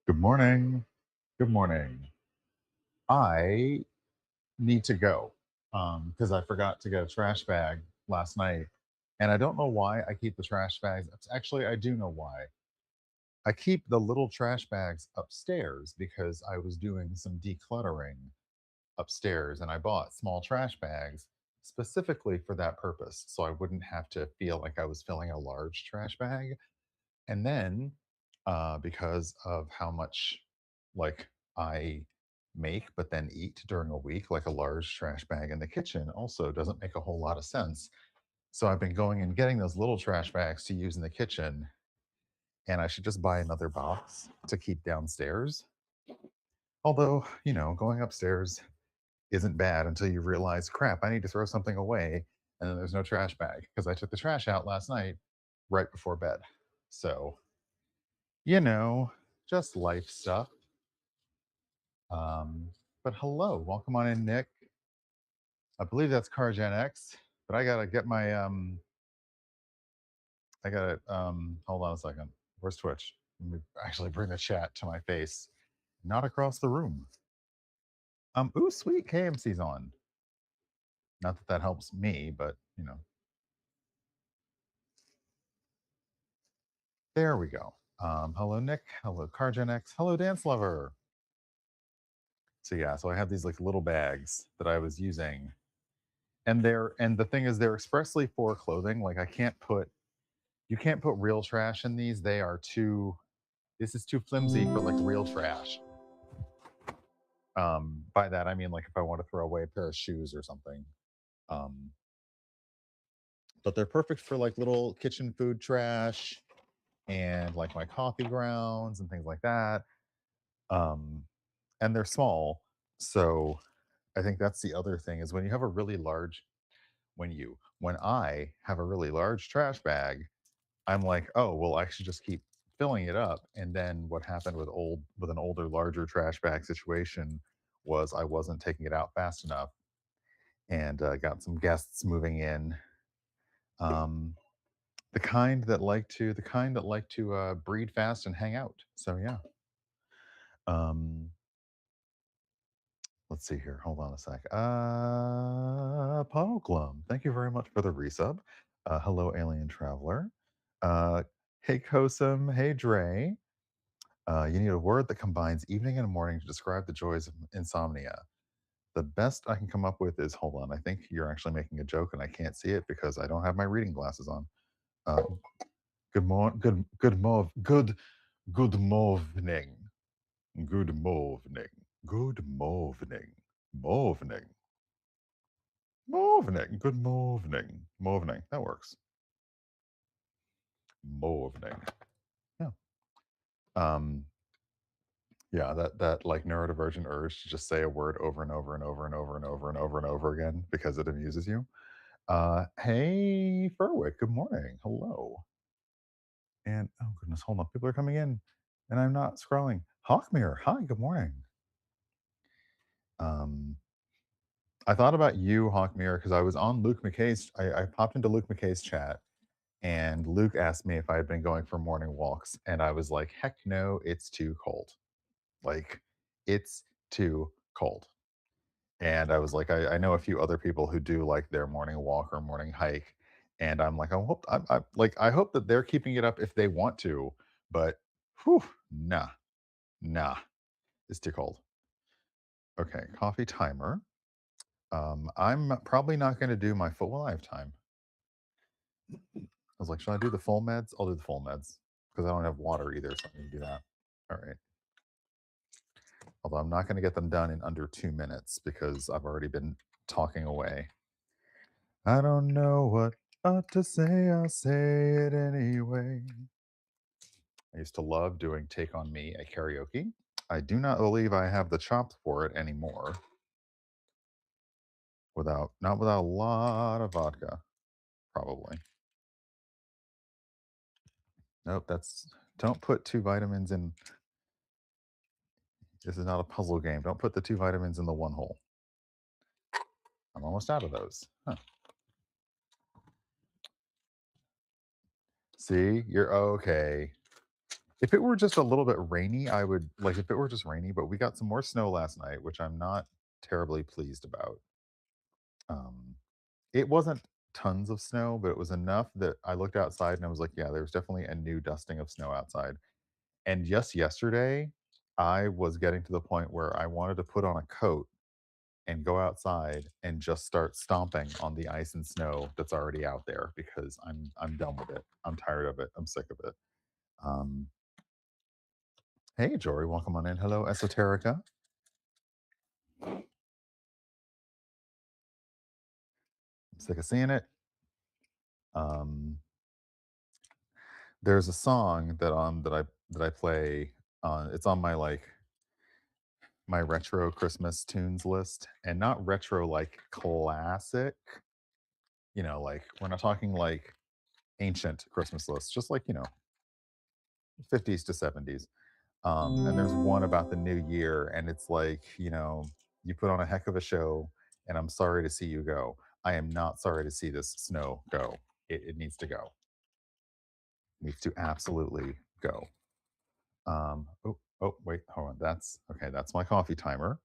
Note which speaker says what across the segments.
Speaker 1: Good morning. Good morning. I need to go because I forgot to get a trash bag last night. And I don't know why I keep the trash bags. Actually, I do know why. I keep the little trash bags upstairs because I was doing some decluttering upstairs and I bought small trash bags specifically for that purpose. So I wouldn't have to feel like I was filling a large trash bag. And then, because of how much like I make but then eat during a week, like a large trash bag in the kitchen also doesn't make a whole lot of sense. So I've been going and getting those little trash bags to use in the kitchen, and I should just buy another box to keep downstairs. Although, going upstairs isn't bad until you realize, crap, I need to throw something away, and then there's no trash bag because I took the trash out last night right before bed. So, you know, just life stuff. Um, but hello, welcome on in, Nick. I believe that's CarGen X, but I gotta get my I gotta hold on a second. Where's Twitch? Let me actually bring the chat to my face, not across the room. Ooh, sweet, KMC's on. Not that that helps me, but there we go. Hello, Nick. Hello, CarGen X. Hello, Dance Lover. So yeah, so I have these like little bags that I was using, and the thing is, they're expressly for clothing. Like you can't put real trash in these. They are too This is too flimsy for like real trash. By that I mean like if I want to throw away a pair of shoes or something. Um, but they're perfect for like little kitchen food trash and like my coffee grounds and things like that. Um, and they're small, so I think that's the other thing is when I have a really large trash bag, I'm like, oh, well, I should just keep filling it up. And then what happened with an older, larger trash bag situation was I wasn't taking it out fast enough and got some guests moving in. Um, the kind that like to breed fast and hang out. So yeah. Um, let's see here. Hold on a sec. Poglum, thank you very much for the resub. Hello, alien traveler. Uh, hey, Kosum. Hey, Dre. You need a word that combines evening and morning to describe the joys of insomnia. The best I can come up with is hold on. I think you're actually making a joke, and I can't see it because I don't have my reading glasses on. Uh, good morning. Good morning. Good morning. Good morning. Morning. Morning. Good morning. Morning. That works. Morning. Yeah. Um, Yeah, that like neurodivergent urge to just say a word over and over and over and over and over and over and over again because it amuses you. Hey, Furwick, good morning. Hello. And oh goodness, hold on. People are coming in and I'm not scrolling. Hawkmere, hi, good morning. Um, I thought about you, Hawkmere, because I was on I popped into Luke McKay's chat and Luke asked me if I had been going for morning walks. And I was like, heck no, it's too cold. Like, it's too cold. And I was like, I know a few other people who do like their morning walk or morning hike, and I'm like, I hope that they're keeping it up if they want to, but whew, nah, nah, it's too cold. Okay, coffee timer. I'm probably not going to do my full. Well, I have time. I was like, should I do the full meds? I'll do the full meds because I don't have water either, so I need to do that. All right. Although I'm not going to get them done in under 2 minutes because I've already been talking away. I don't know what ought to say, I'll say it anyway. I used to love doing Take On Me at karaoke. I do not believe I have the chops for it anymore. Not without a lot of vodka, probably. Nope, don't put two vitamins in. This is not a puzzle game. Don't put the two vitamins in the one hole. I'm almost out of those. Huh. See, you're okay. If it were just a little bit rainy, I would like if it were just rainy, but we got some more snow last night, which I'm not terribly pleased about. Um, it wasn't tons of snow, but it was enough that I looked outside and I was like, yeah, there's definitely a new dusting of snow outside. And just yesterday, I was getting to the point where I wanted to put on a coat and go outside and just start stomping on the ice and snow that's already out there because I'm done with it. I'm tired of it. I'm sick of it. Um, hey, Jory, welcome on in. Hello, Esoterica. I'm sick of seeing it. Um, there's a song that I play on. It's on my like my retro Christmas tunes list, and not retro like classic. Like we're not talking like ancient Christmas lists, just like 50s to 70s. And there's one about the new year, and it's like you put on a heck of a show, and I'm sorry to see you go. I am not sorry to see this snow go. It needs to go. Needs to absolutely go. Oh, wait, hold on. That's okay. That's my coffee timer.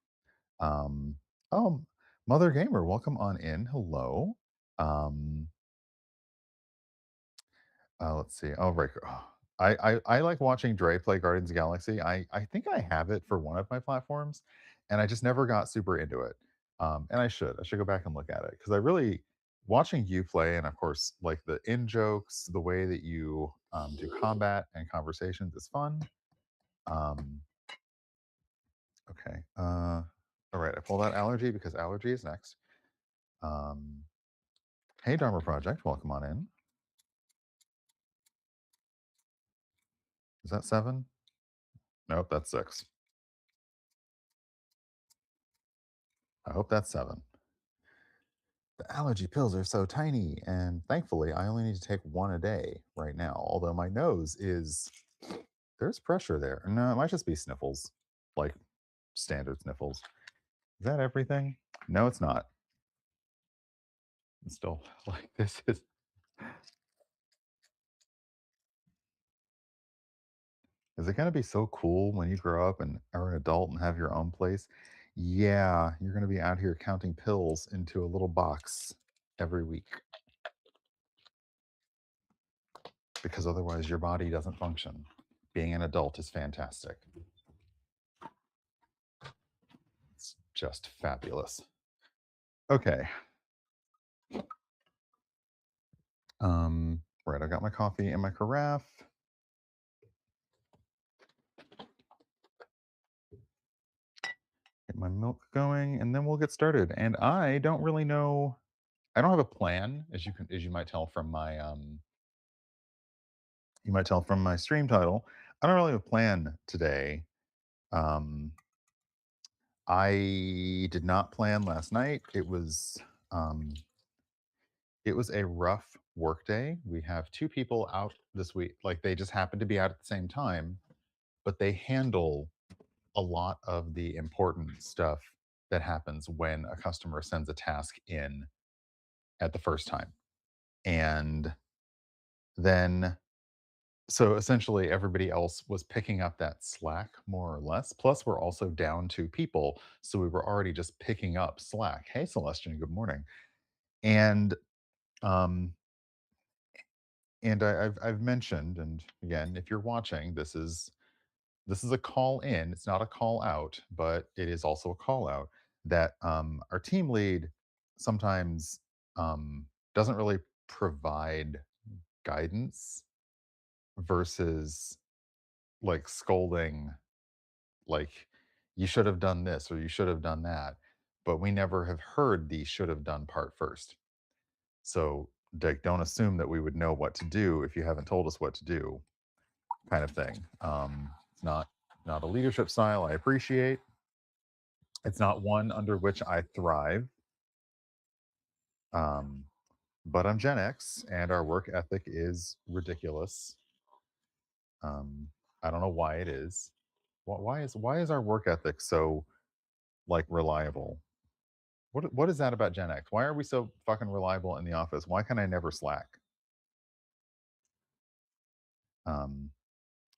Speaker 1: Um, oh, Mother Gamer, welcome on in. Hello. Um, let's see. Oh, right. Oh, I like watching Dre play Guardians of the Galaxy. I think I have it for one of my platforms, and I just never got super into it. And I should go back and look at it because I really watching you play, and of course, like the in jokes, the way that you do combat and conversations is fun. Um, okay. All right. I pulled out allergy because allergy is next. Um, hey, Dharma Project, welcome on in. Is that 7? Nope, that's 6. I hope that's 7. The allergy pills are so tiny, and thankfully, I only need to take one a day right now. Although my nose is, there's pressure there. No, it might just be sniffles, like standard sniffles. Is that everything? No, it's not. It's still like this is it going to be so cool when you grow up and are an adult and have your own place? Yeah, you're going to be out here counting pills into a little box every week because otherwise your body doesn't function. Being an adult is fantastic. It's just fabulous. Okay. Right, I got my coffee in my carafe. Get my milk going, and then we'll get started. And I don't really know. I don't have a plan, as you might tell from my stream title. I don't really have a plan today. Um, I did not plan last night. Um, it was a rough work day. We have two people out this week. Like they just happened to be out at the same time, but they handle a lot of the important stuff that happens when a customer sends a task in at the first time. And then, so essentially, everybody else was picking up that slack more or less. Plus, we're also down two people. So we were already just picking up slack. Hey, Celestian, good morning. And, um, I've mentioned, and again, if you're watching, this is a call in. It's not a call out, but it is also a call out that our team lead sometimes doesn't really provide guidance versus like scolding, like you should have done this or you should have done that. But we never have heard the should have done part first. So like, don't assume that we would know what to do if you haven't told us what to do, kind of thing. It's not a leadership style I appreciate. It's not one under which I thrive. Um, but I'm Gen X, and our work ethic is ridiculous. I don't know why it is. Why is our work ethic so like reliable? What is that about Gen X? Why are we so fucking reliable in the office? Why can I never slack? Um,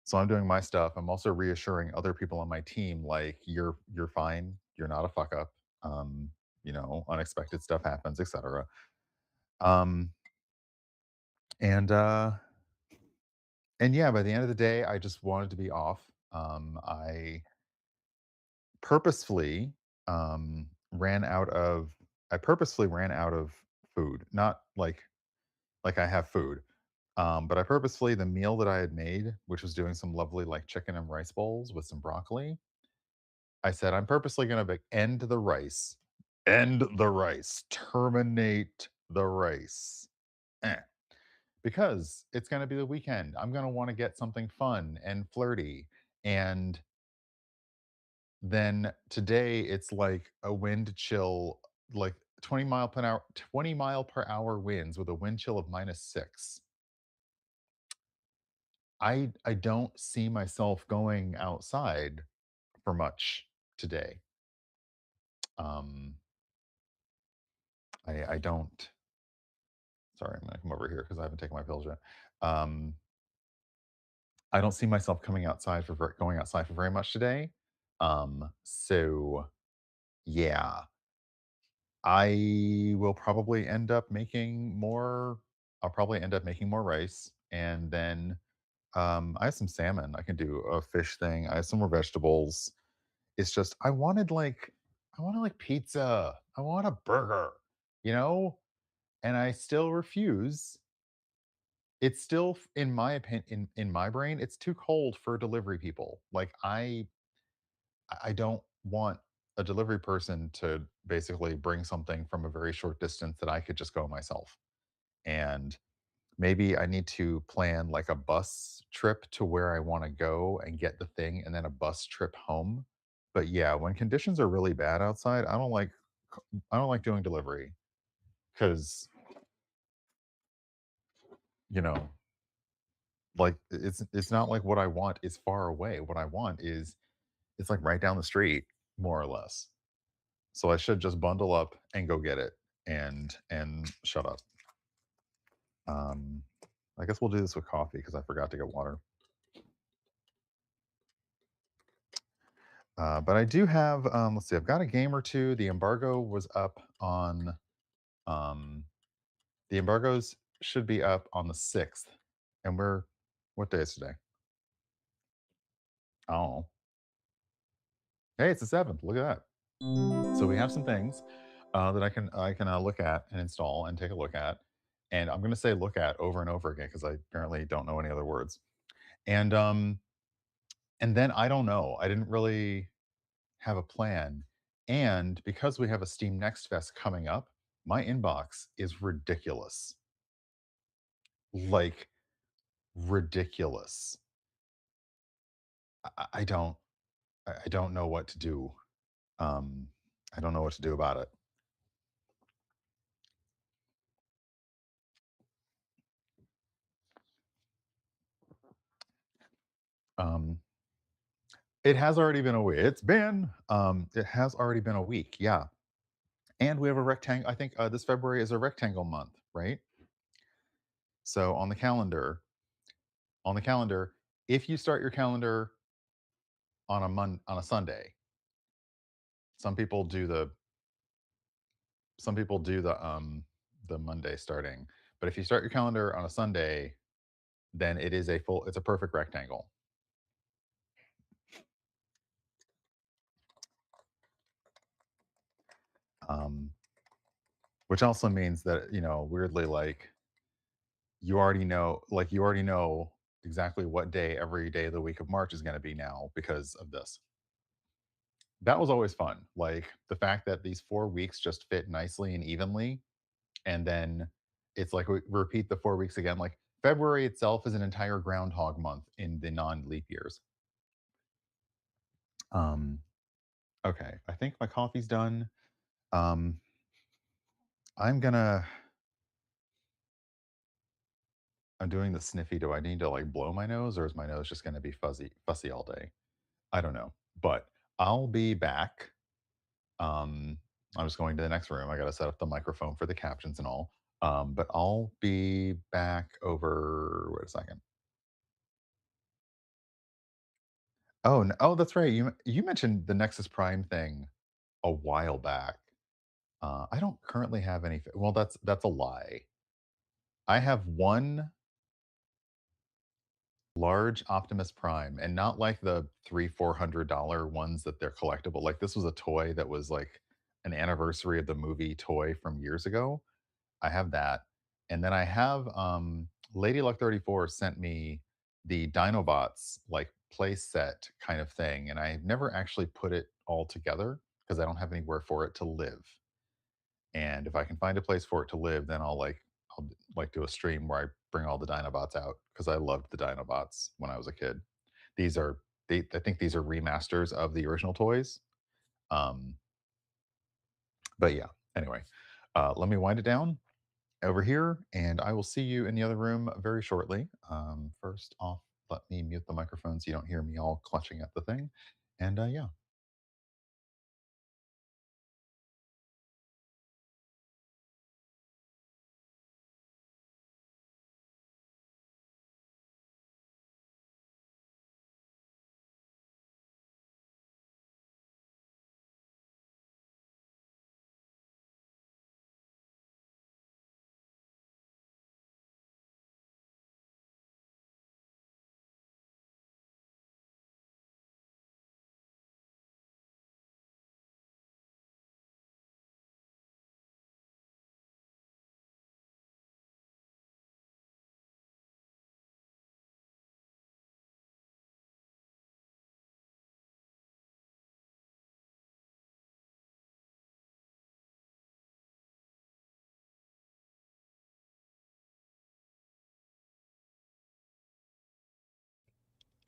Speaker 1: So I'm doing my stuff. I'm also reassuring other people on my team, like, you're fine. You're not a fuck up. Um, Unexpected stuff happens, etc. Um, and and yeah, by the end of the day, I just wanted to be off. I purposefully ran out of I purposefully ran out of food. Not like I have food. But I purposefully the meal that I had made, which was doing some lovely like chicken and rice bowls with some broccoli, I said, I'm purposely going to end the rice, terminate the rice. Eh. Because it's going to be the weekend. I'm going to want to get something fun and flirty. And then today it's like a wind chill, like 20 mile per hour winds with a wind chill of -6. I don't see myself going outside for much today. Um, I don't. Sorry, I'm gonna come over here because I haven't taken my pills yet. Um, I don't see myself going outside for very much today. So yeah, I will probably end up making more. I'll probably end up making more rice, and then I have some salmon. I can do a fish thing. I have some more vegetables. It's just I wanted like pizza. I want a burger, you know? And I still refuse. It's still in my opinion in my brain, it's too cold for delivery people. Like I don't want a delivery person to basically bring something from a very short distance that I could just go myself. And maybe I need to plan like a bus trip to where I want to go and get the thing and then a bus trip home. But yeah, when conditions are really bad outside, I don't like doing delivery cuz you know, like it's not like what I want is far away. What I want is it's like right down the street more or less. So I should just bundle up and go get it and shut up. Um I guess we'll do this with coffee because I forgot to get water. But I do have, let's see, I've got a game or two. Um, the embargoes should be up on the 6th. And what day is today? Oh, hey, it's the 7th. Look at that. So we have some things that I can look at and install and take a look at. And I'm going to say look at over and over again because I apparently don't know any other words. And and then I don't know. I didn't really have a plan. And because we have a Steam Next Fest coming up, my inbox is ridiculous. Like ridiculous. I don't I don't know what to do. Um I don't know what to do about it. Um it has already been a week. It has already been a week. Yeah. And we have a rectangle. I think this February is a rectangle month, right? So on the calendar, if you start your calendar on a Sunday, some people do the the Monday starting. But if you start your calendar on a Sunday, then it's a perfect rectangle. Um, which also means that, weirdly, you already know exactly what day every day of the week of March is going to be now because of this. That was always fun. Like the fact that these 4 weeks just fit nicely and evenly, and then it's like we repeat the 4 weeks again. Like February itself is an entire groundhog month in the non-leap years. Um, okay, I think my coffee's done. Um, I'm gonna I'm doing the sniffy. Do I need to like blow my nose or is my nose just gonna be fussy all day? I don't know. But I'll be back. Um, I'm just going to the next room. I gotta set up the microphone for the captions and all. But I'll be back over wait a second. Oh, oh, that's right. You mentioned the Nexus Prime thing a while back. I don't currently have any. Well, that's a lie. I have one large Optimus Prime, and not like the $300-400 ones that they're collectible. Like this was a toy that was like an anniversary of the movie toy from years ago. I have that, and then I have Lady Luck 34 sent me the Dinobots like play set kind of thing, and I've never actually put it all together because I don't have anywhere for it to live. And if I can find a place for it to live, then I'll like do a stream where I bring all the Dinobots out because I loved the Dinobots when I was a kid. These are I think these are remasters of the original toys. Um, but yeah, anyway, let me wind it down over here, and I will see you in the other room very shortly. First off, let me mute the microphone so you don't hear me all clutching at the thing. And yeah.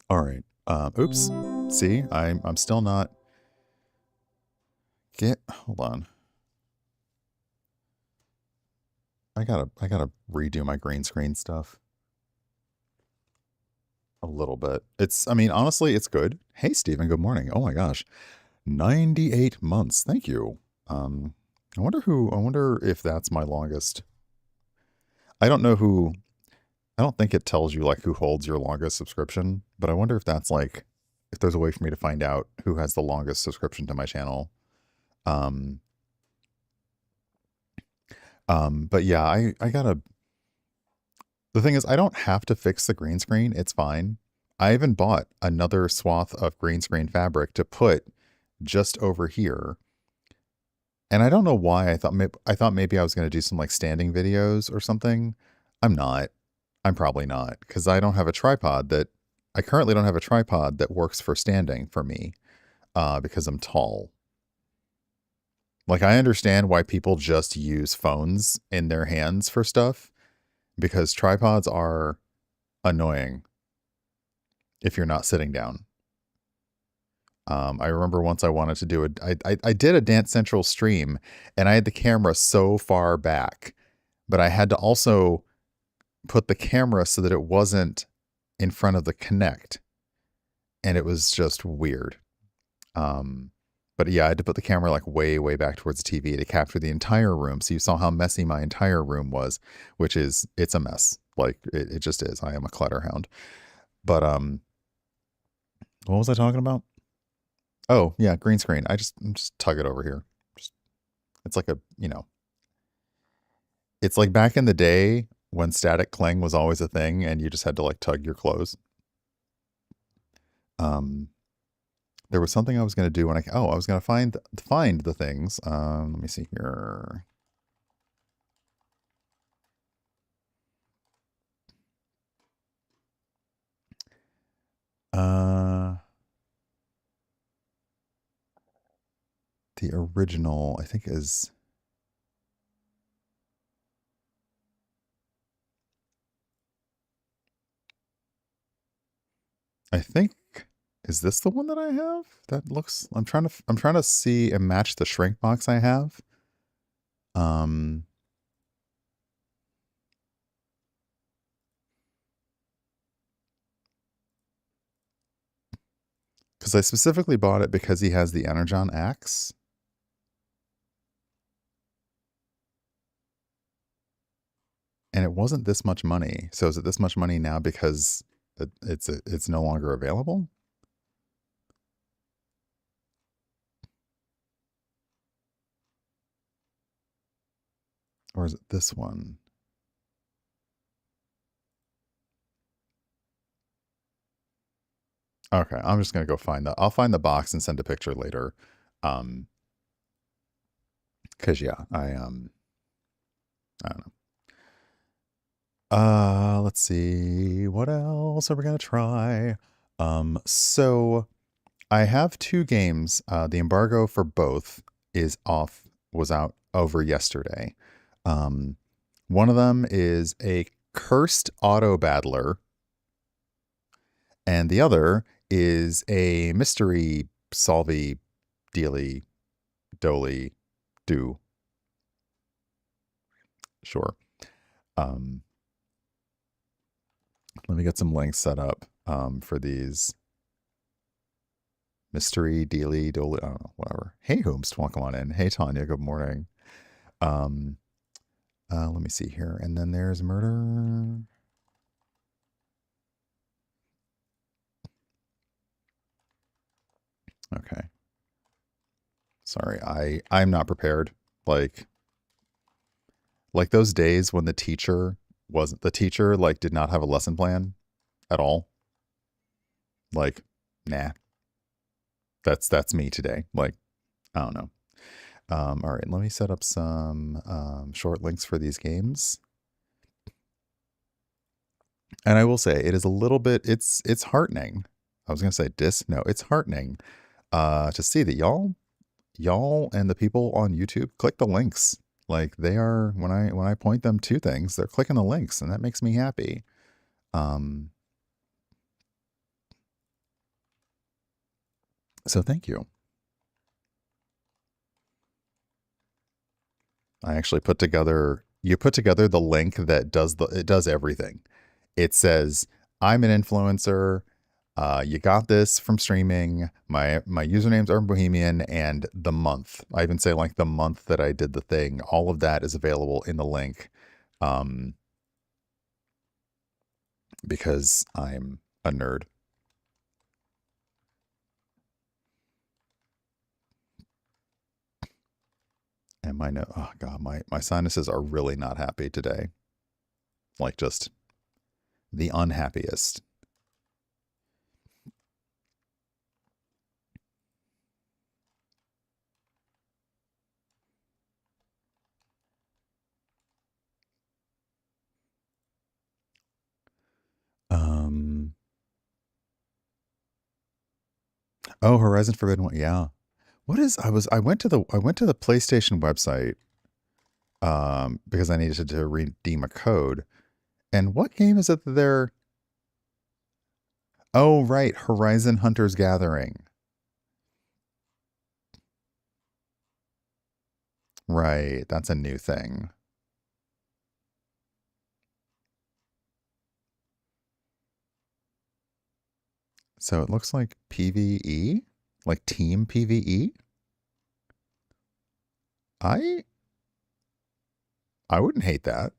Speaker 1: All right. Oops. See, I'm still not. Hold on. I gotta redo my green screen stuff a little bit. I mean, honestly, it's good. Hey, Stephen, good morning. Oh my gosh, 98 months. Thank you. Um, I wonder if that's my longest. I don't know who. I don't think it tells you like who holds your longest subscription, but I wonder if that's like if there's a way for me to find out who has the longest subscription to my channel. Um, but yeah, I gotta. The thing is, I don't have to fix the green screen. It's fine. I even bought another swath of green screen fabric to put just over here. And I don't know why I thought maybe I was going to do some like standing videos or something. I'm not. I'm probably not because I currently don't have a tripod that works for standing for me because I'm tall. Like I understand why people just use phones in their hands for stuff because tripods are annoying if you're not sitting down. I remember once I wanted to do I did a Dance Central stream and I had the camera so far back, but I had to also put the camera so that it wasn't in front of the Connect. And it was just weird. But yeah, I had to put the camera like way, way back towards the TV to capture the entire room. So you saw how messy my entire room was, it's a mess. Like it just is. I am a clutter hound. But what was I talking about? Oh, yeah, green screen. Just tug it over here. Just it's like it's like back in the day when static cling was always a thing and you just had to like tug your clothes. There was something I was going to do when I was going to find the things. Let me see here. The original, I think is this the one that I have? That looks, I'm trying to see and match the shrink box I have. Because I specifically bought it because he has the Energon axe. And it wasn't this much money. So is it this much money now because it's no longer available?
Speaker 2: Or is it this one? Okay, I'm just gonna go find that. I'll find the box and send a picture later. Cause yeah, I don't know. Let's see. What else are we gonna try? So I have two games. The embargo for both was out over yesterday. Um, one of them is a cursed auto battler, and the other is a mystery solvey dealy doly do. Sure. Um, let me get some links set up for these. Mystery dealy doly, I don't know, whatever. Hey, Hoomst, welcome on in. Hey, Tanya, good morning. Um, let me see here. And then there's murder. Okay. Sorry, I'm not prepared. Like those days when the teacher like did not have a lesson plan at all. Like, nah. That's me today. Like, I don't know. All right, let me set up some short links for these games. And I will say it is a little bit it's heartening. I was gonna say no, it's heartening to see that y'all and the people on YouTube click the links. Like they are when I point them to things, they're clicking the links, and that makes me happy. So thank you. I actually put together the link that does everything. It says, I'm an influencer. You got this from streaming. My username's urbanbohemian, and the month. I even say like the month that I did the thing. All of that is available in the link, because I'm a nerd. And oh god, my sinuses are really not happy today. Like just the unhappiest. Oh, Horizon Forbidden West. Yeah. What is I went to the PlayStation website because I needed to redeem a code. And what game is it that they're Oh, right, Horizon Hunters Gathering. Right, that's a new thing. So it looks like PvE, like team PvE. I wouldn't hate that.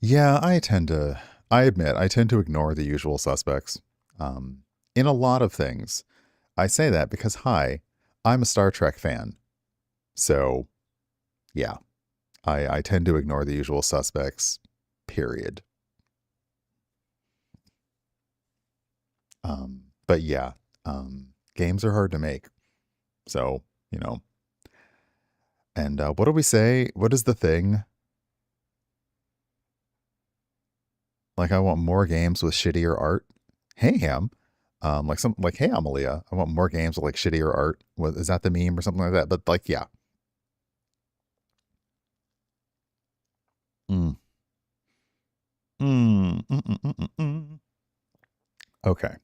Speaker 2: Yeah, I admit, I tend to ignore the usual suspects. In a lot of things. I say that because, hi, I'm a Star Trek fan. So, yeah, I tend to ignore the usual suspects, period. But yeah, games are hard to make. So, you know. And what do we say? What is the thing? Like, I want more games with shittier art. Hey, Ham. Hey, Amalia. I want more games with like shittier art. Is that the meme or something like that? But like, yeah. Mm. Mm. Mm, mm, mm, mm, mm. Okay.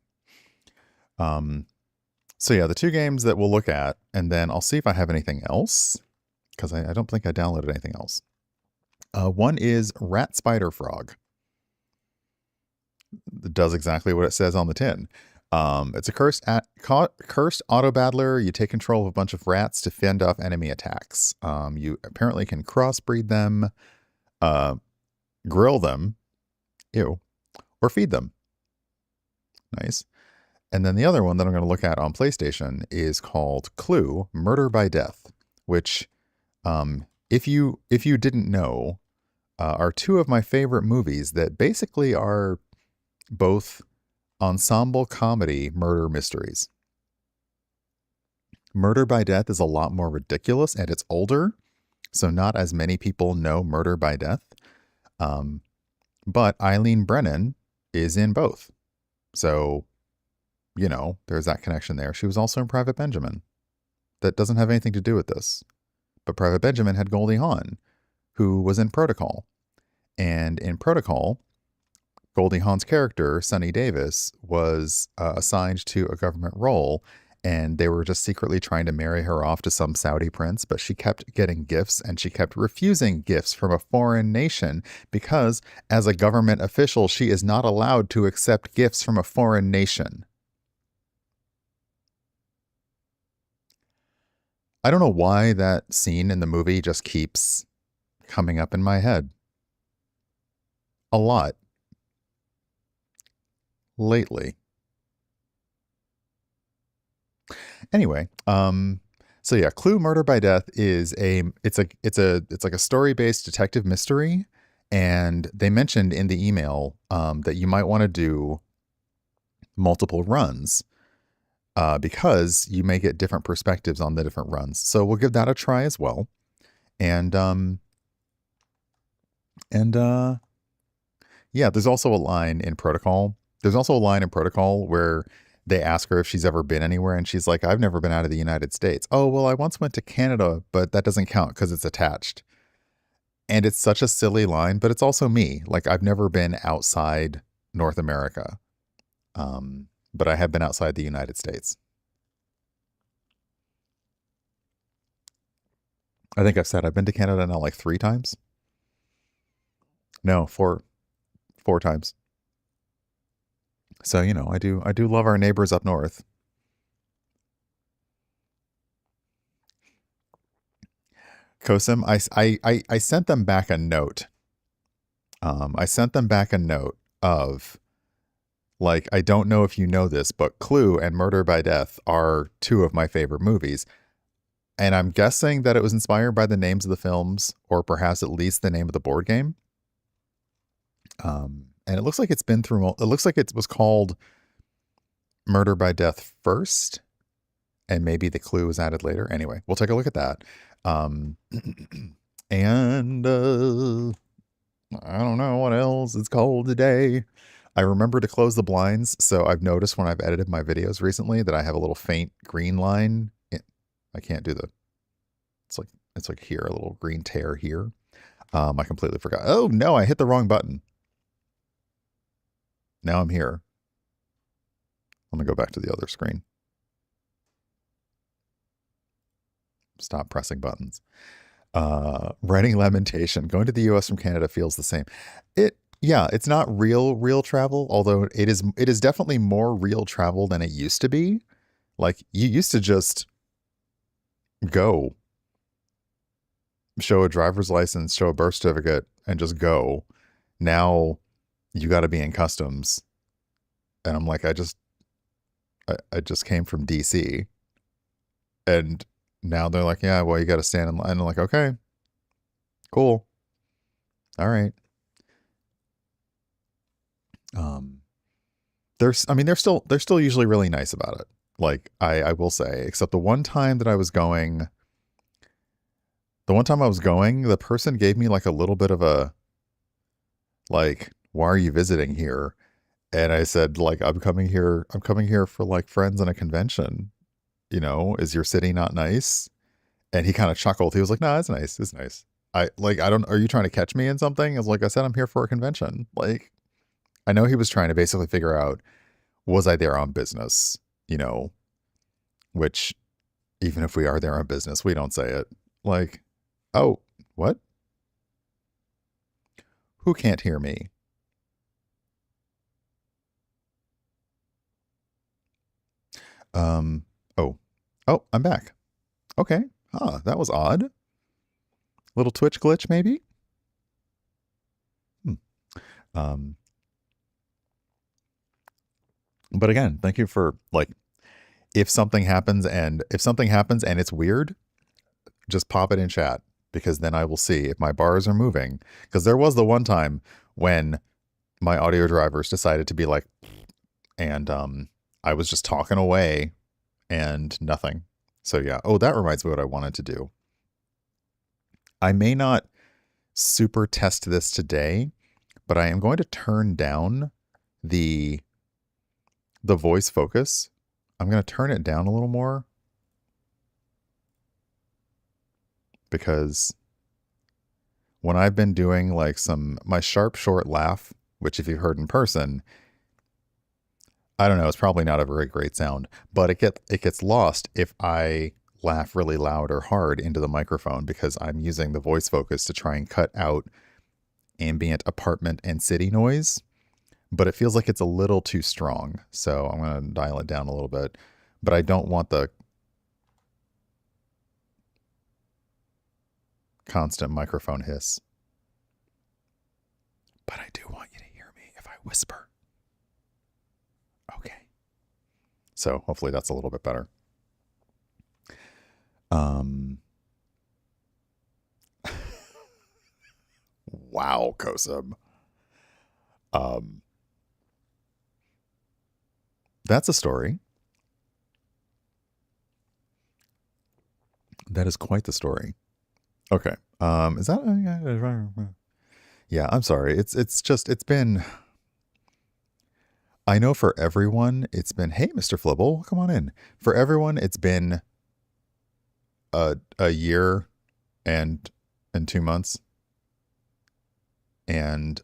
Speaker 2: So yeah, the two games that we'll look at, and then I'll see if I have anything else, because I don't think I downloaded anything else. One is Rat Spider Frog. It does exactly what it says on the tin. It's a cursed auto battler. You take control of a bunch of rats to fend off enemy attacks. You apparently can crossbreed them, grill them, ew, or feed them. Nice. And then the other one that I'm going to look at on PlayStation is called Clue: Murder by Death, which, if you didn't know, are two of my favorite movies that basically are both ensemble comedy murder mysteries. Murder by Death is a lot more ridiculous and it's older, so not as many people know Murder by Death. Um, but Eileen Brennan is in both. So, there's that connection there. She was also in Private Benjamin. That doesn't have anything to do with this. But Private Benjamin had Goldie Hawn, who was in Protocol. And in Protocol, Goldie Hawn's character, Sonny Davis, was assigned to a government role, and they were just secretly trying to marry her off to some Saudi prince, but she kept getting gifts and she kept refusing gifts from a foreign nation because, as a government official, she is not allowed to accept gifts from a foreign nation. I don't know why that scene in the movie just keeps coming up in my head. A lot. Lately. Anyway, so yeah, Clue: Murder by Death is it's like a story-based detective mystery, and they mentioned in the email that you might want to do multiple runs because you may get different perspectives on the different runs. So we'll give that a try as well. And yeah, there's also a line in Protocol. There's also a line in Protocol where they ask her if she's ever been anywhere, and she's like, I've never been out of the United States. Oh, well, I once went to Canada, but that doesn't count because it's attached. And it's such a silly line, but it's also me. Like, I've never been outside North America, but I have been outside the United States. I think I've said I've been to Canada now like 3 times. No, four times. So, I do love our neighbors up north. Kosim, I sent them back a note. I sent them back a note of, like, I don't know if you know this, but Clue and Murder by Death are two of my favorite movies. And I'm guessing that it was inspired by the names of the films, or perhaps at least the name of the board game. And it looks like it's been through, it looks like it was called Murder by Death first, and maybe the Clue was added later. Anyway, we'll take a look at that. And I don't know what else it's called today. I remember to close the blinds, so I've noticed when I've edited my videos recently that I have a little faint green line. I can't do it's like here, a little green tear here. I completely forgot. Oh no, I hit the wrong button. Now I'm here. I'm gonna go back to the other screen. Stop pressing buttons. Writing lamentation. Going to the US from Canada feels the same. Yeah, it's not real travel, although it is definitely more real travel than it used to be. Like, you used to just go, show a driver's license, show a birth certificate, and just go. Now you got to be in customs. And I'm like, I just came from DC. And now they're like, yeah, well, you got to stand in line. And I'm like, okay, cool. All right. They're still usually really nice about it. Like, I will say, except the one time I was going, the person gave me like a little bit of a, like, why are you visiting here? And I said, like, I'm coming here for like friends and a convention. Is your city not nice? And he kind of chuckled. He was like, no, it's nice. It's nice. Are you trying to catch me in something? I was like, I said, I'm here for a convention. Like, I know he was trying to basically figure out, was I there on business? Which, even if we are there on business, we don't say it. Like, oh, what? Who can't hear me? Um, oh, I'm back. Okay. That was odd. Little Twitch glitch, maybe? Hmm. Um, But again, thank you for like, if something happens and it's weird, just pop it in chat because then I will see if my bars are moving. Because there was the one time when my audio drivers decided to be like, and I was just talking away and nothing. So yeah. Oh, that reminds me what I wanted to do. I may not super test this today, but I am going to turn down the voice focus. I'm going to turn it down a little more because when I've been doing like my sharp short laugh, which if you've heard in person, I don't know, it's probably not a very great sound, but it gets lost if I laugh really loud or hard into the microphone because I'm using the voice focus to try and cut out ambient apartment and city noise, but it feels like it's a little too strong. So I'm going to dial it down a little bit, but I don't want the constant microphone hiss. But I do want you to hear me if I whisper. Okay. So hopefully that's a little bit better. Wow, Kosum. That's a story. That is quite the story. Okay. Is that yeah, I'm sorry. It's been, I know for everyone it's been, hey Mr. Flibble, come on in. For everyone it's been a year and 2 months. And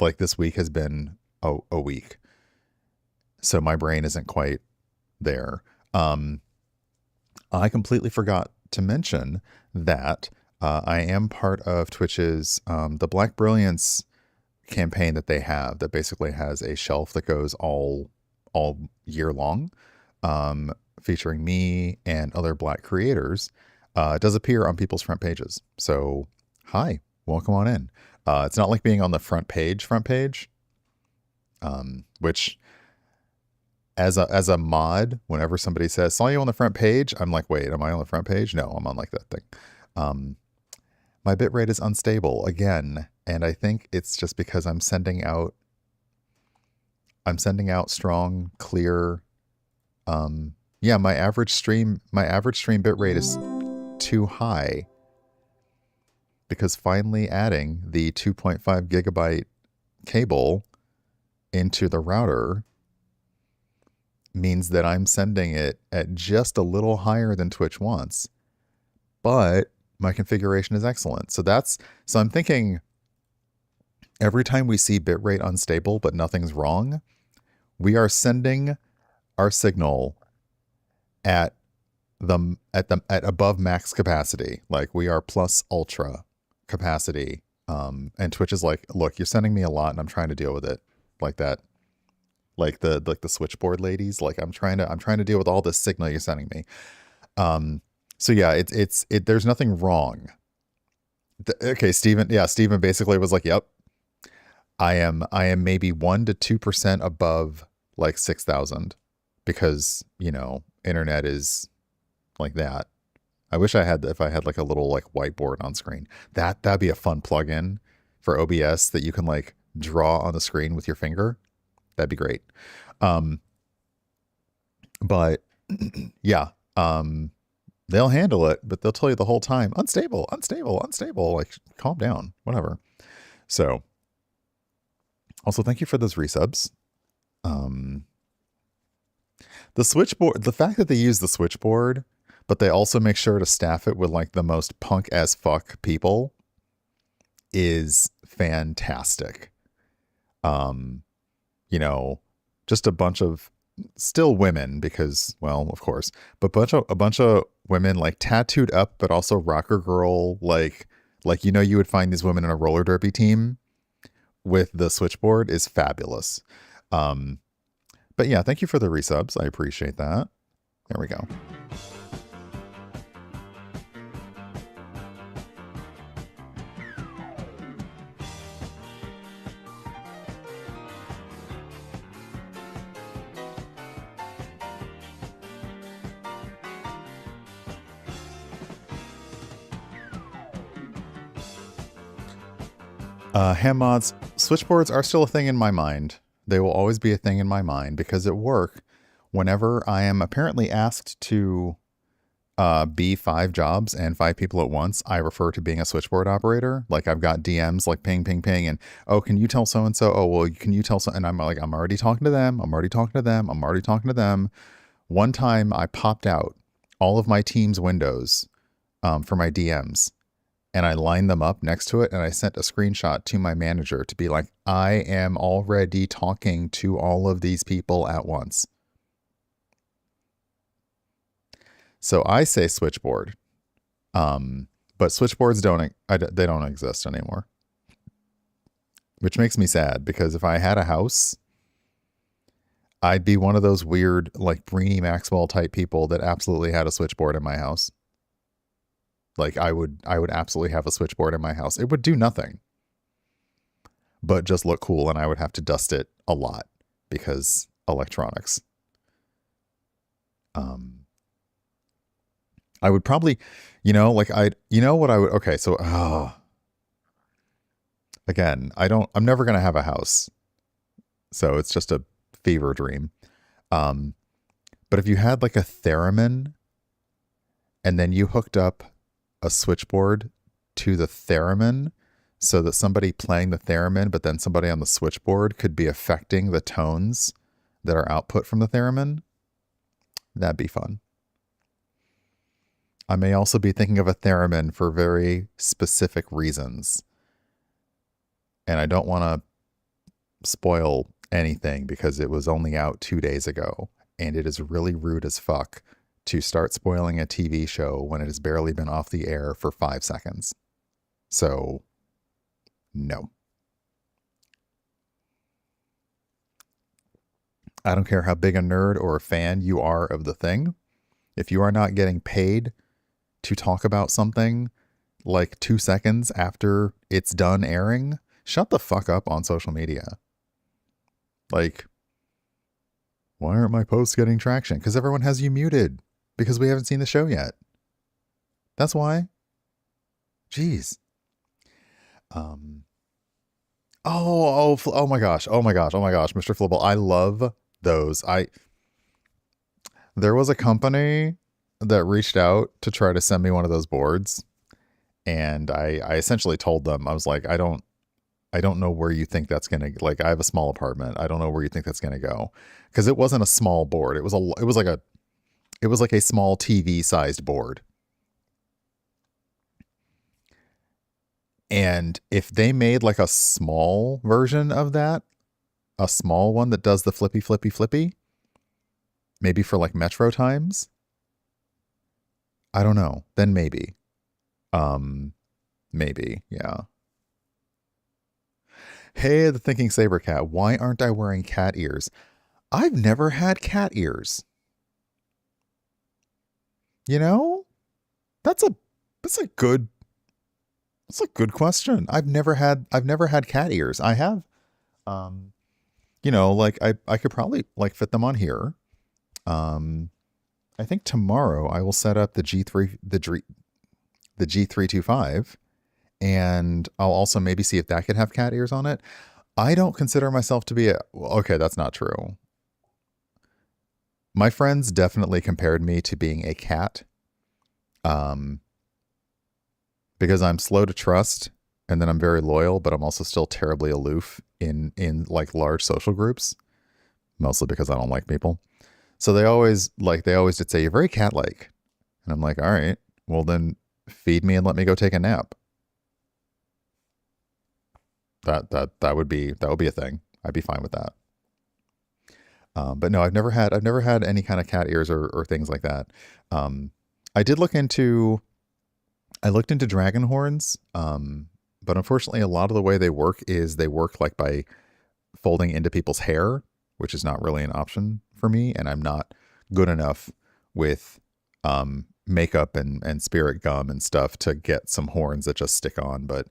Speaker 2: like this week has been a week. So my brain isn't quite there. I completely forgot to mention that I am part of Twitch's the Black Brilliance campaign that they have that basically has a shelf that goes all year long, featuring me and other Black creators. It does appear on people's front pages. So hi, welcome on in. It's not like being on the front page, which as a mod, whenever somebody says, saw you on the front page, I'm like, wait, am I on the front page? No, I'm on like that thing. My bitrate is unstable again, and I think it's just because I'm sending out strong, clear, yeah, my average stream bitrate is too high because finally adding the 2.5 gigabyte cable into the router means that I'm sending it at just a little higher than Twitch wants, but my configuration is excellent. So I'm thinking every time we see bitrate unstable but nothing's wrong, we are sending our signal at above max capacity. Like we are plus ultra capacity. And Twitch is like, look, you're sending me a lot and I'm trying to deal with it like that. Like the switchboard ladies, like I'm trying to deal with all this signal you're sending me. So yeah, there's nothing wrong. Okay, Steven basically was like, yep, I am maybe 1 to 2% above like 6,000 because, internet is like that. I wish if I had like a little like whiteboard on screen. That'd be a fun plugin for OBS that you can like draw on the screen with your finger. That'd be great. But yeah, they'll handle it, but they'll tell you the whole time, unstable, like calm down, whatever. So also thank you for those resubs. The switchboard, the fact that they use the switchboard, but they also make sure to staff it with like the most punk as fuck people is fantastic. Just a bunch of still women because, well, of course, but a bunch of women like tattooed up, but also rocker girl, like, you would find these women in a roller derby team with the switchboard is fabulous. But yeah, thank you for the resubs. I appreciate that. There we go. Ham mods, switchboards are still a thing in my mind. They will always be a thing in my mind because at work, whenever I am apparently asked to be 5 jobs and 5 people at once, I refer to being a switchboard operator. Like I've got DMs like ping, ping, ping, and oh, can you tell so and so? Oh, well, can you tell so? And I'm like, I'm already talking to them. I'm already talking to them. I'm already talking to them. One time I popped out all of my team's windows for my DMs and I lined them up next to it and I sent a screenshot to my manager to be like, I am already talking to all of these people at once. So I say switchboard, but switchboards they don't exist anymore, which makes me sad because if I had a house, I'd be one of those weird like Brainy Maxwell type people that absolutely had a switchboard in my house. Like I would absolutely have a switchboard in my house. It would do nothing, but just look cool, and I would have to dust it a lot because electronics. I would probably, like what I would, okay, so, again, I'm never going to have a house. So it's just a fever dream. But if you had like a theremin and then you hooked up a switchboard to the theremin so that somebody playing the theremin, but then somebody on the switchboard could be affecting the tones that are output from the theremin, that'd be fun. I may also be thinking of a theremin for very specific reasons. And I don't want to spoil anything because it was only out 2 days ago. And it is really rude as fuck to start spoiling a TV show when it has barely been off the air for 5 seconds. So, no. I don't care how big a nerd or a fan you are of the thing. If you are not getting paid to talk about something like 2 seconds after it's done airing, shut the fuck up on social media. Like, why aren't my posts getting traction? Because everyone has you muted because we haven't seen the show yet. That's why. Jeez. Oh my gosh. Mr. Flibble. I love those. There was a company that reached out to try to send me one of those boards. And I essentially told them, I was like, I don't know where you think that's going to, like, I have a small apartment. I don't know where you think that's going to go. Cause it wasn't a small board. It was like a small TV sized board. And if they made like a small version of that, a small one that does the flippy, maybe for like metro times, I don't know. Then maybe. Maybe, yeah. Hey, the Thinking Saber Cat. Why aren't I wearing cat ears? I've never had cat ears. You know? That's a good question. I've never had cat ears. I have like I could probably like fit them on here. I think tomorrow I will set up the G325 and I'll also maybe see if that could have cat ears on it. I don't consider myself to be okay, that's not true. My friends definitely compared me to being a cat. Because I'm slow to trust and then I'm very loyal, but I'm also still terribly aloof in like large social groups, mostly because I don't like people. So they always did say, you're very cat-like. And I'm like, all right, well then feed me and let me go take a nap. That would be a thing. I'd be fine with that. But no, I've never had any kind of cat ears or things like that. I looked into dragon horns, but unfortunately a lot of the way they work like by folding into people's hair, which is not really an option for me, and I'm not good enough with makeup and spirit gum and stuff to get some horns that just stick on. But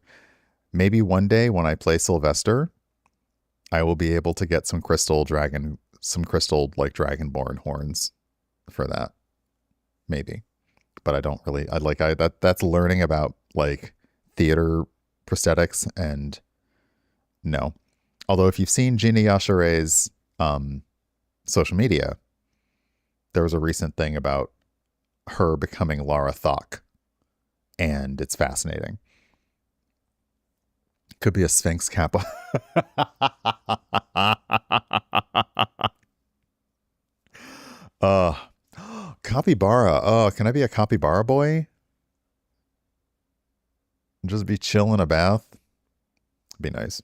Speaker 2: maybe one day when I play Sylvester, I will be able to get some crystal like dragonborn horns for that. Maybe. But I don't really, that's learning about like theater prosthetics and No. Although if you've seen Gina Yashare's social media, there was a recent thing about her becoming Lara Thok, and it's fascinating. Could be a Sphinx Kappa. uh Capybara. Oh, can I be a capybara boy? Just be chill in a bath? Be nice.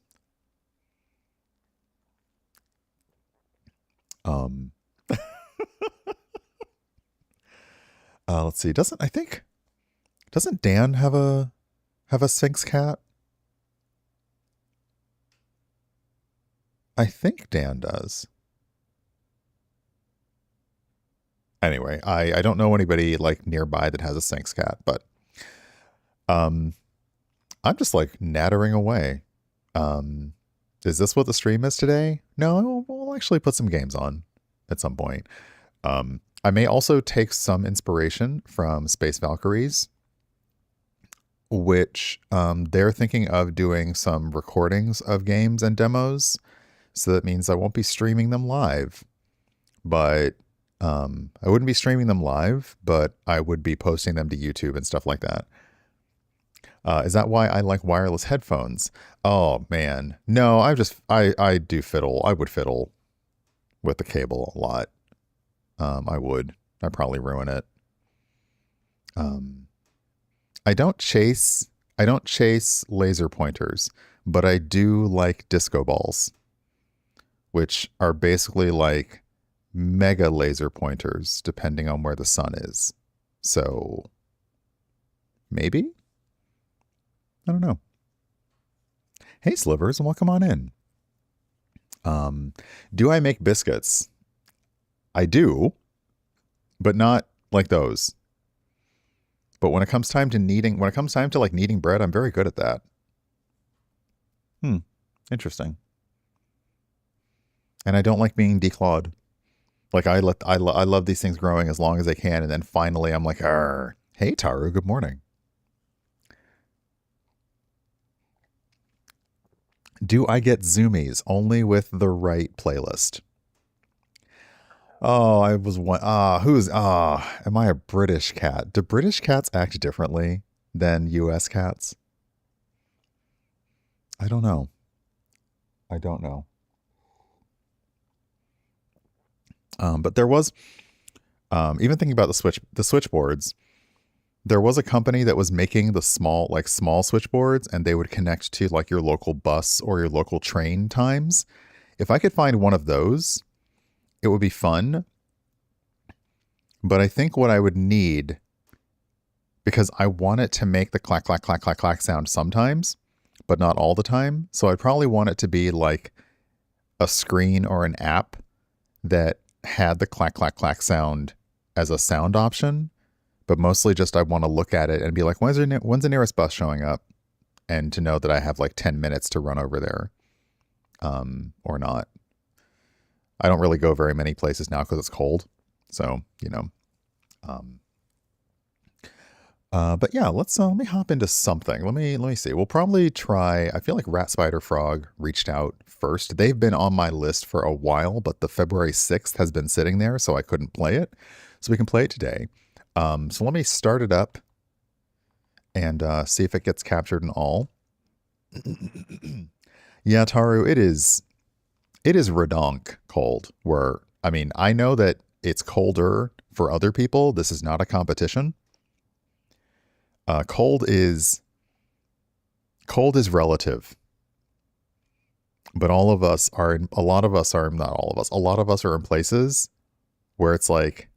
Speaker 2: Um let's see. Doesn't Dan have a Sphinx cat? I think Dan does. Anyway, I don't know anybody like nearby that has a Sphinx cat, but um I'm just like nattering away. Um is this what the stream is today? No, we'll actually put some games on at some point. I may also take some inspiration from Space Valkyries, which they're thinking of doing some recordings of games and demos. So that means I won't be streaming them live, but I wouldn't be streaming them live, but I would be posting them to YouTube and stuff like that. Is that why I like wireless headphones? Oh man, no, I do fiddle. I would fiddle with the cable a lot. I would. I'd probably ruin it. Um, I don't chase laser pointers, but I do like disco balls, which are basically like mega laser pointers depending on where the sun is. So maybe? I don't know. Hey Slivers, welcome on in. Do I make biscuits? I do, but not like those. But when it comes time to like kneading bread, I'm very good at that. Interesting. And I don't like being declawed. Like I love these things growing as long as they can, and then finally I'm like, Arr. Hey Taru, good morning. Do I get zoomies only with the right playlist? Oh, I was one. Am I a British cat? Do British cats act differently than US cats? I don't know. I don't know. But there was, even thinking about the switchboards, there was a company that was making the small switchboards, and they would connect to like your local bus or your local train times. If I could find one of those, it would be fun. But I think what I would need, because I want it to make the clack, clack, clack, clack, clack sound sometimes, but not all the time. So I'd probably want it to be like a screen or an app that had the clack, clack, clack sound as a sound option. But mostly just I want to look at it and be like, when's the nearest bus showing up? And to know that I have like 10 minutes to run over there or not. I don't really go very many places now because it's cold. So, but yeah, let me hop into something. Let me see. We'll probably try. I feel like Rat Spider Frog reached out first. They've been on my list for a while, but the February 6th has been sitting there, so I couldn't play it. So we can play it today. So let me start it up and see if it gets captured and all. Yeah, Taru, it is redonk cold. I know that it's colder for other people. This is not a competition. Cold is relative. But a lot of us are in places where it's like,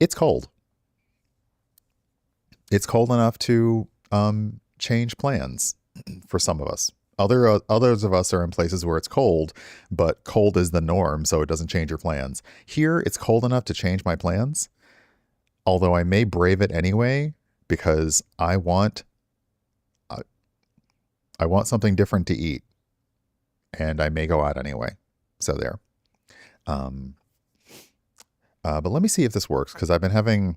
Speaker 2: it's cold. It's cold enough to change plans for some of us. Others of us are in places where it's cold, but cold is the norm, so it doesn't change your plans. Here, it's cold enough to change my plans, although I may brave it anyway because I want something different to eat, and I may go out anyway. So there. But let me see if this works because I've been having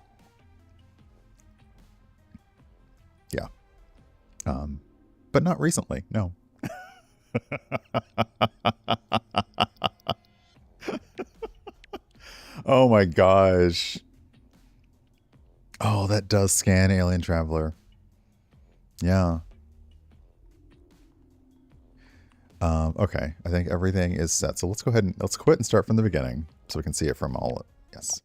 Speaker 2: But not recently. No. Oh my gosh. Oh, that does scan Alien Traveler. Yeah. Okay, I think everything is set. So let's go ahead and let's quit and start from the beginning so we can see it from all. Yes.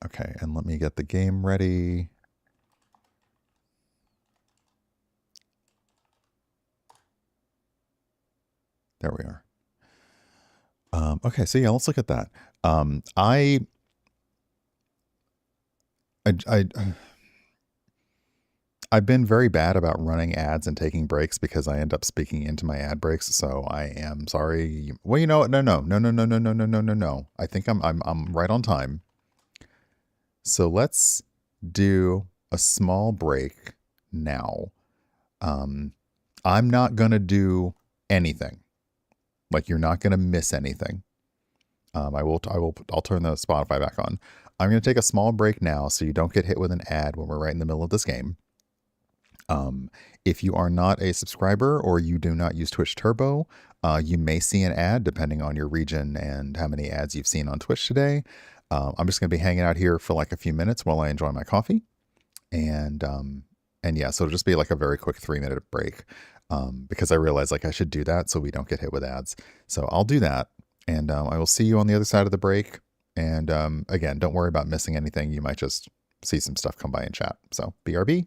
Speaker 2: Okay, and let me get the game ready. There we are. Okay, so yeah, let's look at that. I I've been very bad about running ads and taking breaks because I end up speaking into my ad breaks. So I am sorry. Well, you know what? No. I think I'm right on time. So let's do a small break now. I'm not gonna do anything. Like you're not gonna miss anything. I'll turn the Spotify back on. I'm gonna take a small break now so you don't get hit with an ad when we're right in the middle of this game. If you are not a subscriber or you do not use Twitch Turbo, you may see an ad depending on your region and how many ads you've seen on Twitch today. I'm just going to be hanging out here for like a few minutes while I enjoy my coffee. And yeah, so it'll just be like a very quick 3-minute break because I realize like I should do that so we don't get hit with ads. So I'll do that. And I will see you on the other side of the break. And again, don't worry about missing anything. You might just see some stuff come by in chat. So BRB.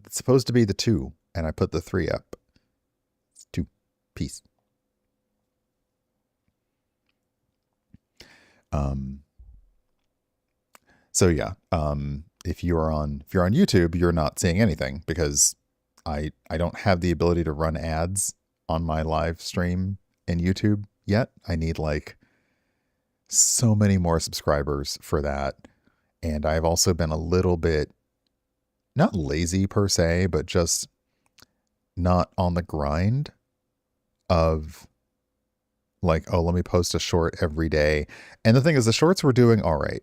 Speaker 2: It's supposed to be the 2, and I put the 3 up. It's 2. Peace. So yeah, if you're on YouTube, you're not seeing anything because I don't have the ability to run ads on my live stream in YouTube yet. I need like so many more subscribers for that. And I've also been a little bit not lazy per se, but just not on the grind of like, oh, let me post a short every day. And the thing is, the shorts were doing all right.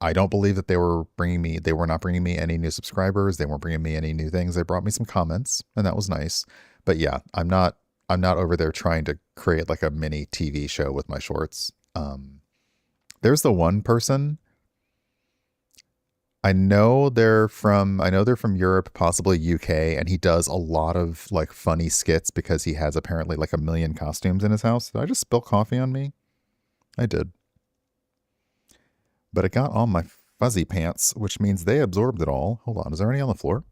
Speaker 2: I don't believe that they were not bringing me any new subscribers. They weren't bringing me any new things. They brought me some comments and that was nice. But yeah, I'm not over there trying to create like a mini TV show with my shorts. There's the one person I know they're from Europe, possibly UK, and he does a lot of like funny skits because he has apparently like 1,000,000 costumes in his house. Did I just spill coffee on me? I did. But it got on my fuzzy pants, which means they absorbed it all. Hold on, is there any on the floor?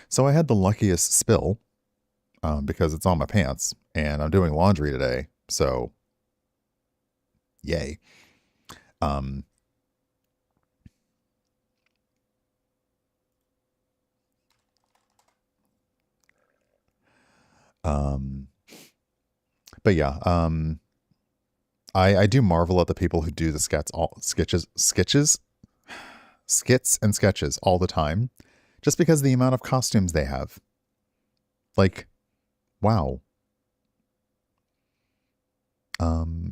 Speaker 2: So I had the luckiest spill because it's on my pants and I'm doing laundry today. So yay. But yeah, I do marvel at the people who do the skits and sketches all the time, just because of the amount of costumes they have. Like, wow.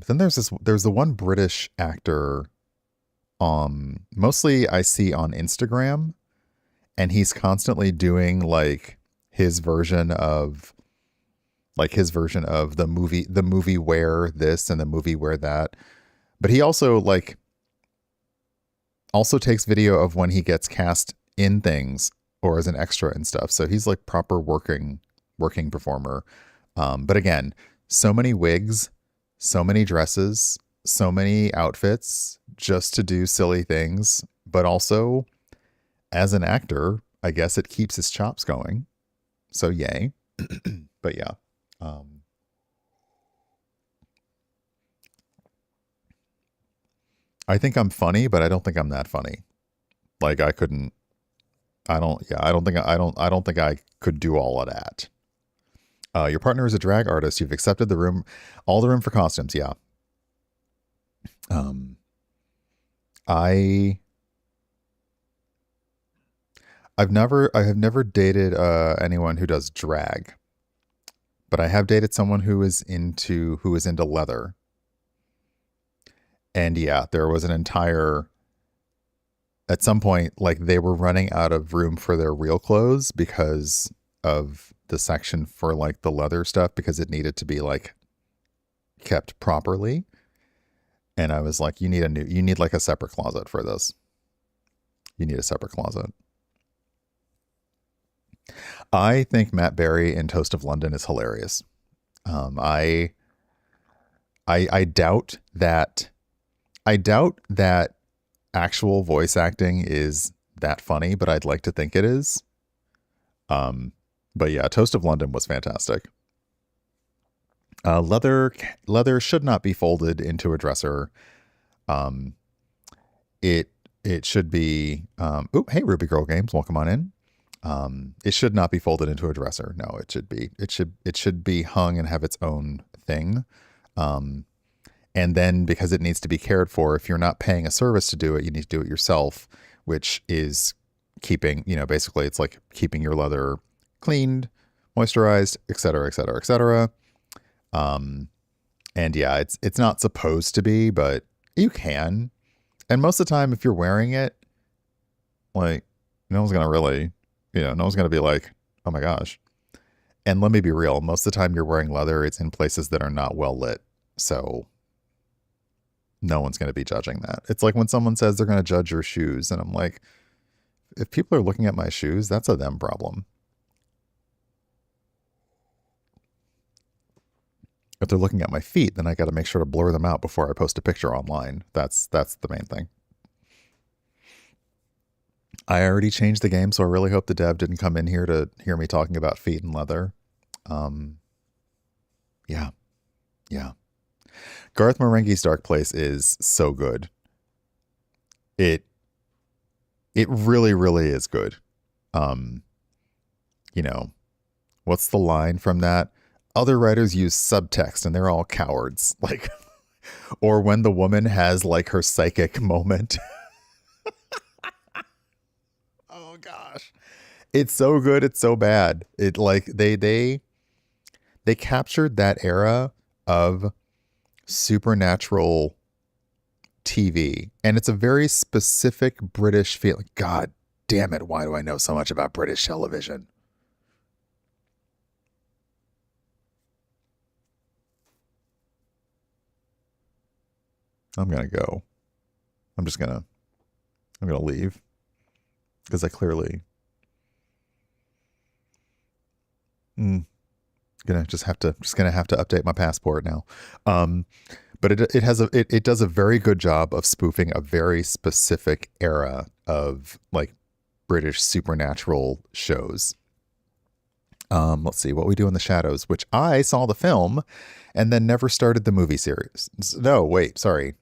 Speaker 2: Then there's the one British actor, mostly I see on Instagram, and he's constantly doing like his version of the movie Wear this and the movie Wear that. But he also takes video of when he gets cast in things or as an extra and stuff. So he's like proper working performer. But again, so many wigs, so many dresses, so many outfits just to do silly things. But also, as an actor, I guess it keeps his chops going. So yay. But yeah. I think I'm funny, but I don't think I'm that funny. Like I couldn't. I don't think I could do all of that. Your partner is a drag artist. You've accepted all the room for costumes. Yeah. I have never dated anyone who does drag, but I have dated someone who is into leather. And yeah, there was an entire at some point like they were running out of room for their real clothes because of the section for like the leather stuff because it needed to be like kept properly. And I was like, you need like a separate closet for this. You need a separate closet. I think Matt Berry in Toast of London is hilarious. Um, I I doubt that actual voice acting is that funny, but I'd like to think it is. Um, but yeah, Toast of London was fantastic. Leather should not be folded into a dresser. Um, it it should be. Oh, hey, Ruby Girl Games, welcome on in. It should not be folded into a dresser. No, it should be hung and have its own thing. Um, and then because it needs to be cared for, if you're not paying a service to do it, you need to do it yourself, which is keeping, basically it's like keeping your leather cleaned, moisturized, et cetera, et cetera, et cetera. Um, and yeah, it's not supposed to be, but you can. And most of the time, if you're wearing it, like no one's gonna really, no one's gonna be like, oh my gosh. And let me be real, most of the time you're wearing leather, it's in places that are not well lit. So no one's going to be judging that. It's like when someone says they're going to judge your shoes, and I'm like, if people are looking at my shoes, that's a them problem. If they're looking at my feet, then I got to make sure to blur them out before I post a picture online. That's the main thing. I already changed the game, so I really hope the dev didn't come in here to hear me talking about feet and leather. Um, yeah, yeah. Garth Marenghi's Dark Place is so good. It it really, really is good. Um, you know, what's the line from that? Other writers use subtext and they're all cowards. Like, or when the woman has like her psychic moment. Oh gosh. It's so good, it's so bad. It like they captured that era of supernatural TV, and it's a very specific British feeling. God damn it, why do I know so much about British television? I'm gonna go. I'm just gonna I'm gonna leave because I clearly gonna just gonna have to update my passport now. Um, but it does a very good job of spoofing a very specific era of like British supernatural shows. Let's see what we do in the shadows, which I saw the film and then never started the movie series. No, wait, sorry.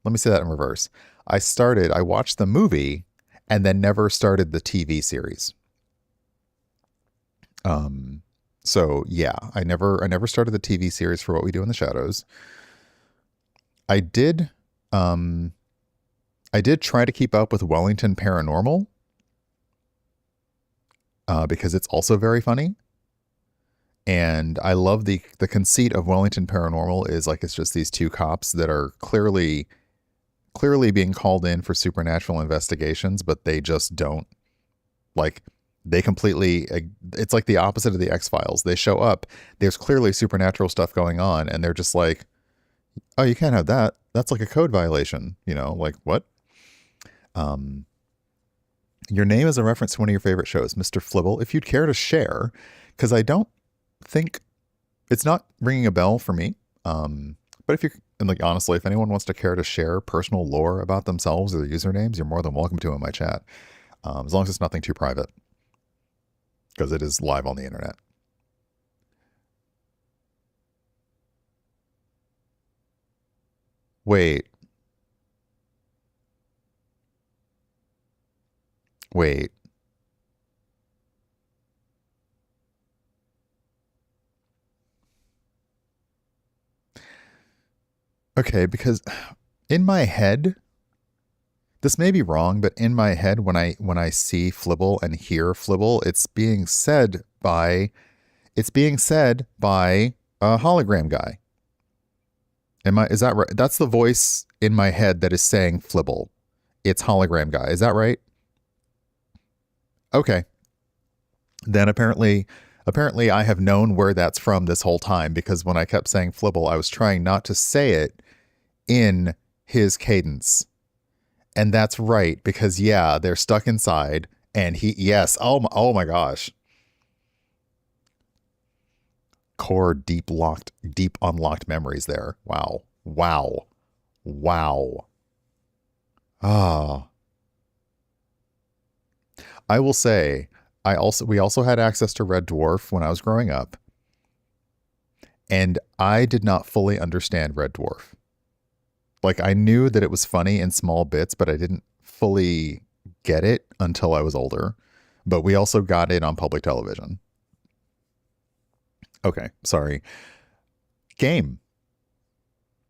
Speaker 2: Let me say that in reverse. I watched the movie and then never started the TV series. Um, so yeah, I never started the TV series for What We Do in the Shadows. I did, um, I did try to keep up with Wellington Paranormal, because it's also very funny. And I love the conceit of Wellington Paranormal is like it's just these two cops that are clearly being called in for supernatural investigations, but they just don't like they completely it's like the opposite of the X-Files. They show up, there's clearly supernatural stuff going on, and they're just like, "Oh, you can't have that. That's like a code violation." Like what? Um your name is a reference to one of your favorite shows, Mr. Flibble. If you'd care to share, because I don't think it's not ringing a bell for me. But if you and like honestly, if anyone wants to care to share personal lore about themselves or their usernames, you're more than welcome to in my chat. As long as it's nothing too private, because it is live on the internet. Wait, wait. Okay, because in my head, this may be wrong, but in my head, when I see Flibble and hear Flibble, It's being said by a hologram guy. Is that right? That's the voice in my head that is saying Flibble. It's hologram guy. Is that right? Okay. Then apparently I have known where that's from this whole time, because when I kept saying Flibble, I was trying not to say it in his cadence. And that's right, because yeah, they're stuck inside, and yes, oh my gosh. Core deep unlocked memories there. Wow. Wow. Wow. Ah. I will say, we also had access to Red Dwarf when I was growing up, and I did not fully understand Red Dwarf. Like, I knew that it was funny in small bits, but I didn't fully get it until I was older. But we also got it on public television. Okay, sorry. Game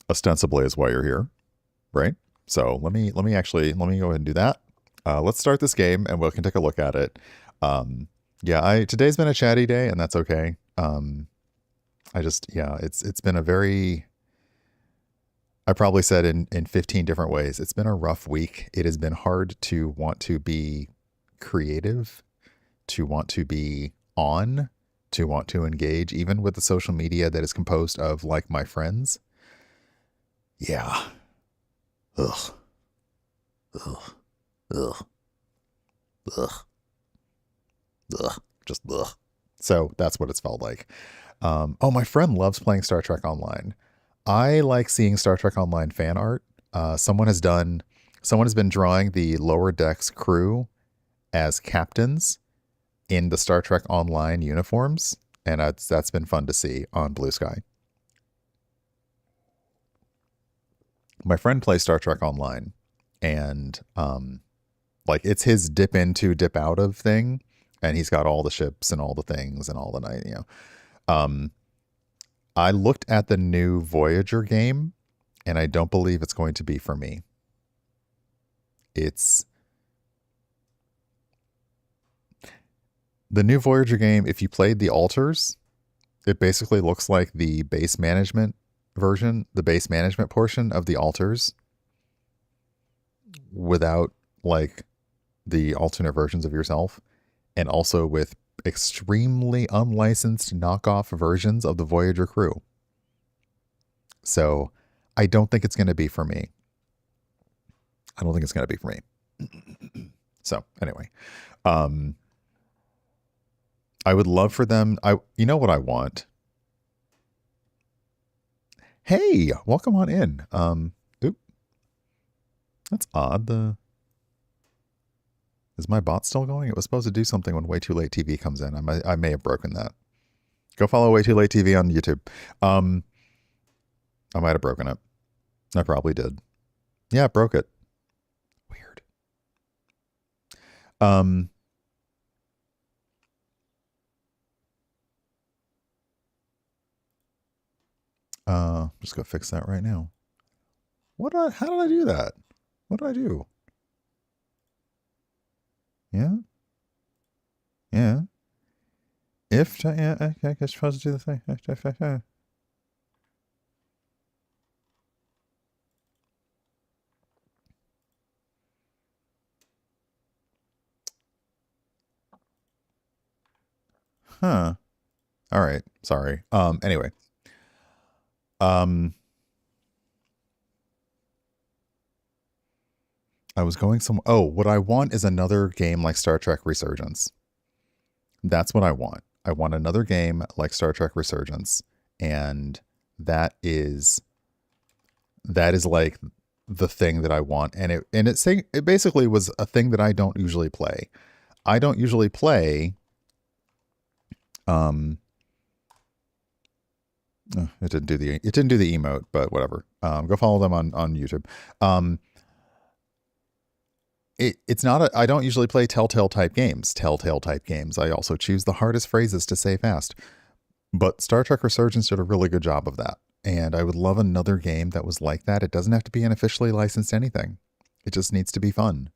Speaker 2: ostensibly is why you're here, right? So let me go ahead and do that. Let's start this game and we can take a look at it. Today's been a chatty day, and that's okay. It's been a very, I probably said in 15 different ways, it's been a rough week. It has been hard to want to be creative, to want to be on, to want to engage, even with the social media that is composed of like my friends. Yeah. Ugh. Ugh. Ugh. Ugh. Ugh. Just ugh. So that's what it's felt like. My friend loves playing Star Trek Online. I like seeing Star Trek Online fan art. Someone has been drawing the Lower Decks crew as captains in the Star Trek Online uniforms, and that's been fun to see on Blue Sky. My friend plays Star Trek Online, and it's his dip into, dip out of thing, and he's got all the ships and all the things and all the night, I looked at the new Voyager game, and I don't believe it's going to be for me. It's the new Voyager game. If you played the alters, it basically looks like the base management portion of the alters without like the alternate versions of yourself, and also with extremely unlicensed knockoff versions of the Voyager crew. So I don't think it's going to be for me. So anyway, I would love for them. You know what I want? Hey, welcome on in. That's odd. Is my bot still going? It was supposed to do something when Way Too Late TV comes in. I may have broken that. Go follow Way Too Late TV on YouTube. I might have broken it. I probably did. Yeah, it broke it. Weird. Just go fix that right now. How did I do that? What did I do? Yeah. Yeah. I guess supposed to do the thing. Huh. All right. Sorry. Anyway. I was going what I want is another game like Star Trek Resurgence. That's what I want. I want another game like Star Trek Resurgence, and that is like the thing that I want. And it basically was a thing that I don't usually play. I don't usually play it didn't do the emote, but whatever. Go follow them on YouTube. It's not I don't usually play telltale type games. I also choose the hardest phrases to say fast. But Star Trek Resurgence did a really good job of that. And I would love another game that was like that. It doesn't have to be an officially licensed anything. It just needs to be fun.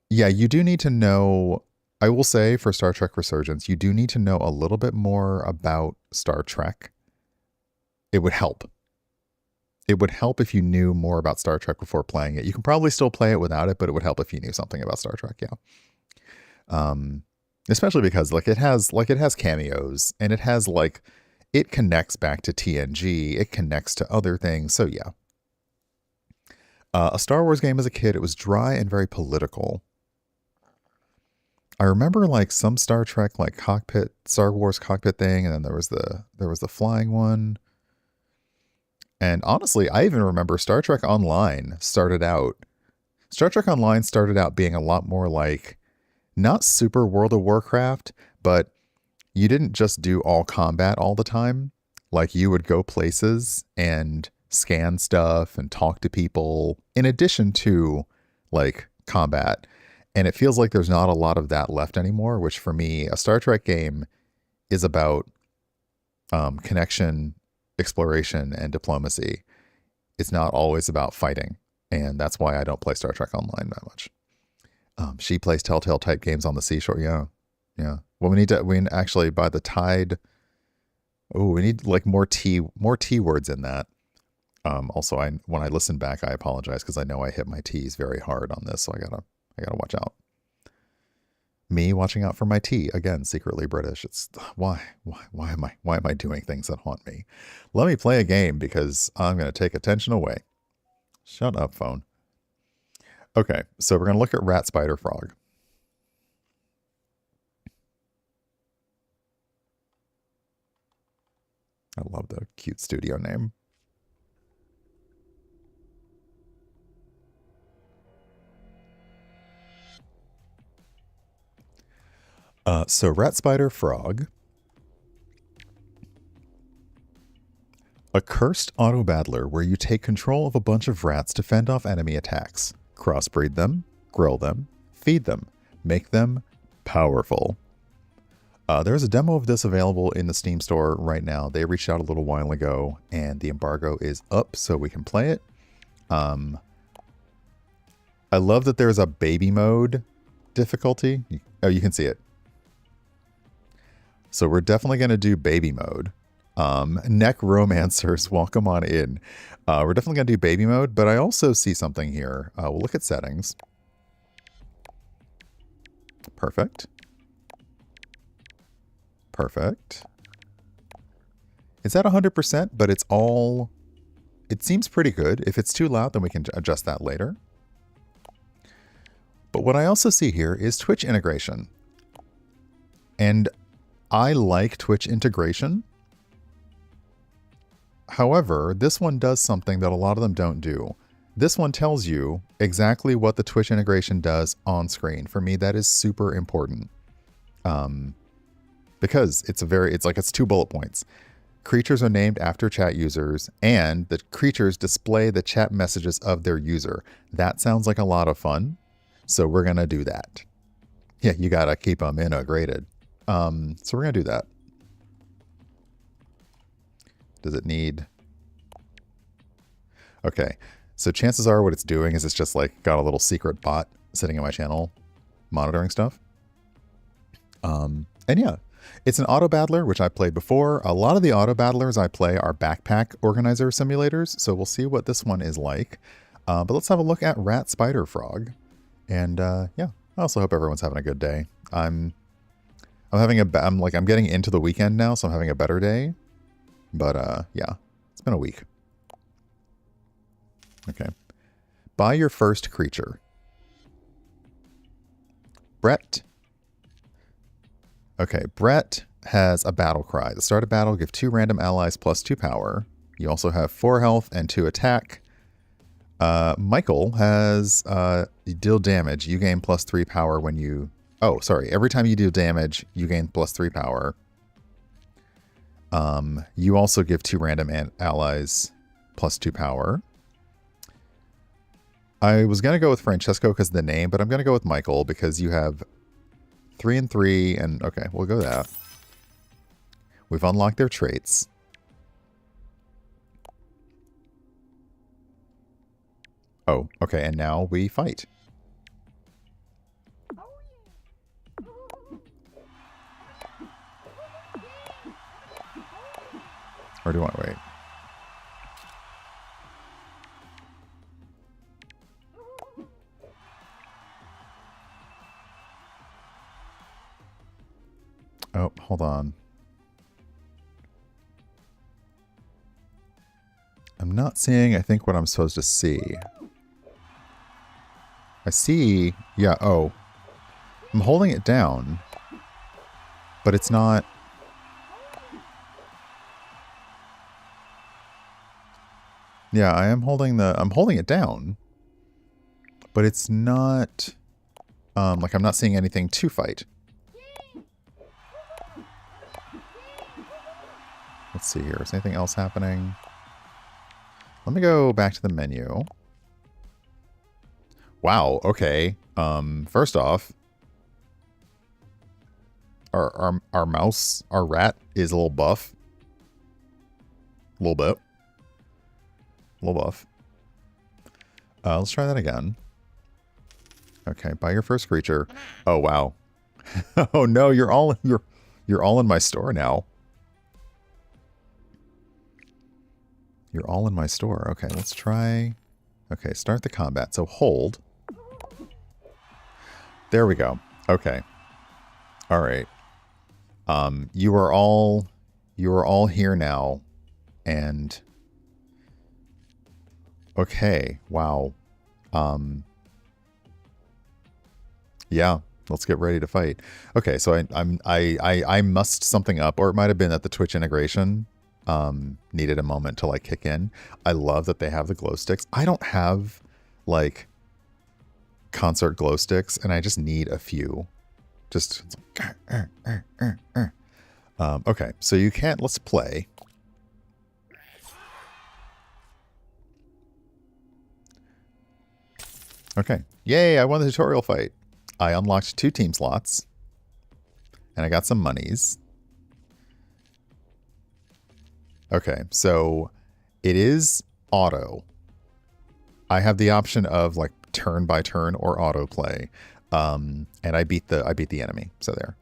Speaker 2: Yeah, you do need to know I will say for Star Trek Resurgence, you do need to know a little bit more about Star Trek. It would help. It would help if you knew more about Star Trek before playing it. You can probably still play it without it, but it would help if you knew something about Star Trek. Yeah. Especially because it has cameos and it connects back to TNG. It connects to other things. So yeah. A Star Wars game as a kid, it was dry and very political. I remember some Star Trek Star Wars cockpit thing, and then there was the flying one. And honestly, I even remember Star Trek Online started out being a lot more like not super World of Warcraft, but you didn't just do all combat all the time. Like you would go places and scan stuff and talk to people in addition to combat. And it feels like there's not a lot of that left anymore, which for me, a Star Trek game is about connection, exploration, and diplomacy. It's not always about fighting. And that's why I don't play Star Trek Online that much. She plays Telltale type games on the seashore. Yeah. Yeah. Well, we actually by the tide. Oh, we need more T words in that. Also, when I listen back, I apologize because I know I hit my T's very hard on this, so I gotta watch out. Me watching out for my T again, secretly British. It's why am I doing things that haunt me? Let me play a game because I'm gonna take attention away. Shut up, phone. Okay, so we're gonna look at Rat Spider Frog. I love the cute studio name. So Rat Spider Frog. A cursed auto battler where you take control of a bunch of rats to fend off enemy attacks. Crossbreed them, grill them, feed them, make them powerful. There's a demo of this available in the Steam store right now. They reached out a little while ago, and the embargo is up so we can play it. I love that there's a baby mode difficulty. Oh, you can see it. So we're definitely going to do baby mode. Necromancers, welcome on in. We're definitely going to do baby mode, but I also see something here. We'll look at settings. Perfect. Perfect. It's at 100%, but it seems pretty good. If it's too loud, then we can adjust that later. But what I also see here is Twitch integration. And I like Twitch integration. However, this one does something that a lot of them don't do. This one tells you exactly what the Twitch integration does on screen. For me, that is super important. Because it's 2 bullet points. Creatures are named after chat users, and the creatures display the chat messages of their user. That sounds like a lot of fun, so we're going to do that. Yeah, you got to keep them integrated. So we're going to do that. Does it need... Okay, so chances are what it's doing is it's just got a little secret bot sitting in my channel monitoring stuff. And yeah, it's an auto battler, which I played before. A lot of the auto battlers I play are backpack organizer simulators, so we'll see what this one is like. But let's have a look at Rat Spider Frog. And yeah, I also hope everyone's having a good day. I'm getting into the weekend now, so I'm having a better day. But yeah, it's been a week. Okay. Buy your first creature. Brett. Okay, Brett has a battle cry. To start a battle, give 2 random allies +2 power. You also have 4 health and 2 attack. Michael has deal damage. You gain +3 power when you... Oh, sorry. Every time you deal damage, you gain +3 power. You also give 2 random allies +2 power. I was going to go with Francesco because of the name, but I'm going to go with Michael because you have 3 and 3, and okay, we'll go that. We've unlocked their traits. Oh, okay, and now we fight. Or do I wait? Oh, hold on. I'm not seeing, I think, what I'm supposed to see. I see... Yeah, oh. I'm holding it down. But it's not... Yeah, I'm holding it down. But it's not... like, I'm not seeing anything to fight. Let's see here. Is anything else happening? Let me go back to the menu. Wow, okay. First off, our mouse, our rat is a little buff. A little bit. A little buff. Let's try that again. Okay, buy your first creature. Oh wow. Oh no, you're all in my store now. You're all in my store. Okay, let's try... Okay, start the combat. So hold. There we go. Okay. All right. You are all here now. And... Okay, wow. Yeah, let's get ready to fight. Okay, so I mussed something up, or it might have been that the Twitch integration needed a moment to like kick in. I love that they have the glow sticks. I don't have like concert glow sticks, and I just need a few. Just okay, so you can't. Let's play. Okay, yay! I won the tutorial fight. I unlocked 2 team slots, and I got some monies. Okay, so it is auto. I have the option of like turn by turn or autoplay, and I beat the enemy. So there.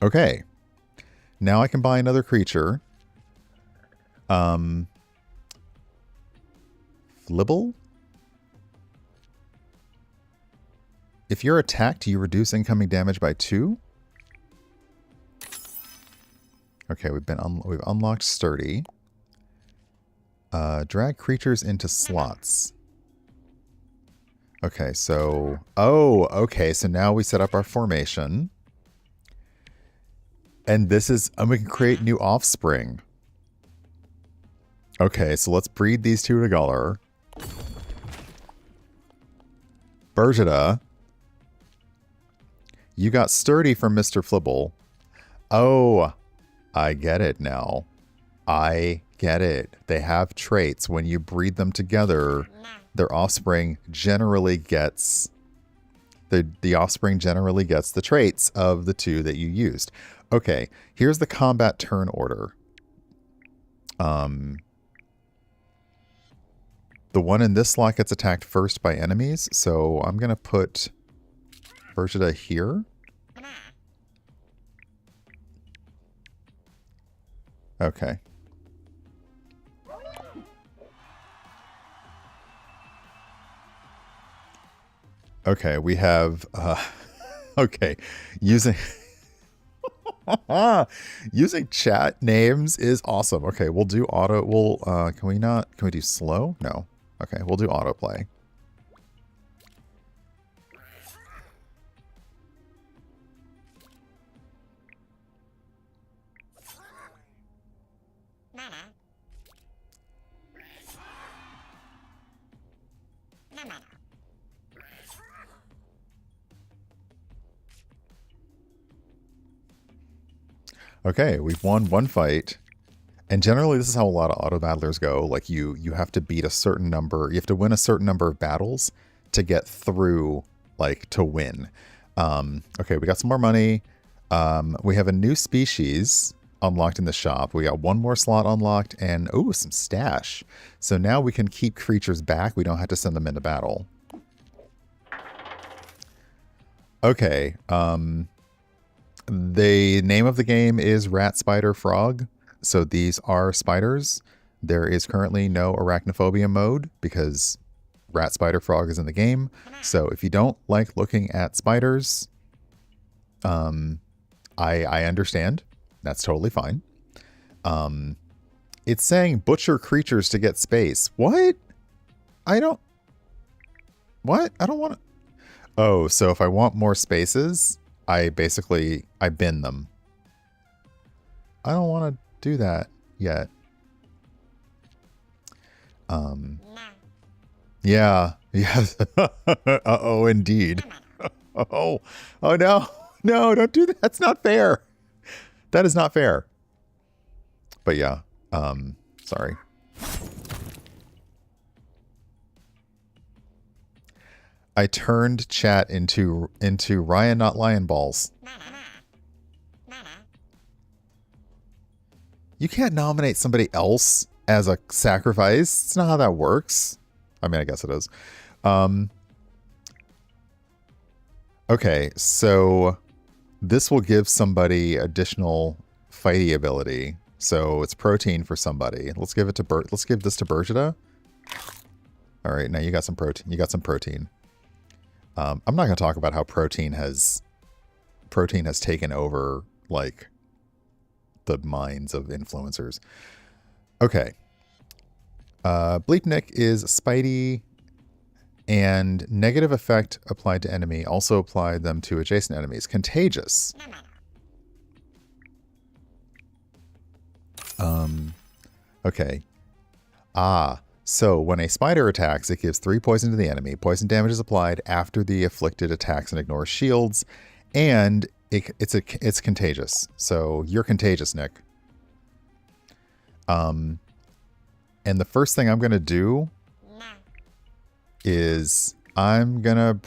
Speaker 2: Okay, now I can buy another creature. Flibble. If you're attacked, you reduce incoming damage by 2. Okay, we've unlocked Sturdy. Drag creatures into slots. Okay, so... Oh, okay, so now we set up our formation. And this is... And we can create new offspring. Okay, so let's breed these 2 together. Bergida. You got Sturdy from Mr. Flibble. Oh... I get it now. I get it. They have traits. When you breed them together, their offspring generally gets... The offspring generally gets the traits of the 2 that you used. Okay, here's the combat turn order. The one in this slot gets attacked first by enemies, so I'm going to put Bergida here. Okay. Okay, we have, okay, using, using chat names is awesome. Okay, we'll do auto, can we do slow? No. Okay, we'll do autoplay. Okay, we've won 1 fight. And generally this is how a lot of auto battlers go. Like you have to beat a certain number, you have to win a certain number of battles to get through, like to win. Okay, we got some more money. We have a new species unlocked in the shop. We got 1 more slot unlocked and oh, some stash. So now we can keep creatures back. We don't have to send them into battle. Okay, The name of the game is Rat, Spider, Frog. So these are spiders. There is currently no arachnophobia mode because Rat, Spider, Frog is in the game. So if you don't like looking at spiders, I understand. That's totally fine. It's saying butcher creatures to get space. What? I don't... What? I don't want to... Oh, so if I want more spaces, I bin them. I don't want to do that yet. Yeah. Yes. Uh-oh, indeed. Oh no. No, don't do that. That's not fair. That is not fair. But yeah, sorry. I turned chat into Ryan not lion balls. You can't nominate somebody else as a sacrifice. It's not how that works. I mean, I guess it is. Okay, so this will give somebody additional fighty ability. So it's protein for somebody. Let's give it to let's give this to Bergida. All right, now you got some protein. You got some protein. I'm not going to talk about how protein has taken over like the minds of influencers. Okay. Bleepnik is Spidey, and negative effect applied to enemy also applied them to adjacent enemies. Contagious. Okay. So when a spider attacks, it gives 3 poison to the enemy. Poison damage is applied after the afflicted attacks and ignores shields, and it's contagious. So you're contagious, Nick. And the first thing I'm gonna do is I'm gonna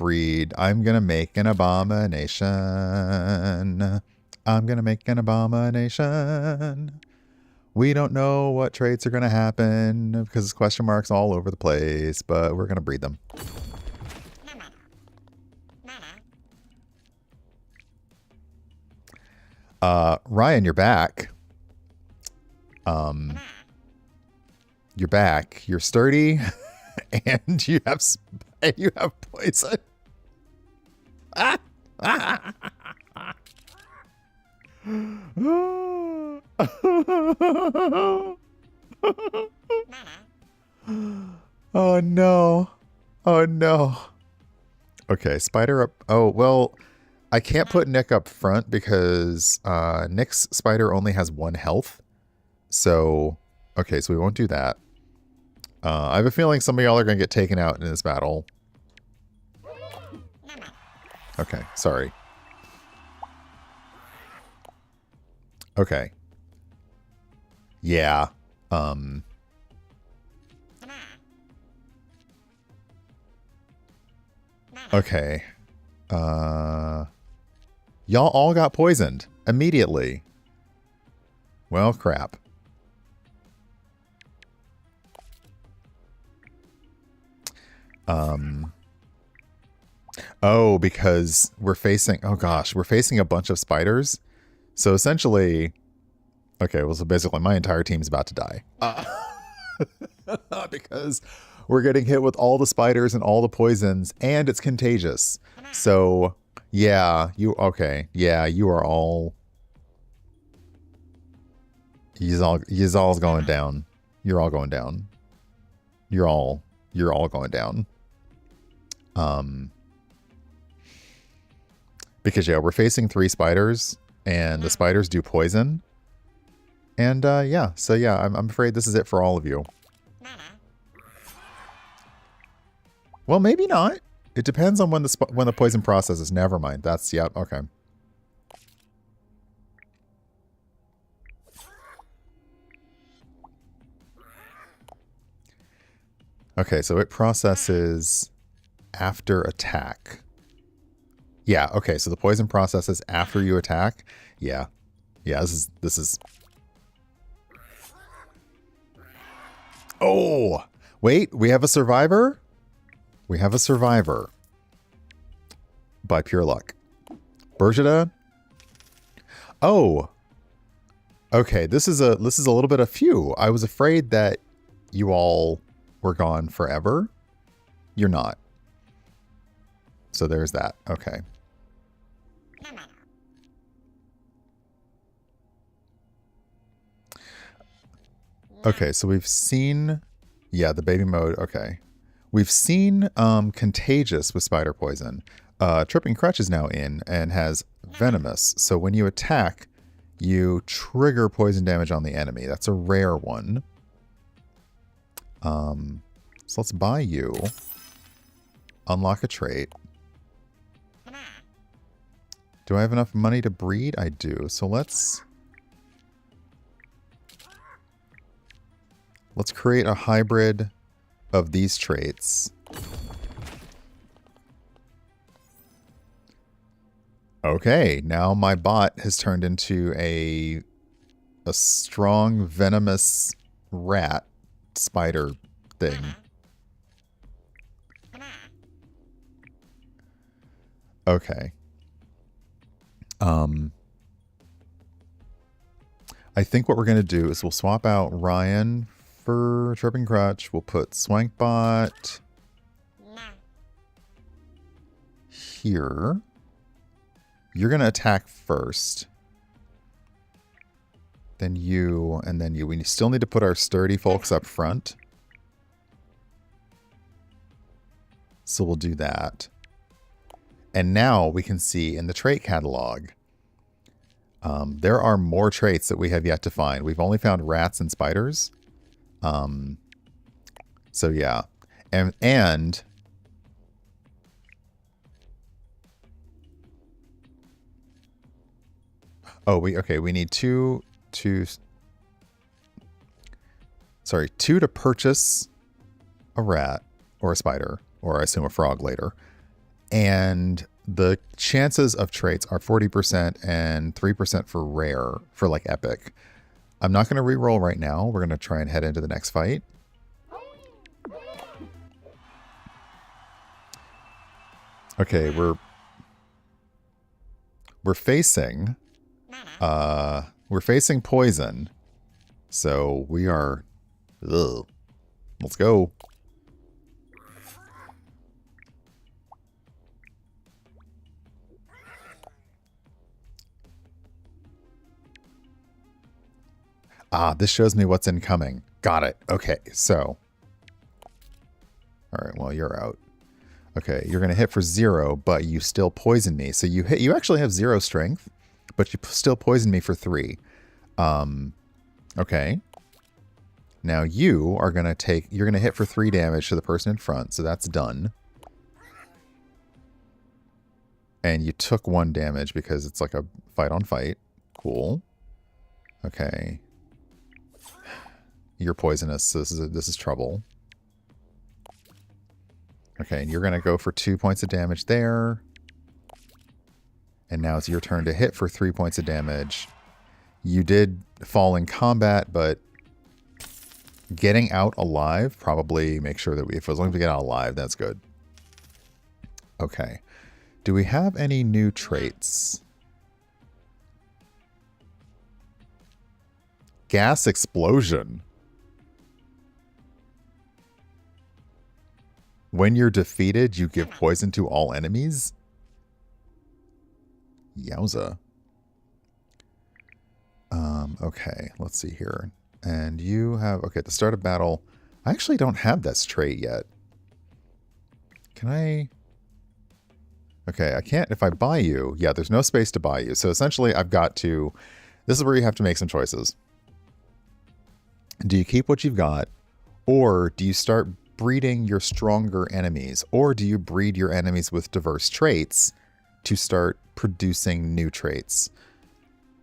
Speaker 2: make an abomination. I'm gonna make an abomination. We don't know what traits are going to happen because there's question marks all over the place, but we're going to breed them. Ryan, you're back. You're back. You're sturdy, and you have poison. Oh no. Oh no. Okay, spider up. Oh, well, I can't put Nick up front because Nick's spider only has 1 health. So, okay, so we won't do that. I have a feeling some of y'all are going to get taken out in this battle. Okay, sorry. Okay. Yeah. Okay. Y'all all got poisoned immediately. Well, crap. Oh, because we're facing a bunch of spiders. So essentially, okay, well, so basically my entire team's about to die. Because we're getting hit with all the spiders and all the poisons, and it's contagious. So, yeah, okay. Yeah, you are all... You're all going down. You're all going down. You're all going down. Because, yeah, we're facing 3 spiders, and the spiders do poison. And, yeah, so, yeah, I'm afraid this is it for all of you. Well, maybe not. It depends on when the poison processes. Never mind. That's, yep, okay. Okay, so it processes after attack. Yeah, okay, so the poison processes after you attack. Yeah. Yeah, this is... Oh! Wait, we have a survivor? We have a survivor. By pure luck. Bergida, Oh, okay. This is a little bit of few. I was afraid that you all were gone forever. You're not. So there's that. Okay. Okay, so we've seen, yeah, the baby mode. Okay. We've seen Contagious with spider poison. Tripping Crutch is now in and has Venomous. So when you attack, you trigger poison damage on the enemy. That's a rare one. So let's buy you. Unlock a trait. Do I have enough money to breed? I do. So let's create a hybrid of these traits. Okay, now my bot has turned into a strong venomous rat spider thing. Okay. I think what we're going to do is we'll swap out Ryan for Tripping Crutch. We'll put Swankbot here. You're going to attack first. Then you, and then you. We still need to put our sturdy folks up front. So we'll do that. And now we can see in the trait catalog, there are more traits that we have yet to find. We've only found rats and spiders. So yeah. And oh, we need two to purchase a rat or a spider, or I assume a frog later. And the chances of traits are 40% and 3% for rare, for like epic. I'm not going to re-roll right now. We're going to try and head into the next fight. Okay, we're facing poison. So we are, ugh. Let's go. Ah, this shows me what's incoming. Got it. Okay, so. All right, well, you're out. Okay, you're going to hit for 0, but you still poison me. So you actually have 0 strength, but you still poison me for 3. Okay. Now you are going to you're going to hit for 3 damage to the person in front, so that's done. And you took 1 damage because it's like a fight on fight. Cool. Okay. You're poisonous, so this is trouble. Okay, and you're going to go for 2 points of damage there. And now it's your turn to hit for 3 points of damage. You did fall in combat, but getting out alive, probably make sure that as long as we get out alive, that's good. Okay. Do we have any new traits? Gas explosion. When you're defeated, you give poison to all enemies? Yowza. Okay, let's see here. And you have, okay, at the start of battle, I actually don't have this trait yet. Can I? Okay, I can't, if I buy you, yeah, there's no space to buy you. So essentially I've got to, this is where you have to make some choices. Do you keep what you've got, or do you start breeding your stronger enemies, or do you breed your enemies with diverse traits to start producing new traits?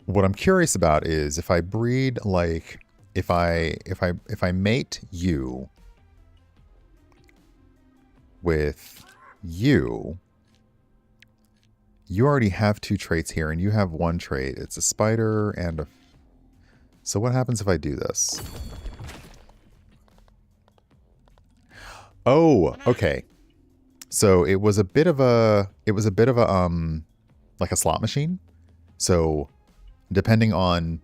Speaker 2: What I'm curious about is if I breed, like, if I mate you with you, you already have 2 traits here, and you have 1 trait. It's a spider and a... So what happens if I do this? Oh, okay. So it was a bit of a, like a slot machine. So depending on,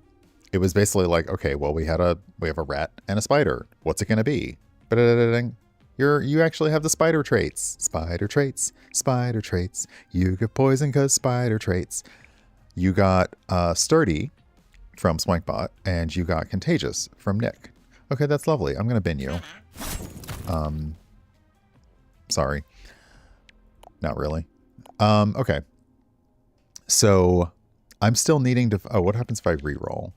Speaker 2: it was basically like, okay, well, we have a rat and a spider. What's it going to be? Ba-da-da-da-ding. You actually have the spider traits. Spider traits. Spider traits. You get poison because spider traits. You got sturdy from Swankbot, and you got contagious from Nick. Okay, that's lovely. I'm going to bin you. Sorry. Not really. Okay. So I'm still needing to... Oh, what happens if I reroll?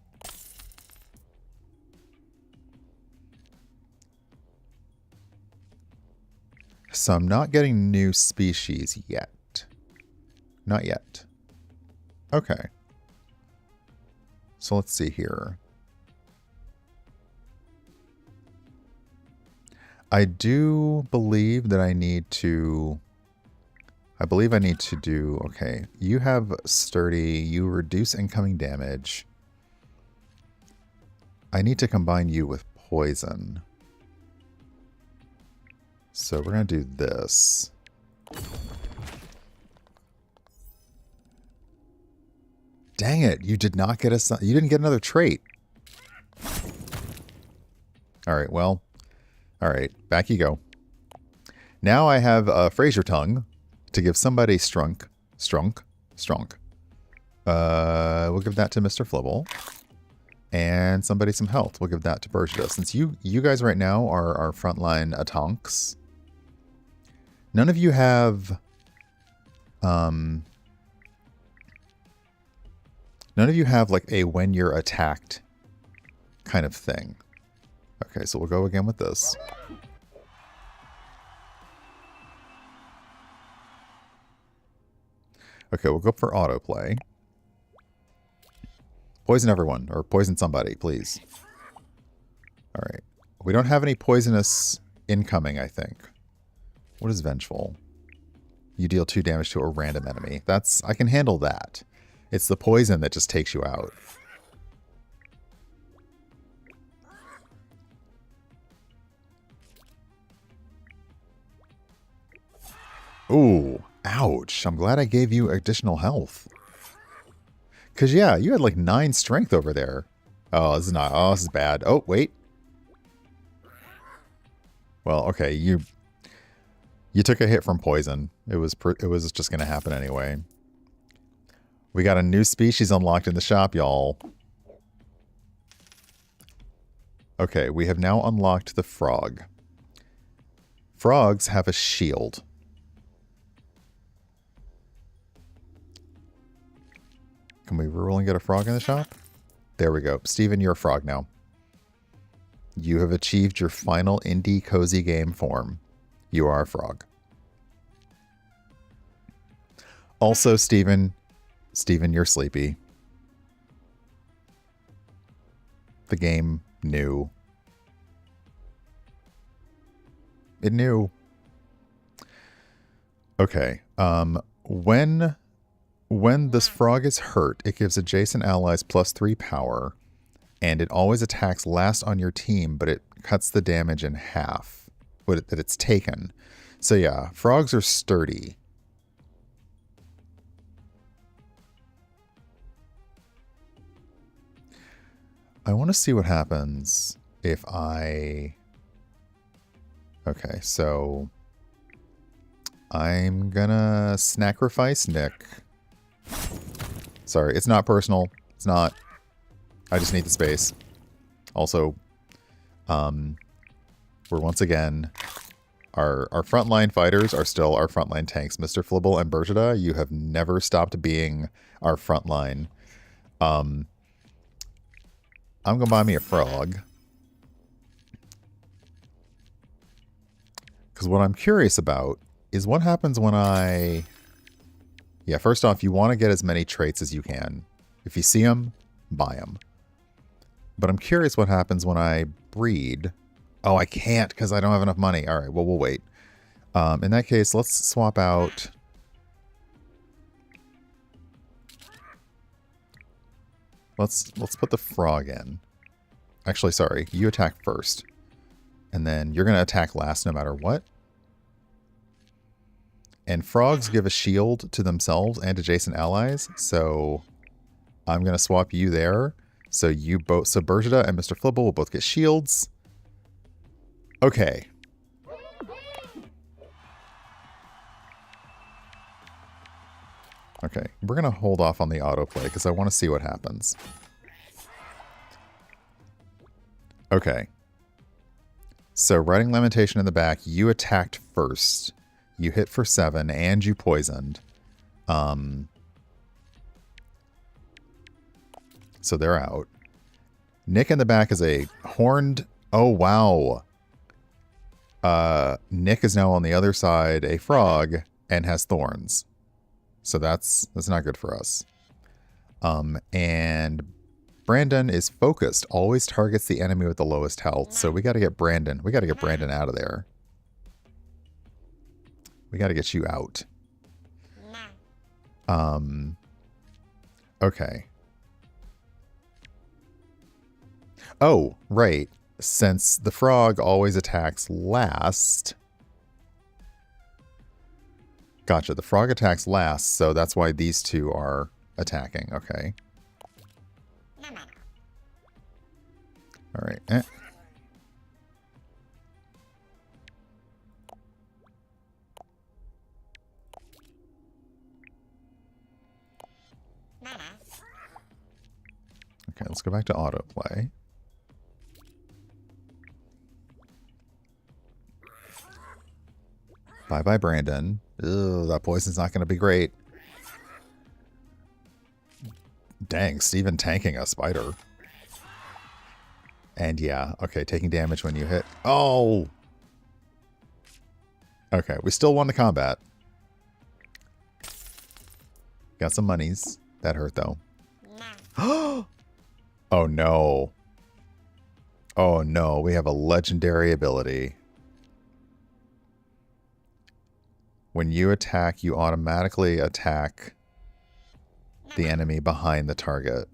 Speaker 2: So I'm not getting new species yet. Not yet. Okay. So let's see here. I do believe that I need to... I believe I need to do... Okay, you have sturdy. You reduce incoming damage. I need to combine you with poison. So we're going to do this. Dang it, you did not get a... You didn't get another trait. Alright, well... Alright, back you go. Now I have a Fraser tongue to give somebody strunk. We'll give that to Mr. Flibble. And somebody some health. We'll give that to Bergida. Since you guys right now are our frontline atonks. None of you have... None of you have like a when you're attacked kind of thing. Okay, so we'll go again with this. Okay, we'll go for autoplay. Poison everyone, or poison somebody, please. Alright. We don't have any poisonous incoming, I think. What is Vengeful? You deal 2 damage to a random enemy. That's... I can handle that. It's the poison that just takes you out. Ooh, ouch. I'm glad I gave you additional health. Because, yeah, you had like 9 strength over there. Oh, this is not... Oh, this is bad. Oh, wait. Well, okay, you took a hit from poison. It was just going to happen anyway. We got a new species unlocked in the shop, y'all. Okay, we have now unlocked the frog. Frogs have a shield. Can we reroll and get a frog in the shop? There we go. Steven, you're a frog now. You have achieved your final indie cozy game form. You are a frog. Also, Steven, you're sleepy. The game knew. It knew. Okay. When this frog is hurt, it gives adjacent allies +3 power, and it always attacks last on your team, but it cuts the damage in half that it's taken. So yeah, frogs are sturdy. I want to see what happens if I... Okay, so I'm gonna sacrifice Nick. Sorry, it's not personal. It's not. I just need the space. Also, we're once again... Our frontline fighters are still our frontline tanks. Mr. Flibble and Bergida, you have never stopped being our frontline. I'm gonna buy me a frog. Because what I'm curious about is what happens when I... Yeah, first off, you want to get as many traits as you can. If you see them, buy them. But I'm curious what happens when I breed. Oh, I can't because I don't have enough money. All right, well, we'll wait. In that case, let's swap out... Let's put the frog in. Actually, sorry. You attack first. And then you're going to attack last no matter what. And frogs give a shield to themselves and adjacent allies. So I'm going to swap you there. So you both, so Bergida and Mr. Flibble will both get shields. Okay. Okay, we're going to hold off on the autoplay because I want to see what happens. Okay. So, Writing Lamentation in the back, you attacked first. You hit for 7 and you poisoned. So they're out. Nick in the back is a horned... Oh, wow. Nick is now on the other side, a frog, and has thorns. So that's not good for us. And Brandon is focused. Always targets the enemy with the lowest health. So we got to get Brandon. We got to get Brandon out of there. We got to get you out. Okay. Oh, right. Since the frog always attacks last. Gotcha. The frog attacks last, so that's why these two are attacking. Okay. All right. Okay, let's go back to autoplay. Bye-bye, Brandon. Ugh, that poison's not going to be great. Dang, Steven tanking a spider. And yeah, okay, taking damage when you hit. Oh! Okay, we still won the combat. Got some monies. That hurt, though. Oh, no. Oh, no, we have a legendary ability. When you attack, you automatically attack the enemy behind the target.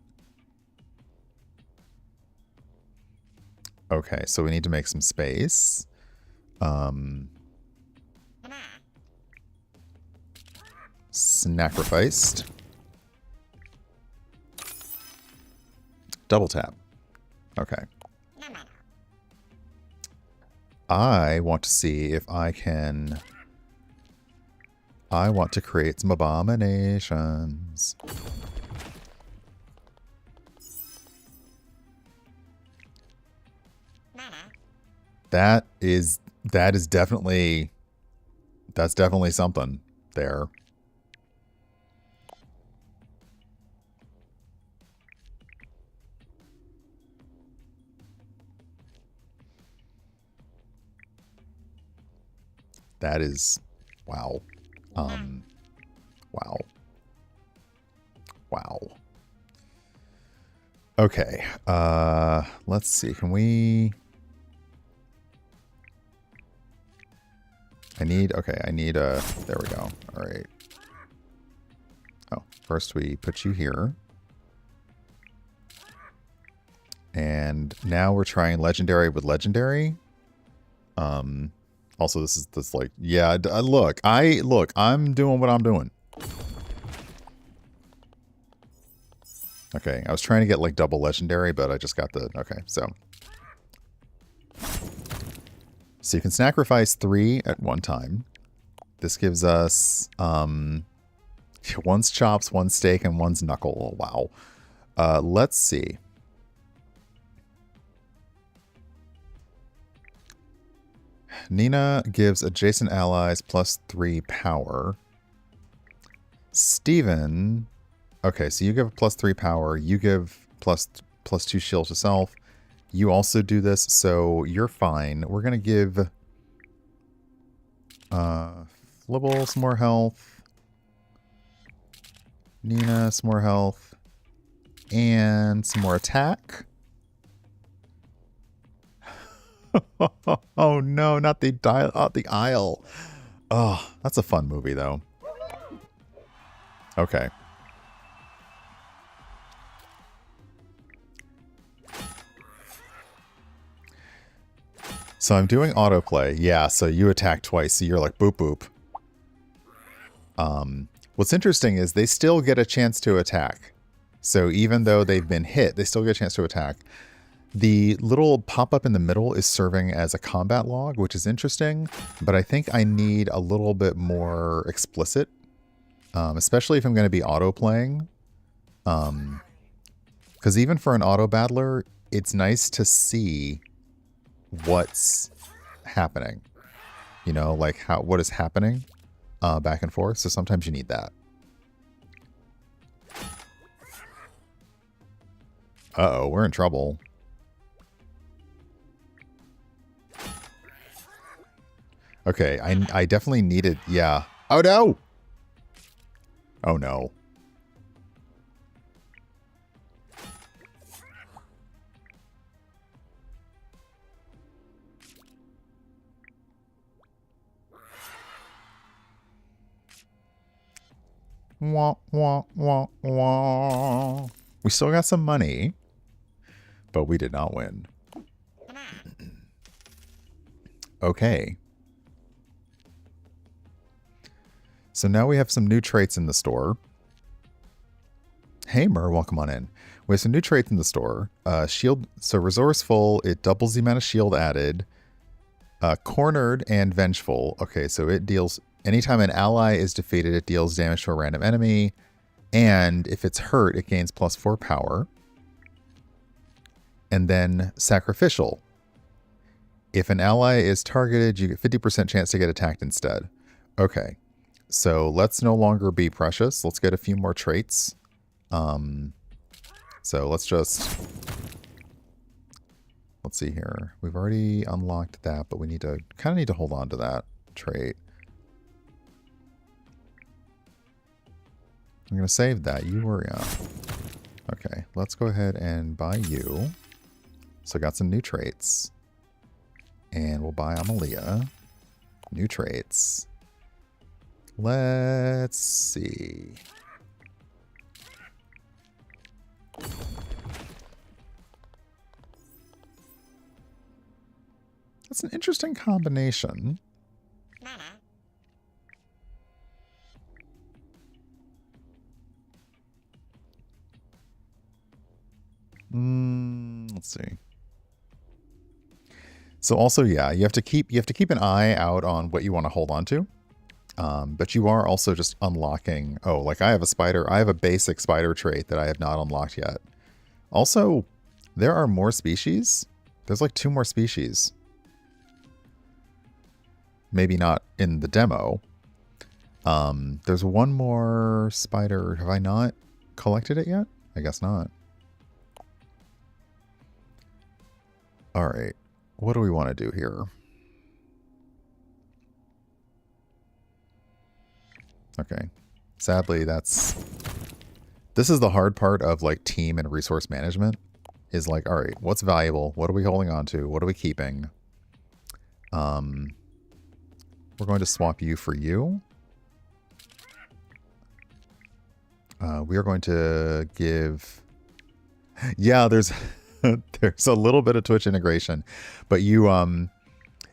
Speaker 2: Okay, so we need to make some space. Sacrificed. Double tap. Okay. I want to see if I can... I want to create some abominations. That is definitely... That's definitely something there. That is... Wow. Wow. Wow. Okay. Let's see. Can we... I need a... There we go. All right. Oh, first we put you here. And now we're trying legendary with legendary. Also, this is like, yeah, look, I'm doing what I'm doing. Okay, I was trying to get like double legendary, but I just got the, okay, so. So you can sacrifice 3 at one time. This gives us, one's chops, one's steak, and one's knuckle. Oh, wow. Let's see. Nina gives adjacent allies +3 power. Steven... Okay, so you give +3 power. You give +2 shield to self. You also do this, so you're fine. We're going to give... Flibble some more health. Nina some more health. And some more attack. Oh no, not the the aisle. Oh, that's a fun movie though. Okay. So I'm doing autoplay. Yeah, so you attack twice, so you're like boop boop. What's interesting is they still get a chance to attack. So even though they've been hit, they still get a chance to attack. The little pop-up in the middle is serving as a combat log, which is interesting, but I think I need a little bit more explicit, especially if I'm going to be auto-playing. Because even for an auto-battler, it's nice to see what's happening. You know, like what is happening back and forth. So sometimes you need that. Uh-oh, we're in trouble. Okay, I definitely needed... Yeah. Oh, no! Oh, no. Wah, wah, wah, wah. We still got some money, but we did not win. Okay. So now we have some new traits in the store. Hey, Mer, welcome on in. We have some new traits in the store. Shield, so resourceful, it doubles the amount of shield added. Cornered and vengeful. Okay, so it deals, anytime an ally is defeated, it deals damage to a random enemy. And if it's hurt, it gains +4 power. And then sacrificial. If an ally is targeted, you get 50% chance to get attacked instead. Okay. So let's no longer be precious. Let's get a few more traits. So let's see here. We've already unlocked that, but we kind of need to hold on to that trait. I'm going to save that. You worry on. Okay, let's go ahead and buy you. So got some new traits. And we'll buy Amalia. New traits. Let's see. That's an interesting combination. Let's see. So also, yeah, you have to keep an eye out on what you want to hold on to. But you are also just unlocking. Oh, like I have a basic spider trait that I have not unlocked yet. Also, there are more species. There's like 2 more species. Maybe not in the demo. There's 1 more spider. Have I not collected it yet? I guess not. All right. What do we want to do here? Okay. Sadly, this is the hard part of like team and resource management is like, all right, what's valuable? What are we holding on to? What are we keeping? We're going to swap you for you. We are going to give... Yeah, there's there's a little bit of Twitch integration, but you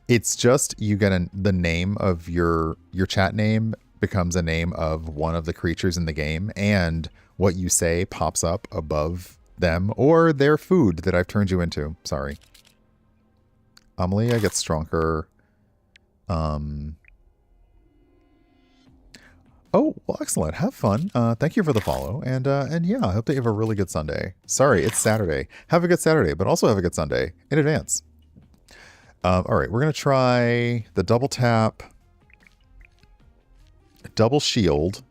Speaker 2: it's just you get the name of your chat name becomes a name of one of the creatures in the game, and what you say pops up above them or their food that I've turned you into. Sorry. Amalia gets stronger. Oh, well, excellent. Have fun. Thank you for the follow. And yeah, I hope that you have a really good Sunday. Sorry, it's Saturday. Have a good Saturday, but also have a good Sunday in advance. All right, we're going to try the double tap, double shield.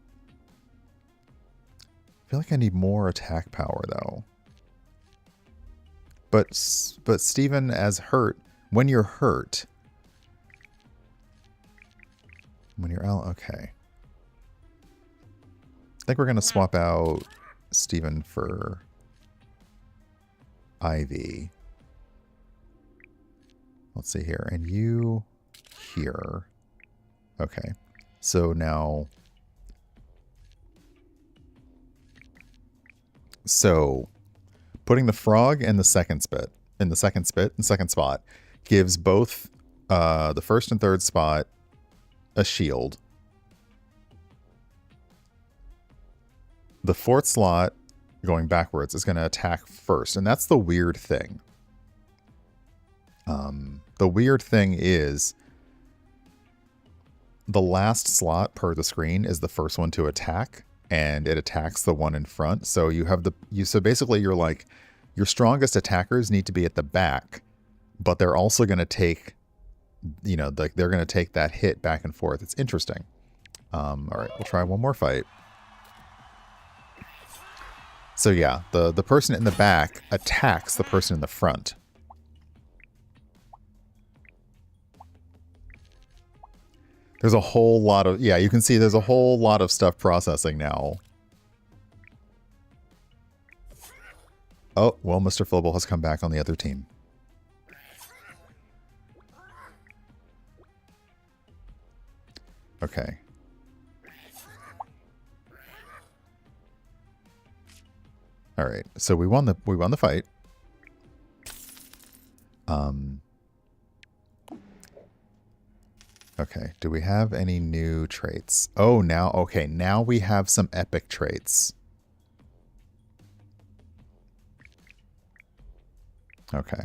Speaker 2: I feel like I need more attack power, though. But Steven, as hurt, when you're hurt. When you're out, okay. I think we're going to swap out Steven for Ivy. Let's see here. And you here. Okay. So now... So, putting the frog in the second spot gives both the first and third spot a shield. The fourth slot going backwards, is going to attack first. And that's the weird thing. The weird thing is the last slot per the screen is the first one to attack, and it attacks the one in front. So you have so basically you're like, your strongest attackers need to be at the back, but they're also going to take, you know, they're going to take that hit back and forth. It's interesting. All right, we'll try one more fight. So yeah, the person in the back attacks the person in the front. There's a whole lot of, yeah, you can see there's a whole lot of stuff processing now. Oh, well, Mr. Flibble has come back on the other team. Okay. All right. So we won the fight. Okay. Do we have any new traits? Oh, now, okay. Now we have some epic traits. Okay.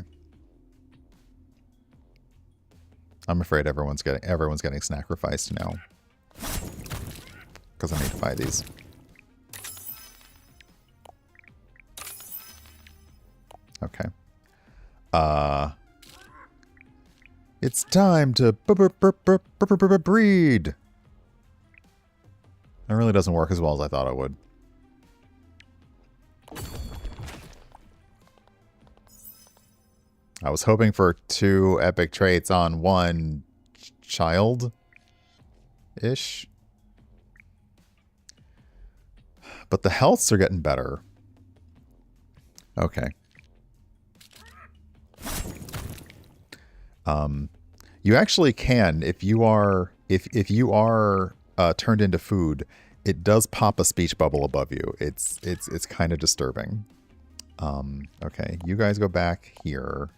Speaker 2: I'm afraid everyone's getting sacrificed now. Because I need to buy these. Okay. It's time to breed. It really doesn't work as well as I thought it would. I was hoping for 2 epic traits on 1 child-ish. But the healths are getting better. Okay. You actually can, if you are turned into food, it does pop a speech bubble above you. It's kind of disturbing. Okay, you guys go back here.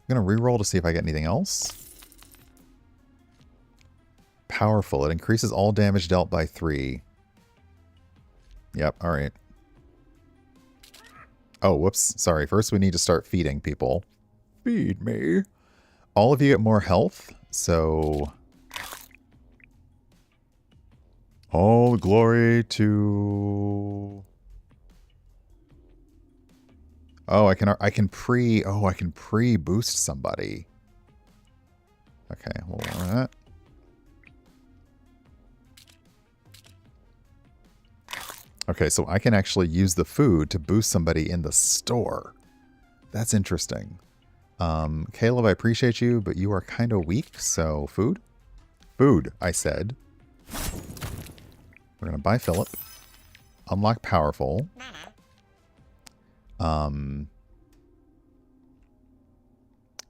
Speaker 2: I'm gonna reroll to see if I get anything else. Powerful. It increases all damage dealt by 3. Yep, alright. Oh, whoops. Sorry. First we need to start feeding people. Feed me. All of you get more health, so... all glory to... Oh, I can pre-boost somebody. Okay, hold on a minute. Okay, so I can actually use the food to boost somebody in the store. That's interesting. Caleb, I appreciate you, but you are kind of weak, so food? Food, I said. We're going to buy Philip. Unlock powerful.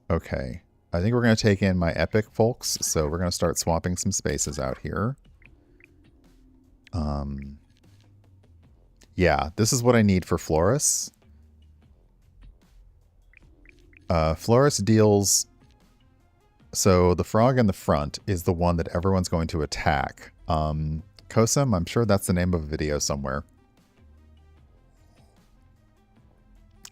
Speaker 2: Okay. I think we're going to take in my epic folks, so we're going to start swapping some spaces out here. Yeah, this is what I need for Florus. Florus deals... So the frog in the front is the one that everyone's going to attack. Kosam, I'm sure that's the name of a video somewhere.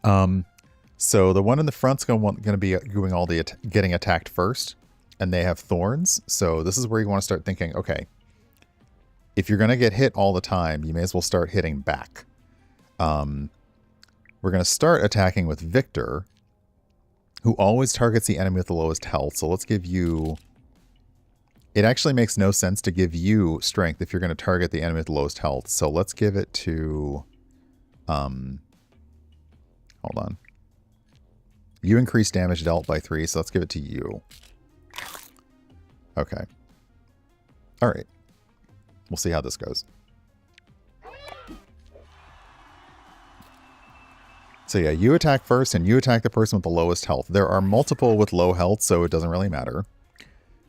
Speaker 2: So the one in the front's going to be doing all the getting attacked first, and they have thorns. So this is where you want to start thinking, okay, if you're going to get hit all the time, you may as well start hitting back. We're going to start attacking with Victor, who always targets the enemy with the lowest health. So let's give you... It actually makes no sense to give you strength if you're going to target the enemy with the lowest health. So let's give it to... hold on. You increase damage dealt by 3, so let's give it to you. Okay. Alright. We'll see how this goes. So yeah, you attack first, and you attack the person with the lowest health. There are multiple with low health, so it doesn't really matter.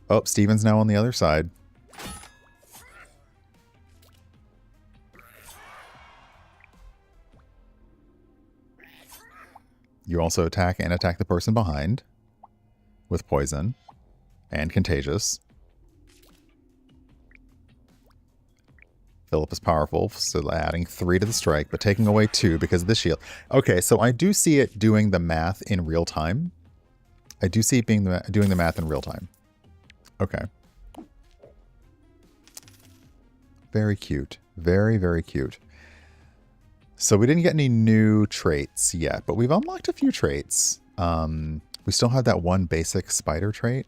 Speaker 2: Oh, Steven's now on the other side. You also attack the person behind with poison and contagious. Philip is powerful, so adding 3 to the strike, but taking away 2 because of the shield. Okay, so I do see it doing the math in real time. I do see it being doing the math in real time. Okay. Very cute. Very, very cute. So we didn't get any new traits yet, but we've unlocked a few traits. We still have that one basic spider trait.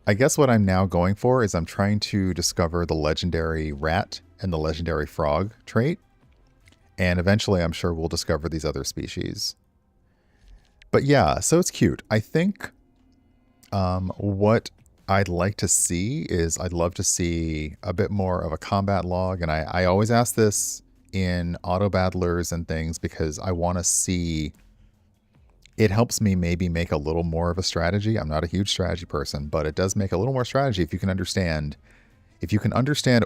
Speaker 2: I guess what I'm now going for is I'm trying to discover the legendary rat and the legendary frog trait. And eventually I'm sure we'll discover these other species. But yeah, so it's cute. I think what I'd like to see is I'd love to see a bit more of a combat log. And I always ask this in auto battlers and things because I want to see, it helps me maybe make a little more of a strategy. I'm not a huge strategy person, but it does make a little more strategy if you can understand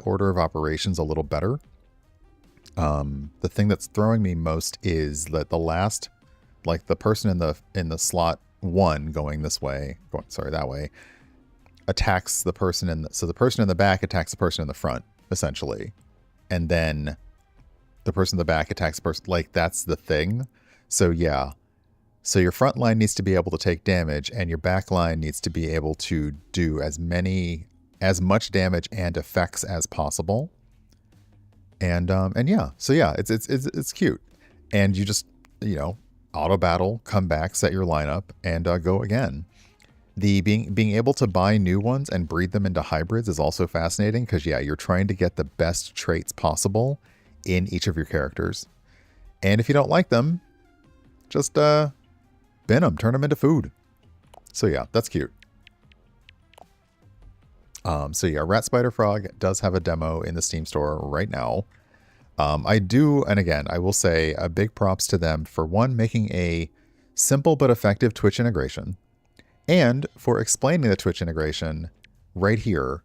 Speaker 2: order of operations a little better. The thing that's throwing me most is that the last, like the person in the slot 1 going this way, that way, attacks the person so the person in the back attacks the person in the front, essentially. And then the person in the back attacks the person, like that's the thing. So yeah. So your front line needs to be able to take damage and your back line needs to be able to do as much damage and effects as possible. And yeah. So yeah, it's cute. And you just, auto battle, come back, set your lineup, and go again. The being able to buy new ones and breed them into hybrids is also fascinating because yeah, you're trying to get the best traits possible in each of your characters. And if you don't like them, just bin them, turn them into food. So yeah, that's cute. So yeah, Rat Spider Frog does have a demo in the Steam store right now. I do, and again, I will say a big props to them for one, making a simple but effective Twitch integration, and for explaining the Twitch integration right here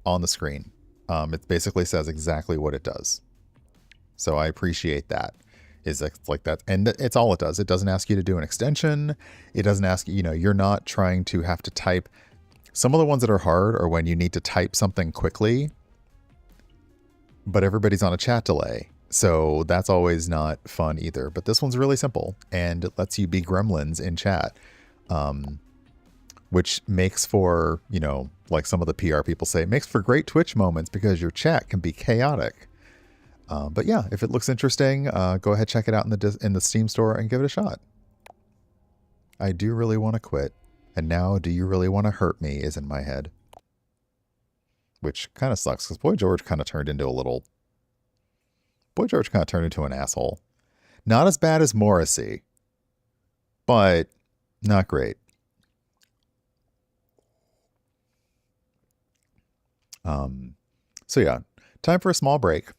Speaker 2: on the screen. It basically says exactly what it does. So I appreciate that. Is like that, and it's all it does. It doesn't ask you to do an extension. It doesn't ask, you're not trying to have to type. Some of the ones that are hard are when you need to type something quickly, but everybody's on a chat delay. So that's always not fun either. But this one's really simple, and it lets you be gremlins in chat, which makes for, like some of the PR people say, it makes for great Twitch moments because your chat can be chaotic. But yeah, if it looks interesting, go ahead, check it out in the Steam store and give it a shot. I do really want to quit. And now, do you really want to hurt me is in my head. Which kind of sucks, because Boy George kind of turned into an asshole. Not as bad as Morrissey, but not great. So yeah, time for a small break.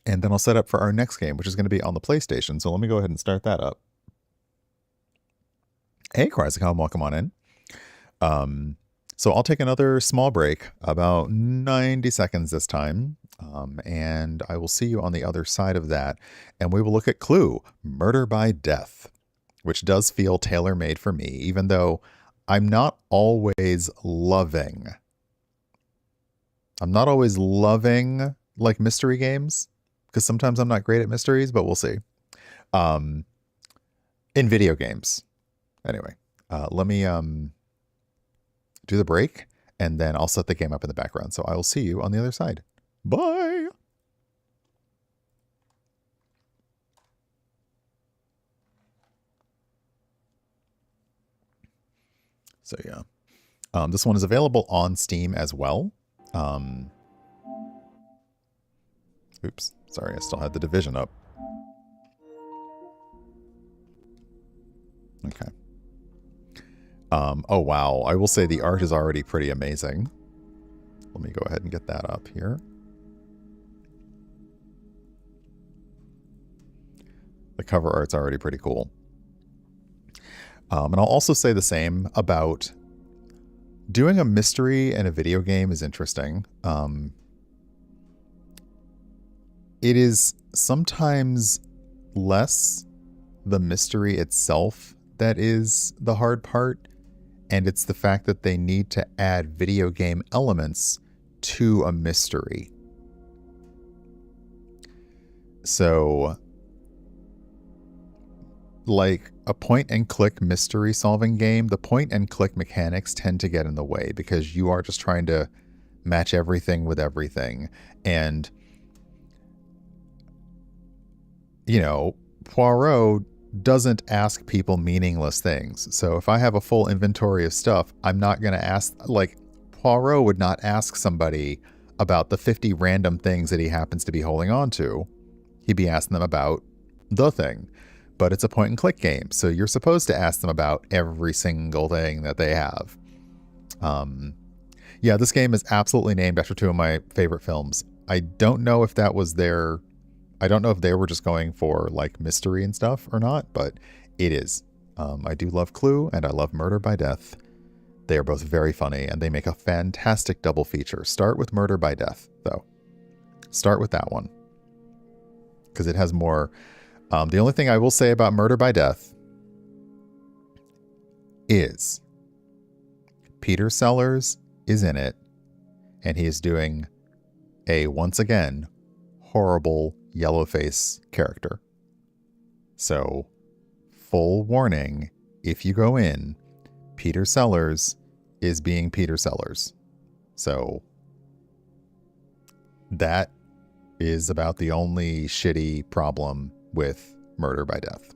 Speaker 2: And then I'll set up for our next game, which is going to be on the PlayStation. So let me go ahead and start that up. Hey, Chrysicom, welcome on in. So I'll take another small break, about 90 seconds this time. And I will see you on the other side of that. And we will look at Clue, Murder by Death, which does feel tailor-made for me, even though I'm not always loving like mystery games, because sometimes I'm not great at mysteries, but we'll see. In video games. Anyway, let me do the break, and then I'll set the game up in the background. So I will see you on the other side. Bye! So yeah. This one is available on Steam as well. Oops, sorry, I still had the Division up. Okay. Oh wow, I will say the art is already pretty amazing. Let me go ahead and get that up here. The cover art's already pretty cool. And I'll also say the same about doing a mystery in a video game is interesting. It is sometimes less the mystery itself that is the hard part, and it's the fact that they need to add video game elements to a mystery. So, like a point and click mystery solving game, the point and click mechanics tend to get in the way because you are just trying to match everything with everything. And, you know, Poirot doesn't ask people meaningless things. So if I have a full inventory of stuff, I'm not going to ask, like, Poirot would not ask somebody about the 50 random things that he happens to be holding on to. He'd be asking them about the thing. But it's a point and click game, so you're supposed to ask them about every single thing that they have. Yeah, this game is absolutely named after two of my favorite films. I don't know if that was their... I don't know if they were just going for, like, mystery and stuff or not, but it is. I do love Clue, and I love Murder by Death. They are both very funny, and they make a fantastic double feature. Start with Murder by Death, though. Start with that one. Because it has more... the only thing I will say about Murder by Death is Peter Sellers is in it, and he is doing a, once again, horrible yellowface character. So, full warning, if you go in, Peter Sellers is being Peter Sellers. So, that is about the only shitty problem with Murder by Death.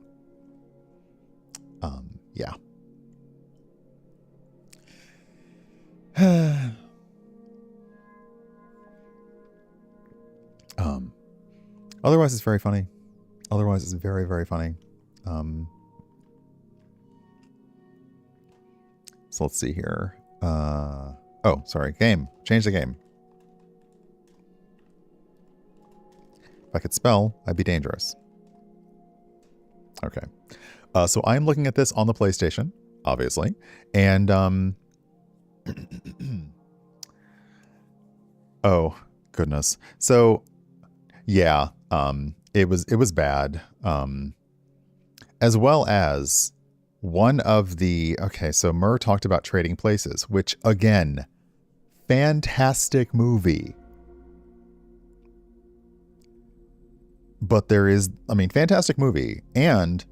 Speaker 2: Yeah. Otherwise it's very funny. Otherwise it's very, very funny. So let's see here. Oh, sorry. Game. Change the game. If I could spell, I'd be dangerous. Okay. So I'm looking at this on the PlayStation, obviously. And, oh, goodness. So, yeah, it was bad. As well as one of the... Okay, so Murr talked about Trading Places, which, again, fantastic movie. But there is, I mean, fantastic movie. And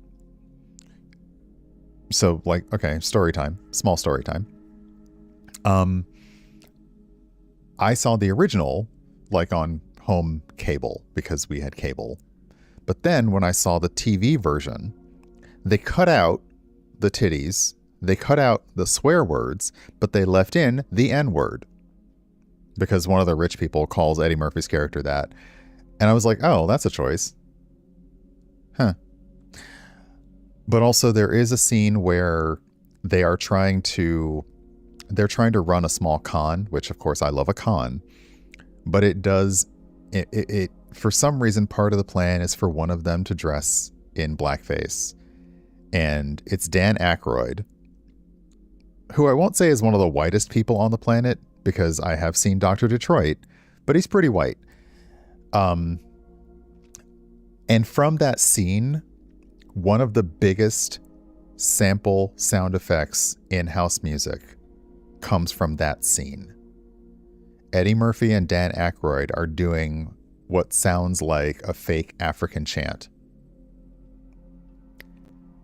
Speaker 2: so, like, okay, story time, small story time. I saw the original, like, on home cable because we had cable. But then when I saw the TV version, they cut out the titties, they cut out the swear words, but they left in the N word because one of the rich people calls Eddie Murphy's character that. And I was like, oh, that's a choice. Huh. But also there is a scene where they're trying to run a small con, which of course I love a con, but it for some reason, part of the plan is for one of them to dress in blackface. And it's Dan Aykroyd, who I won't say is one of the whitest people on the planet because I have seen Dr. Detroit, but he's pretty white. And from that scene, one of the biggest sample sound effects in house music comes from that scene. Eddie Murphy and Dan Aykroyd are doing what sounds like a fake African chant.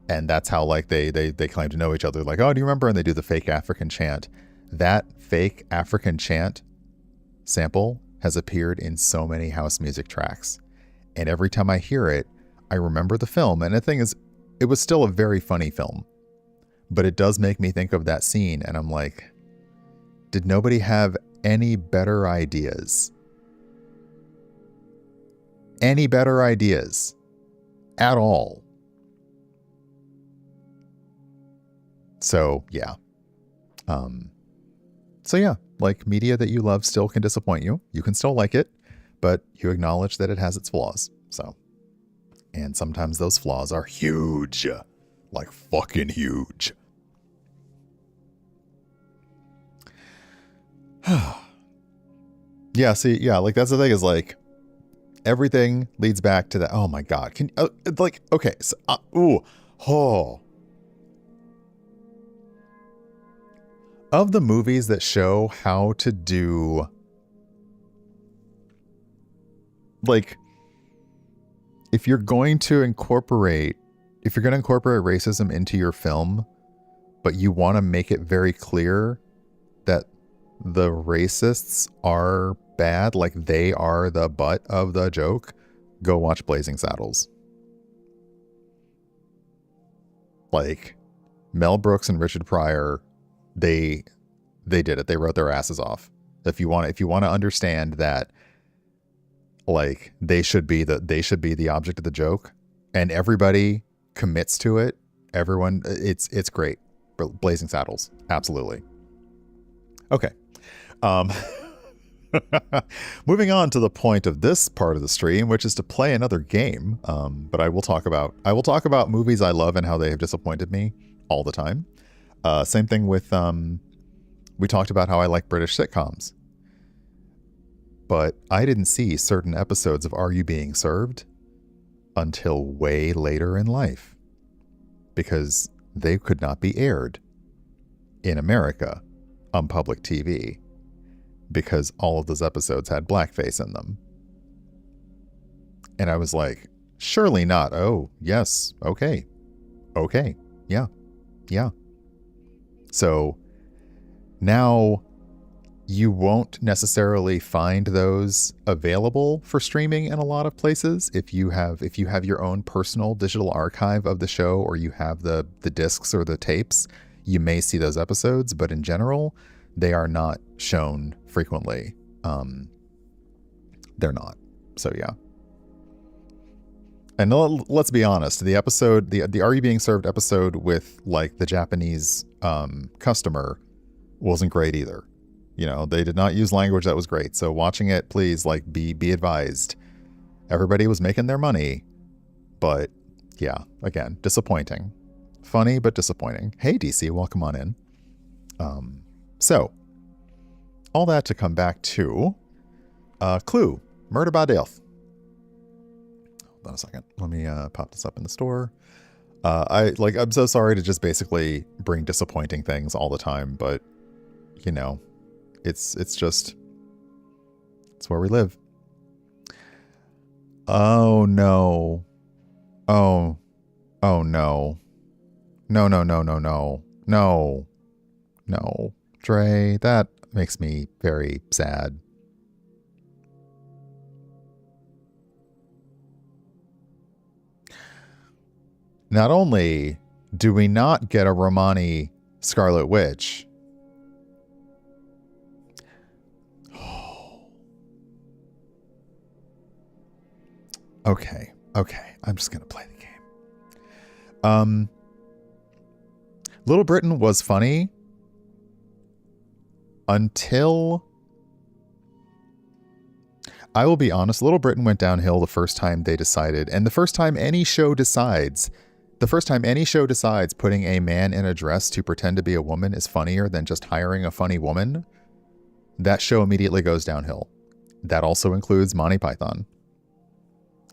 Speaker 2: And that's how, like, they claim to know each other. Like, oh, do you remember? And they do the fake African chant. That fake African chant sample has appeared in so many house music tracks. And every time I hear it, I remember the film. And the thing is, it was still a very funny film. But it does make me think of that scene. And I'm like, did nobody have any better ideas? Any better ideas? At all? So, yeah. So, yeah, like, media that you love still can disappoint you. You can still like it, but you acknowledge that it has its flaws. So, and sometimes those flaws are huge. Like, fucking huge. Yeah, see, yeah, like, that's the thing is, like, everything leads back to that. Oh, my God. Like, okay, so, of the movies that show how to do, like, if you're going to incorporate racism into your film, but you want to make it very clear that the racists are bad, like they are the butt of the joke, go watch Blazing Saddles. Like Mel Brooks and Richard Pryor, they did it. They wrote their asses off. If you want to understand that, like they should be the object of the joke, and everybody commits to it. Everyone, it's great. Blazing Saddles, absolutely. Okay. Moving on to the point of this part of the stream, which is to play another game. But I will talk about movies I love and how they have disappointed me all the time. Same thing with we talked about how I like British sitcoms. But I didn't see certain episodes of Are You Being Served until way later in life, because they could not be aired in America on public TV because all of those episodes had blackface in them. And I was like, surely not. Oh, yes. Okay. Yeah. So now you won't necessarily find those available for streaming in a lot of places. If you have your own personal digital archive of the show, or you have the discs or the tapes, you may see those episodes, but in general, they are not shown frequently. They're not. So yeah. And let's be honest, the episode, the Are You Being Served episode with like the Japanese customer wasn't great either. You know, they did not use language that was great. So watching it, please, like, be advised. Everybody was making their money. But, yeah, again, disappointing. Funny, but disappointing. Hey, DC, welcome on in. So, all that to come back to Clue, Murder by Death. Hold on a second. Let me pop this up in the store. I'm so sorry to just basically bring disappointing things all the time, but, you know, it's where we live. Oh no. Oh no. No. Dre, that makes me very sad. Not only do we not get a Romani Scarlet Witch, Okay. I'm just going to play the game. Little Britain was funny until, I will be honest, Little Britain went downhill the first time they decided, and the first time any show decides putting a man in a dress to pretend to be a woman is funnier than just hiring a funny woman, that show immediately goes downhill. That also includes Monty Python,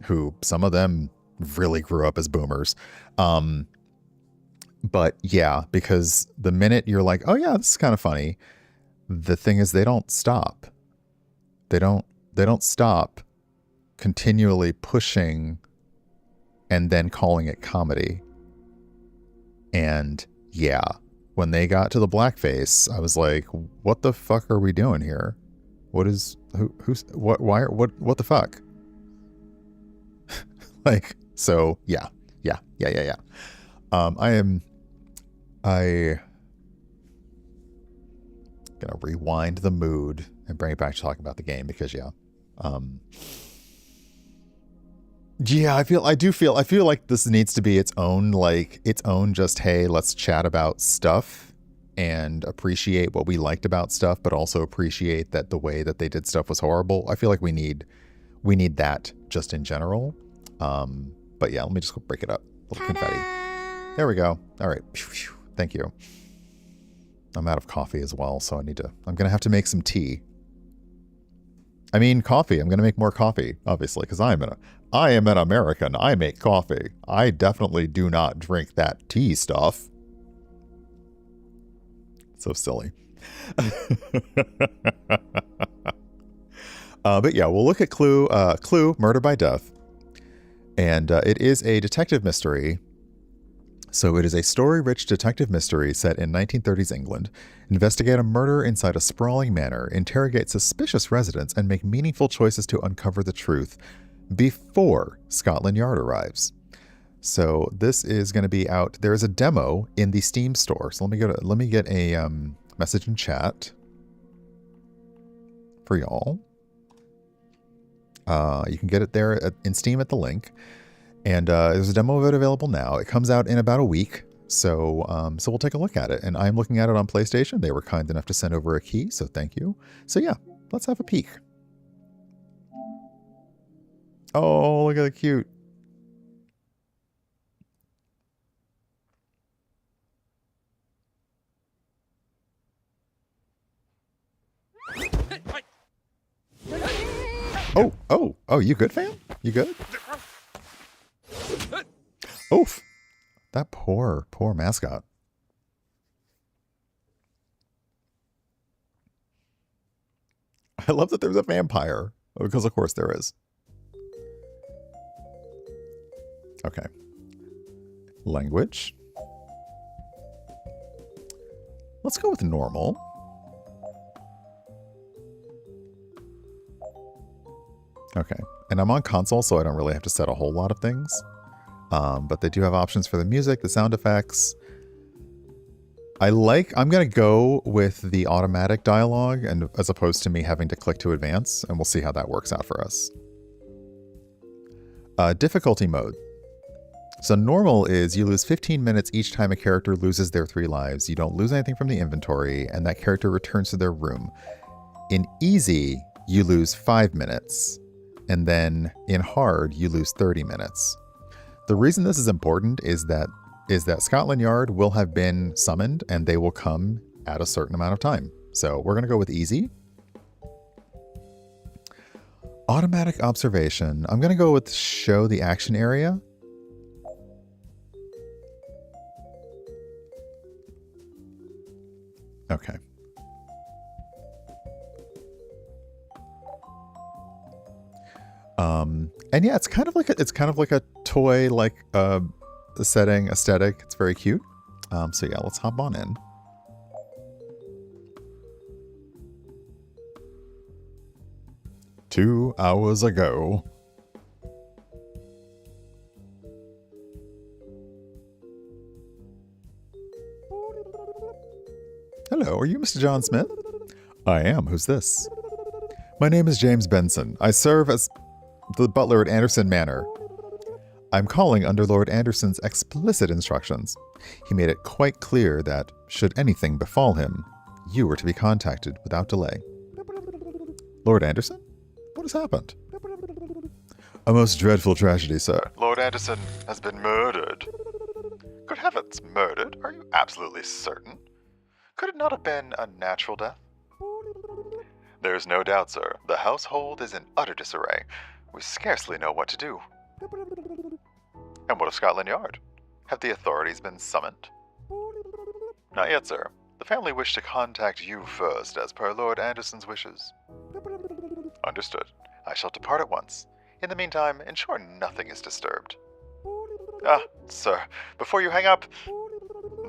Speaker 2: who some of them really grew up as boomers. But yeah, because the minute you're like, oh yeah, this is kind of funny, the thing is they don't stop. They don't stop continually pushing and then calling it comedy. And yeah, when they got to the blackface, I was like, what the fuck are we doing here? What the fuck? Like, so yeah. I gonna rewind the mood and bring it back to talk about the game, because I feel like this needs to be its own just, hey, let's chat about stuff and appreciate what we liked about stuff, but also appreciate that the way that they did stuff was horrible. I feel like we need that just in general. But yeah, let me just go break it up. Little confetti. There we go. All right. Thank you. I'm out of coffee as well, so I'm going to have to make some tea. I mean, coffee. I'm going to make more coffee, obviously, because I am an American. I make coffee. I definitely do not drink that tea stuff. So silly. But yeah, we'll look at Clue, Murder by Death. And it is a detective mystery. So it is a story-rich detective mystery set in 1930s England. Investigate a murder inside a sprawling manor, interrogate suspicious residents, and make meaningful choices to uncover the truth before Scotland Yard arrives. So this is going to be out. There is a demo in the Steam store. So let me get a message in chat for y'all. You can get it there in Steam at the link. And there's a demo of it available now. It comes out in about a week. So so we'll take a look at it. And I'm looking at it on PlayStation. They were kind enough to send over a key, so thank you. So yeah, let's have a peek. Oh, look at the cute. Oh, you good, fam? You good? Oof. That poor mascot. I love that there's a vampire. Because of course there is. Okay. Language. Let's go with normal. Okay. And I'm on console, so I don't really have to set a whole lot of things. But they do have options for the music, the sound effects. I'm going to go with the automatic dialogue and as opposed to me having to click to advance, and we'll see how that works out for us. Difficulty mode. So normal is you lose 15 minutes each time a character loses their 3 lives. You don't lose anything from the inventory, and that character returns to their room. In easy, you lose 5 minutes. And then in hard, you lose 30 minutes. The reason this is important is that Scotland Yard will have been summoned and they will come at a certain amount of time. So we're going to go with easy. Automatic observation. I'm going to go with show the action area. Okay. And yeah, it's kind of like a toy, like setting aesthetic. It's very cute. So yeah, let's hop on in. Two hours ago. Hello, are you Mr. John Smith? I am. Who's this? My name is James Benson. I serve as the butler at Anderson Manor. I'm calling under Lord Anderson's explicit instructions. He made it quite clear that, should anything befall him, you were to be contacted without delay. Lord Anderson? What has happened? A most dreadful tragedy, sir. Lord Anderson has been murdered. Good heavens, murdered? Are you absolutely certain? Could it not have been a natural death? There's no doubt, sir. The household is in utter disarray. We scarcely know what to do. And what of Scotland Yard? Have the authorities been summoned? Not yet, sir. The family wished to contact you first, as per Lord Anderson's wishes. Understood. I shall depart at once. In the meantime, ensure nothing is disturbed. Ah, sir, before you hang up,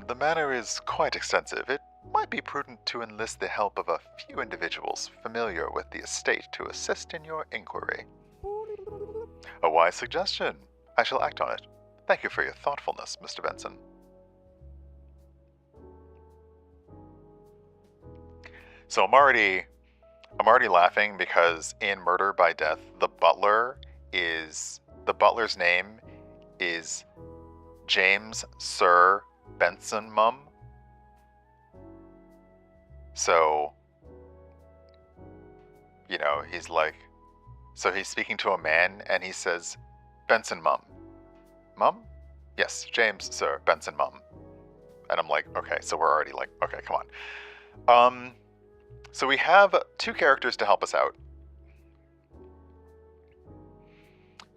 Speaker 2: the manor is quite extensive. It might be prudent to enlist the help of a few individuals familiar with the estate to assist in your inquiry. A wise suggestion. I shall act on it. Thank you for your thoughtfulness, Mr. Benson. So I'm already laughing because in Murder by Death, the butler's name is James Sir Benson Mum. So, you know, he's speaking to a man and he says, Benson Mum. Mum? Yes, James Sir Benson Mum. And I'm like, okay, so we're already like, okay, come on. So we have 2 characters to help us out.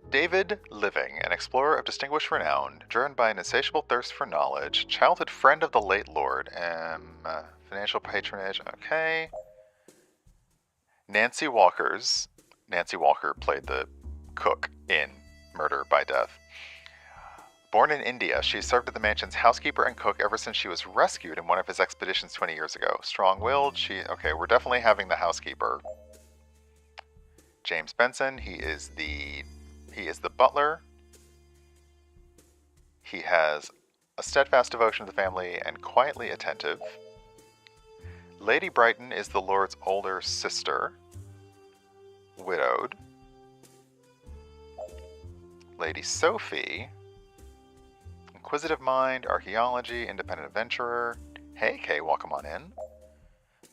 Speaker 2: David Living, an explorer of distinguished renown, driven by an insatiable thirst for knowledge, childhood friend of the late Lord, financial patronage, okay. Nancy Walker played the cook in murder by death. Born in India, she served as the mansion's housekeeper and cook ever since she was rescued in one of his expeditions 20 years ago. Strong-willed, okay, we're definitely having the housekeeper. James Benson, he is the butler. He has a steadfast devotion to the family and quietly attentive. Lady Brighton is the Lord's older sister, widowed. Lady Sophie, inquisitive mind, archaeology, independent adventurer. Hey, Kay, welcome on in.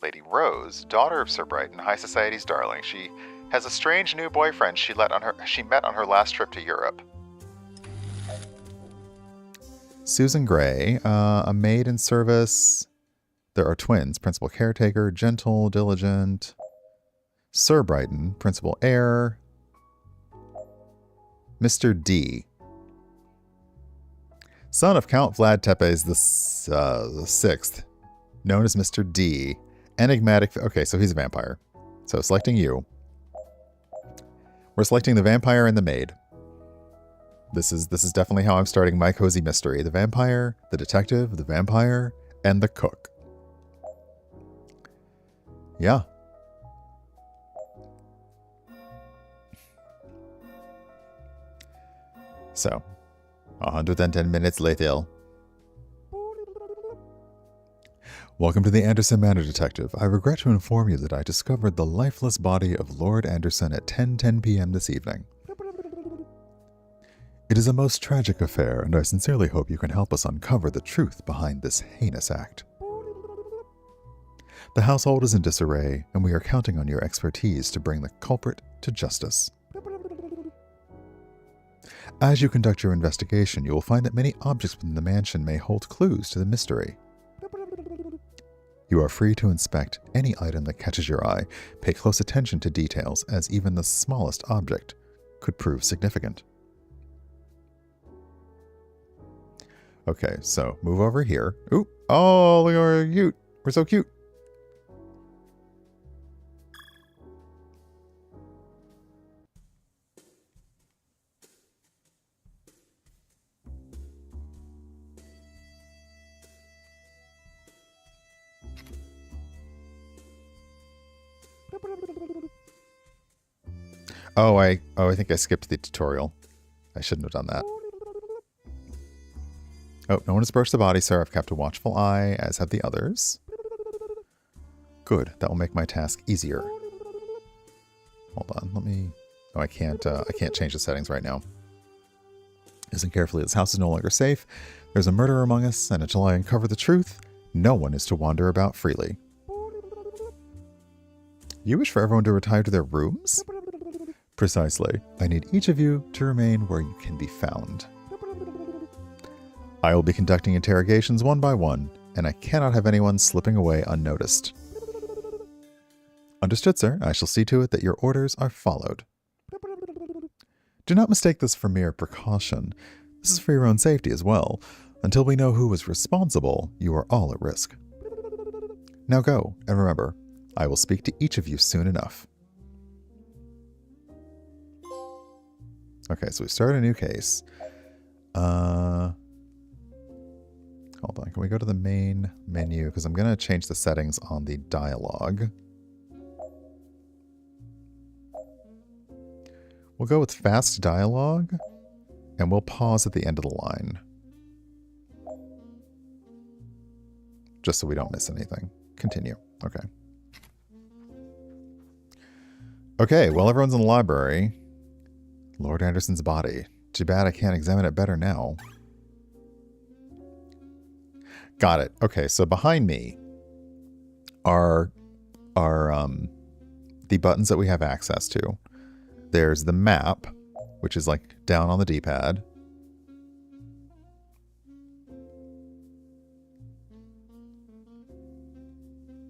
Speaker 2: Lady Rose, daughter of Sir Brighton, high society's darling. She has a strange new boyfriend she met on her last trip to Europe. Susan Gray, a maid in service. There are twins, principal caretaker, gentle, diligent. Sir Brighton, principal heir. Mr. D, son of Count Vlad Tepes the Sixth, known as Mr. D, enigmatic. Okay, so he's a vampire. So selecting you. We're selecting the vampire and the maid. This is definitely how I'm starting my cozy mystery. The vampire, the detective, the vampire, and the cook. Yeah. So, 110 minutes later. Welcome to the Anderson Manor, Detective. I regret to inform you that I discovered the lifeless body of Lord Anderson at 10:10 p.m. this evening. It is a most tragic affair, and I sincerely hope you can help us uncover the truth behind this heinous act. The household is in disarray, and we are counting on your expertise to bring the culprit to justice. As you conduct your investigation, you will find that many objects within the mansion may hold clues to the mystery. You are free to inspect any item that catches your eye. Pay close attention to details, as even the smallest object could prove significant. Okay, so move over here. Oop! Oh, we're cute. We're so cute. Oh, I think I skipped the tutorial. I shouldn't have done that. Oh, no one has broached the body, sir. I've kept a watchful eye, as have the others. Good. That will make my task easier. Hold on. Let me... Oh, I can't change the settings right now. Listen carefully. This house is no longer safe. There's a murderer among us, and until I uncover the truth, no one is to wander about freely. You wish for everyone to retire to their rooms? Precisely. I need each of you to remain where you can be found. I will be conducting interrogations one by one, and I cannot have anyone slipping away unnoticed. Understood, sir. I shall see to it that your orders are followed. Do not mistake this for mere precaution. This is for your own safety as well. Until we know who is responsible, you are all at risk. Now go, and remember, I will speak to each of you soon enough. Okay, so we start a new case. Hold on, can we go to the main menu? Because I'm going to change the settings on the dialogue. We'll go with fast dialogue, and we'll pause at the end of the line. Just so we don't miss anything. Continue. Okay. Okay, well, everyone's in the library. Lord Anderson's body. Too bad I can't examine it better now. Got it. Okay, so behind me are the buttons that we have access to. There's the map, which is like down on the D-pad.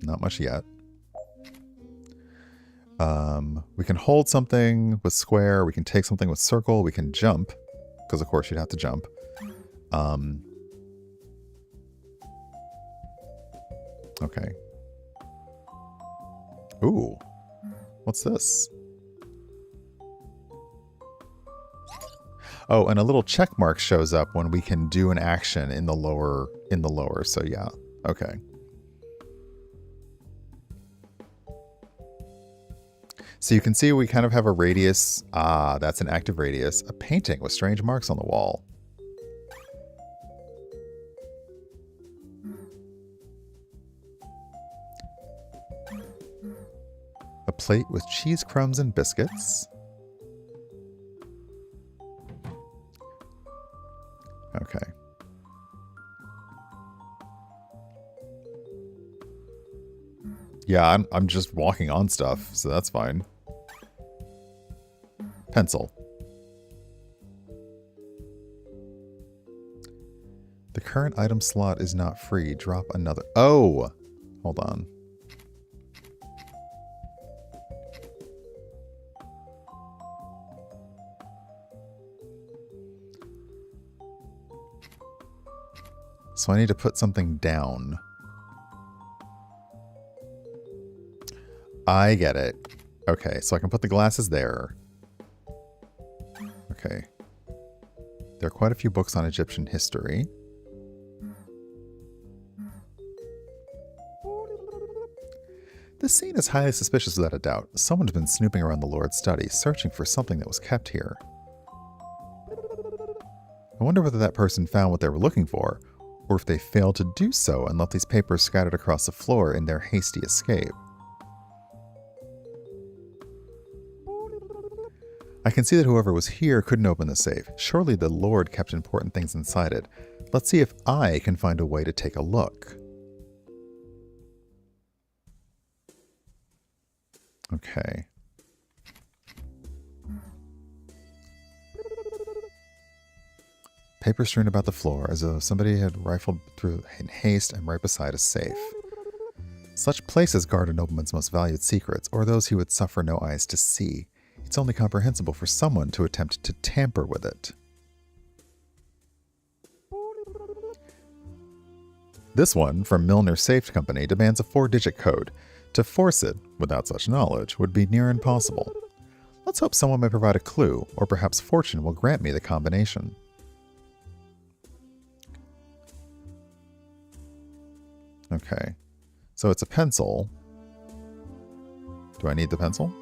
Speaker 2: Not much yet. We can hold something with square. We can take something with circle. We can jump, because of course you'd have to jump. Okay. Ooh. What's this? Oh, and a little check mark shows up when we can do an action in the lower, so yeah. Okay. So you can see we kind of have a radius. Ah, that's an active radius. A painting with strange marks on the wall. A plate with cheese crumbs and biscuits. Okay. Yeah, I'm just walking on stuff, so that's fine. Pencil. The current item slot is not free. Drop another. Oh! Hold on. So I need to put something down. I get it. Okay, so I can put the glasses there. Okay. There are quite a few books on Egyptian history. This scene is highly suspicious without a doubt. Someone's been snooping around the Lord's study, searching for something that was kept here. I wonder whether that person found what they were looking for, or if they failed to do so and left these papers scattered across the floor in their hasty escape. I can see that whoever was here couldn't open the safe. Surely the Lord kept important things inside it. Let's see if I can find a way to take a look. Okay. Paper strewn about the floor, as though somebody had rifled through in haste and right beside a safe. Such places guard a nobleman's most valued secrets, or those he would suffer no eyes to see. It's only comprehensible for someone to attempt to tamper with it. This one, from Milner Safe Company, demands a 4-digit code. To force it, without such knowledge, would be near impossible. Let's hope someone may provide a clue, or perhaps fortune will grant me the combination. Okay. So it's a pencil. Do I need the pencil?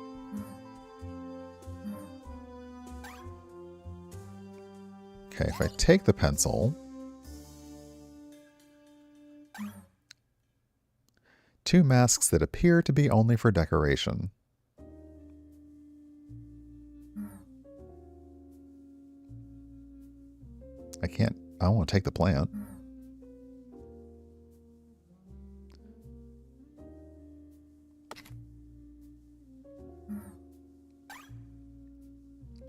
Speaker 2: Okay, if I take the pencil... 2 masks that appear to be only for decoration. I want to take the plant.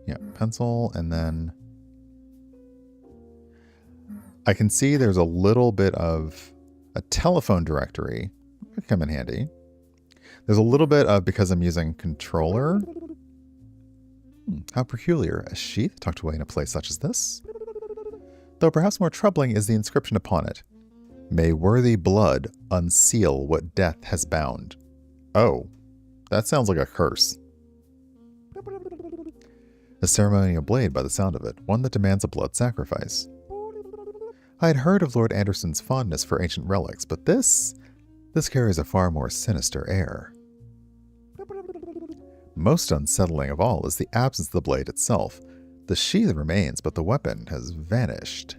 Speaker 2: Yeah, pencil, and then I can see there's a little bit of a telephone directory. Could come in handy. There's a little bit of, because I'm using controller. How peculiar. A sheath tucked away in a place such as this. Though perhaps more troubling is the inscription upon it. May worthy blood unseal what death has bound. Oh, that sounds like a curse. A ceremonial blade by the sound of it, one that demands a blood sacrifice. I had heard of Lord Anderson's fondness for ancient relics, but this carries a far more sinister air. Most unsettling of all is the absence of the blade itself. The sheath remains, but the weapon has vanished.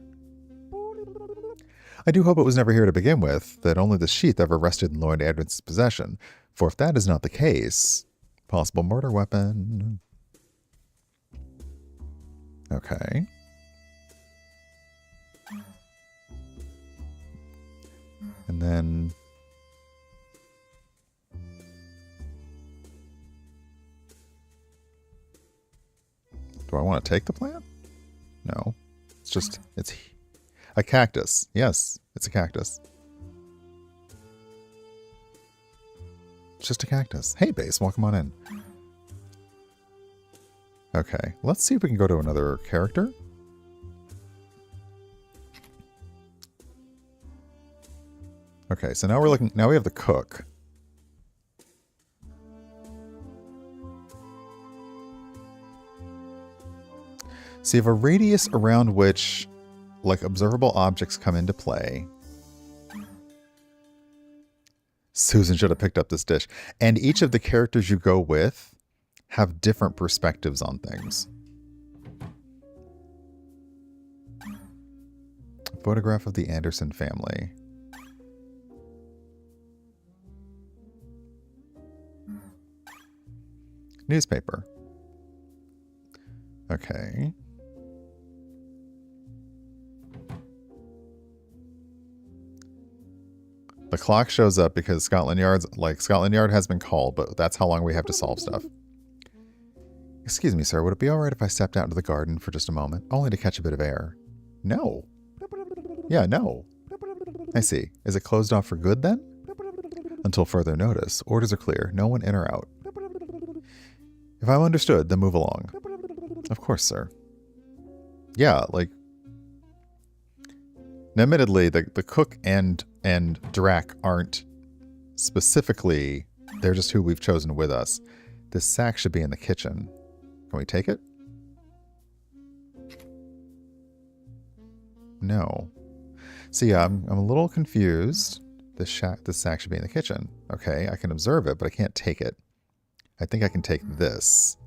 Speaker 2: I do hope it was never here to begin with, that only the sheath ever rested in Lord Anderson's possession, for if that is not the case, possible murder weapon. Okay. And then... do I want to take the plant? No. It's a cactus. Yes, it's a cactus. It's just a cactus. Hey, base, welcome on in. Okay, let's see if we can go to another character. Okay, so now now we have the cook. So you have a radius around which, like, observable objects come into play. Susan should have picked up this dish. And each of the characters you go with have different perspectives on things. Photograph of the Anderson family. Newspaper. Okay. The clock shows up because Scotland Yard has been called, but that's how long we have to solve stuff. Excuse me, sir, would it be alright if I stepped out into the garden for just a moment, only to catch a bit of air? No. Yeah, no. I see. Is it closed off for good then? Until further notice. Orders are clear. No one in or out. If I'm understood, then move along. Of course, sir. Yeah, like... Now, admittedly, the cook and Drac aren't specifically... They're just who we've chosen with us. This sack should be in the kitchen. Can we take it? No. So yeah, I'm a little confused. This sack should be in the kitchen. Okay, I can observe it, but I can't take it. I think I can take this.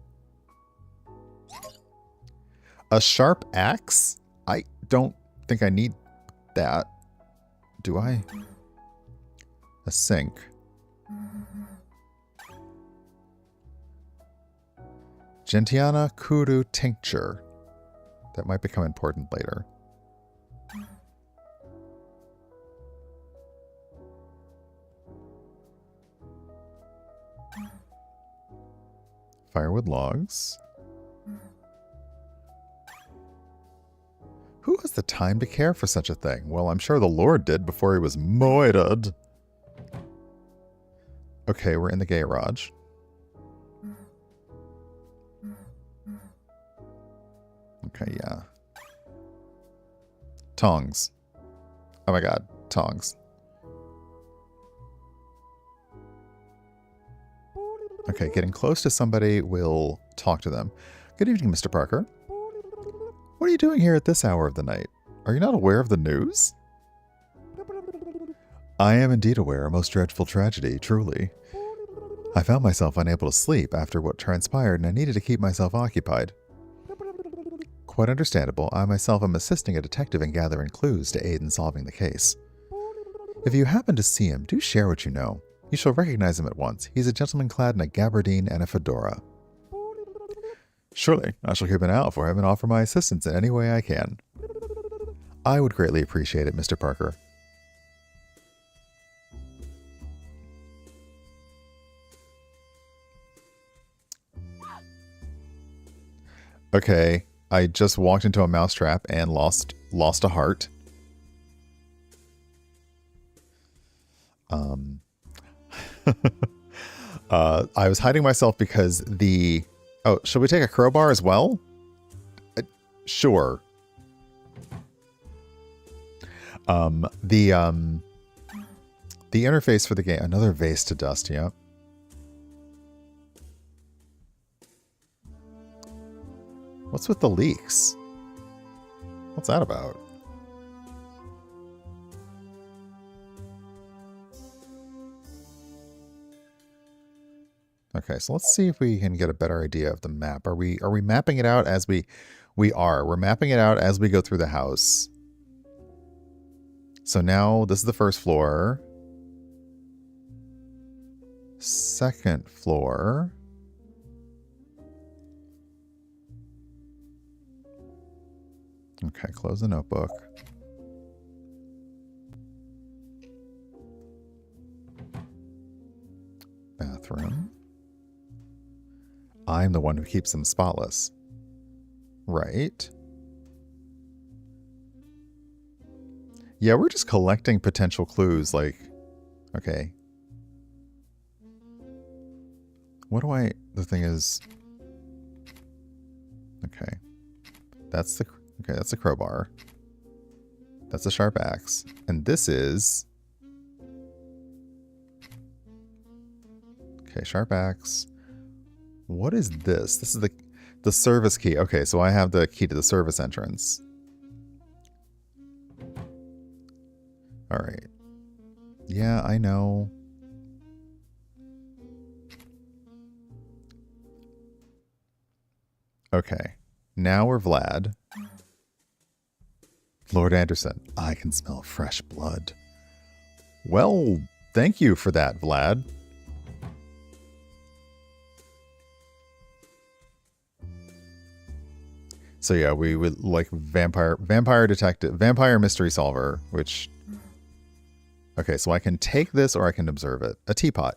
Speaker 2: A sharp axe? I don't think I need that. Do I? A sink. Gentiana Kuru tincture. That might become important later. Firewood logs. Who has the time to care for such a thing? Well, I'm sure the Lord did before he was moited. Okay, we're in the garage. Okay, yeah. Tongs. Oh my god, tongs. Okay, getting close to somebody will talk to them. Good evening, Mr. Parker. What are you doing here at this hour of the night? Are you not aware of the news? I am indeed aware, a most dreadful tragedy, truly. I found myself unable to sleep after what transpired, and I needed to keep myself occupied. Quite understandable, I myself am assisting a detective in gathering clues to aid in solving the case. If you happen to see him, do share what you know. You shall recognize him at once. He's a gentleman clad in a gabardine and a fedora. Surely, I shall keep an eye out for him and offer my assistance in any way I can. I would greatly appreciate it, Mr. Parker. Okay, I just walked into a mousetrap and lost a heart. I was hiding myself because the... Oh, should we take a crowbar as well? Sure. The interface for the game... Another vase to dust, yeah. What's with the leaks? What's that about? Okay, so let's see if we can get a better idea of the map. Are we mapping it out as we are. We're mapping it out as we go through the house. So now this is the first floor. Second floor. Okay, close the notebook. Bathroom. I'm the one who keeps them spotless. Right. Yeah, we're just collecting potential clues, like... Okay. What do I... The thing is... Okay. That's the... Okay, that's a crowbar. That's a sharp axe. And this is... Okay, sharp axe. What is this? This is the... The service key. Okay, so I have the key to the service entrance. All right. Yeah, I know. Okay. Now we're Vlad. Lord Anderson, I can smell fresh blood. Well, thank you for that, Vlad. So yeah, we would like vampire detective, vampire mystery solver, which... Okay, so I can take this or I can observe it. A teapot.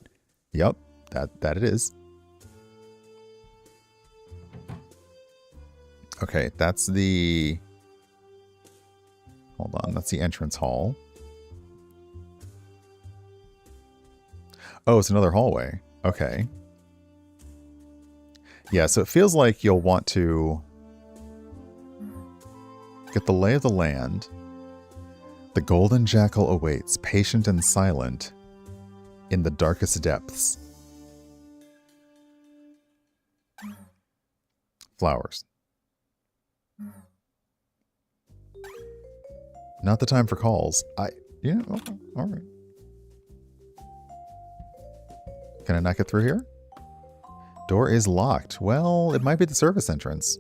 Speaker 2: Yep, that it is. Okay, that's the... Hold on, that's the entrance hall. Oh, it's another hallway. Okay. Yeah, so it feels like you'll want to get the lay of the land. The golden jackal awaits, patient and silent, in the darkest depths. Flowers. Not the time for calls. Yeah, okay, all right. Can I not get through here? Door is locked. Well, it might be the service entrance.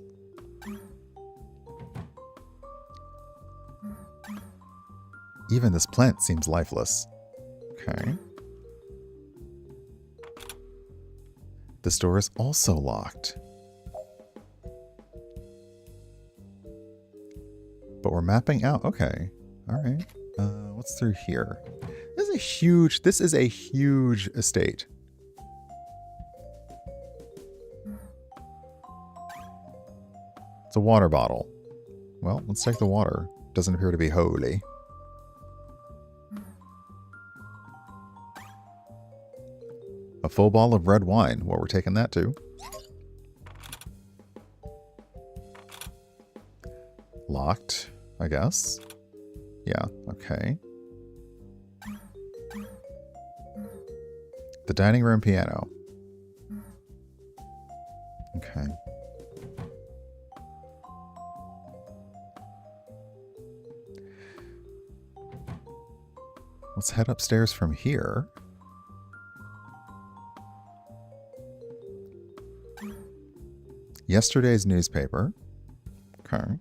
Speaker 2: Even this plant seems lifeless. Okay. This door is also locked. But we're mapping out. Okay. All right. What's through here? This is a huge estate. It's a water bottle. Well, let's take the water. Doesn't appear to be holy. A full bottle of red wine. Well, we're taking that too. Locked, I guess. Yeah, okay. The dining room piano. Okay. Let's head upstairs from here. Yesterday's newspaper. Okay.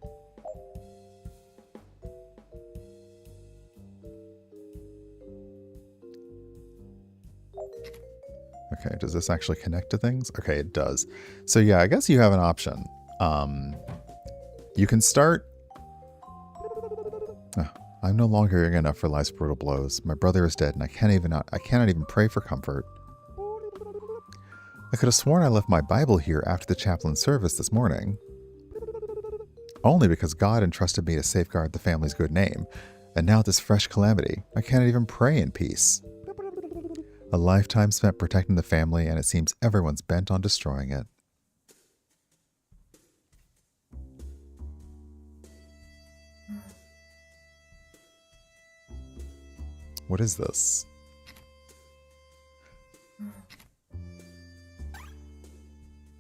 Speaker 2: Okay, does this actually connect to things? Okay, it does. So yeah, I guess you have an option. You can start... I'm no longer young enough for life's brutal blows. My brother is dead and I cannot even pray for comfort. I could have sworn I left my Bible here after the chaplain service this morning. Only because God entrusted me to safeguard the family's good name. And now this fresh calamity. I can't even pray in peace. A lifetime spent protecting the family, and it seems everyone's bent on destroying it. What is this?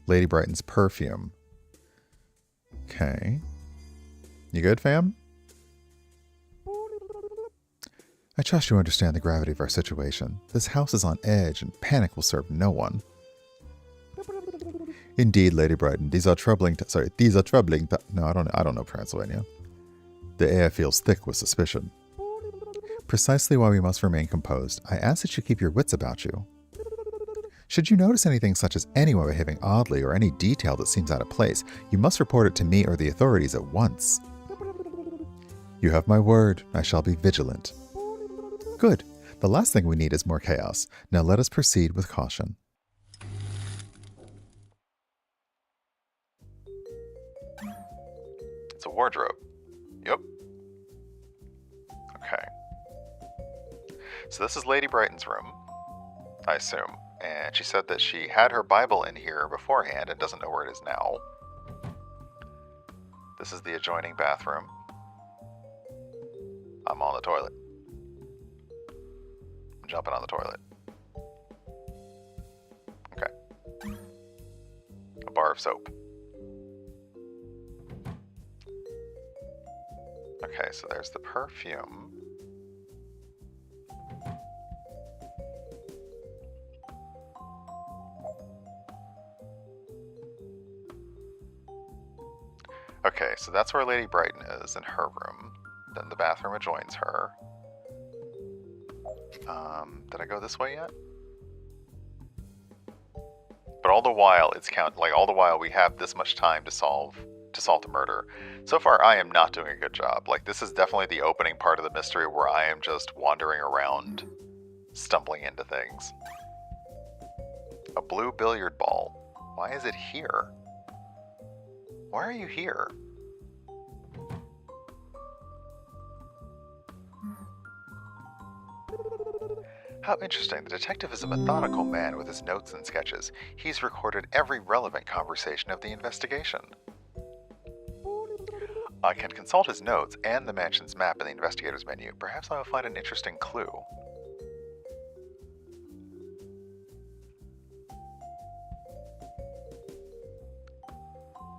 Speaker 2: Lady Brighton's perfume. Okay. You good, fam? I trust you understand the gravity of our situation. This house is on edge, and panic will serve no one. Indeed, Lady Brighton, these are troubling. No, I don't know Transylvania. The air feels thick with suspicion. Precisely why we must remain composed. I ask that you keep your wits about you. Should you notice anything such as anyone behaving oddly or any detail that seems out of place, you must report it to me or the authorities at once. You have my word. I shall be vigilant. Good. The last thing we need is more chaos. Now let us proceed with caution. It's a wardrobe. Yep. Okay. So this is Lady Brighton's room, I assume. And she said that she had her Bible in here beforehand and doesn't know where it is now. This is the adjoining bathroom. I'm on the toilet. I'm jumping on the toilet. Okay. A bar of soap. Okay, so there's the perfume. Okay, so that's where Lady Brighton is, in her room. Then the bathroom adjoins her. Did I go this way yet? But all the while, all the while we have this much time to solve the murder. So far, I am not doing a good job. Like, this is definitely the opening part of the mystery where I am just wandering around, stumbling into things. A blue billiard ball. Why is it here? Why are you here? How interesting. The detective is a methodical man with his notes and sketches. He's recorded every relevant conversation of the investigation. I can consult his notes and the mansion's map in the investigator's menu. Perhaps I will find an interesting clue.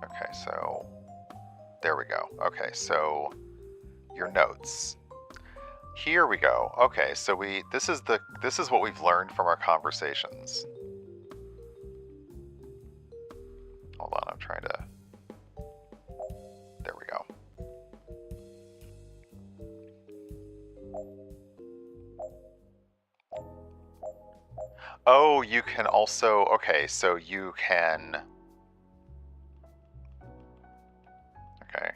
Speaker 2: Okay, so there we go. Okay, so your notes. Here we go. Okay, so this is what we've learned from our conversations. Hold on, I'm trying to. There we go. Oh, you can also, okay, so you can. Okay,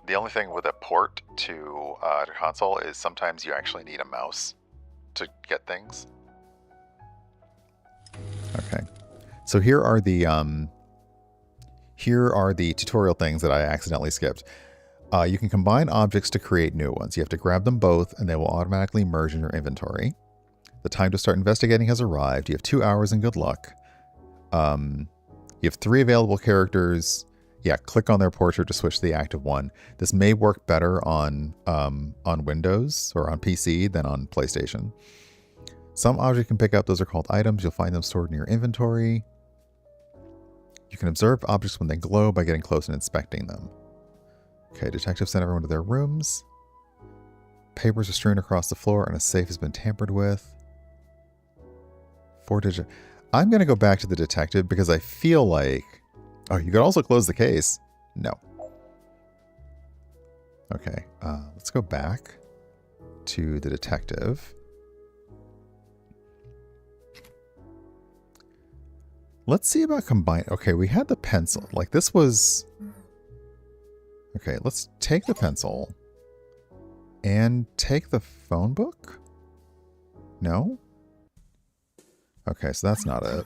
Speaker 2: the only thing with a port to console is sometimes you actually need a mouse to get things. Okay, so here are the tutorial things that I accidentally skipped. You can combine objects to create new ones. You have to grab them both, and they will automatically merge in your inventory. The time to start investigating has arrived. You have 2 hours and good luck. You have 3 available characters. Yeah, click on their portrait to switch to the active one. This may work better on Windows or on PC than on PlayStation. Some objects you can pick up. Those are called items. You'll find them stored in your inventory. You can observe objects when they glow by getting close and inspecting them. Okay, detectives sent everyone to their rooms. Papers are strewn across the floor and a safe has been tampered with. 4-digit. I'm going to go back to the detective because I feel like... Oh, you could also close the case. No. Okay, let's go back to the detective. Let's see about combine. Okay, we had the pencil. Like, this was... Okay, let's take the pencil and take the phone book? No? Okay, so that's not it.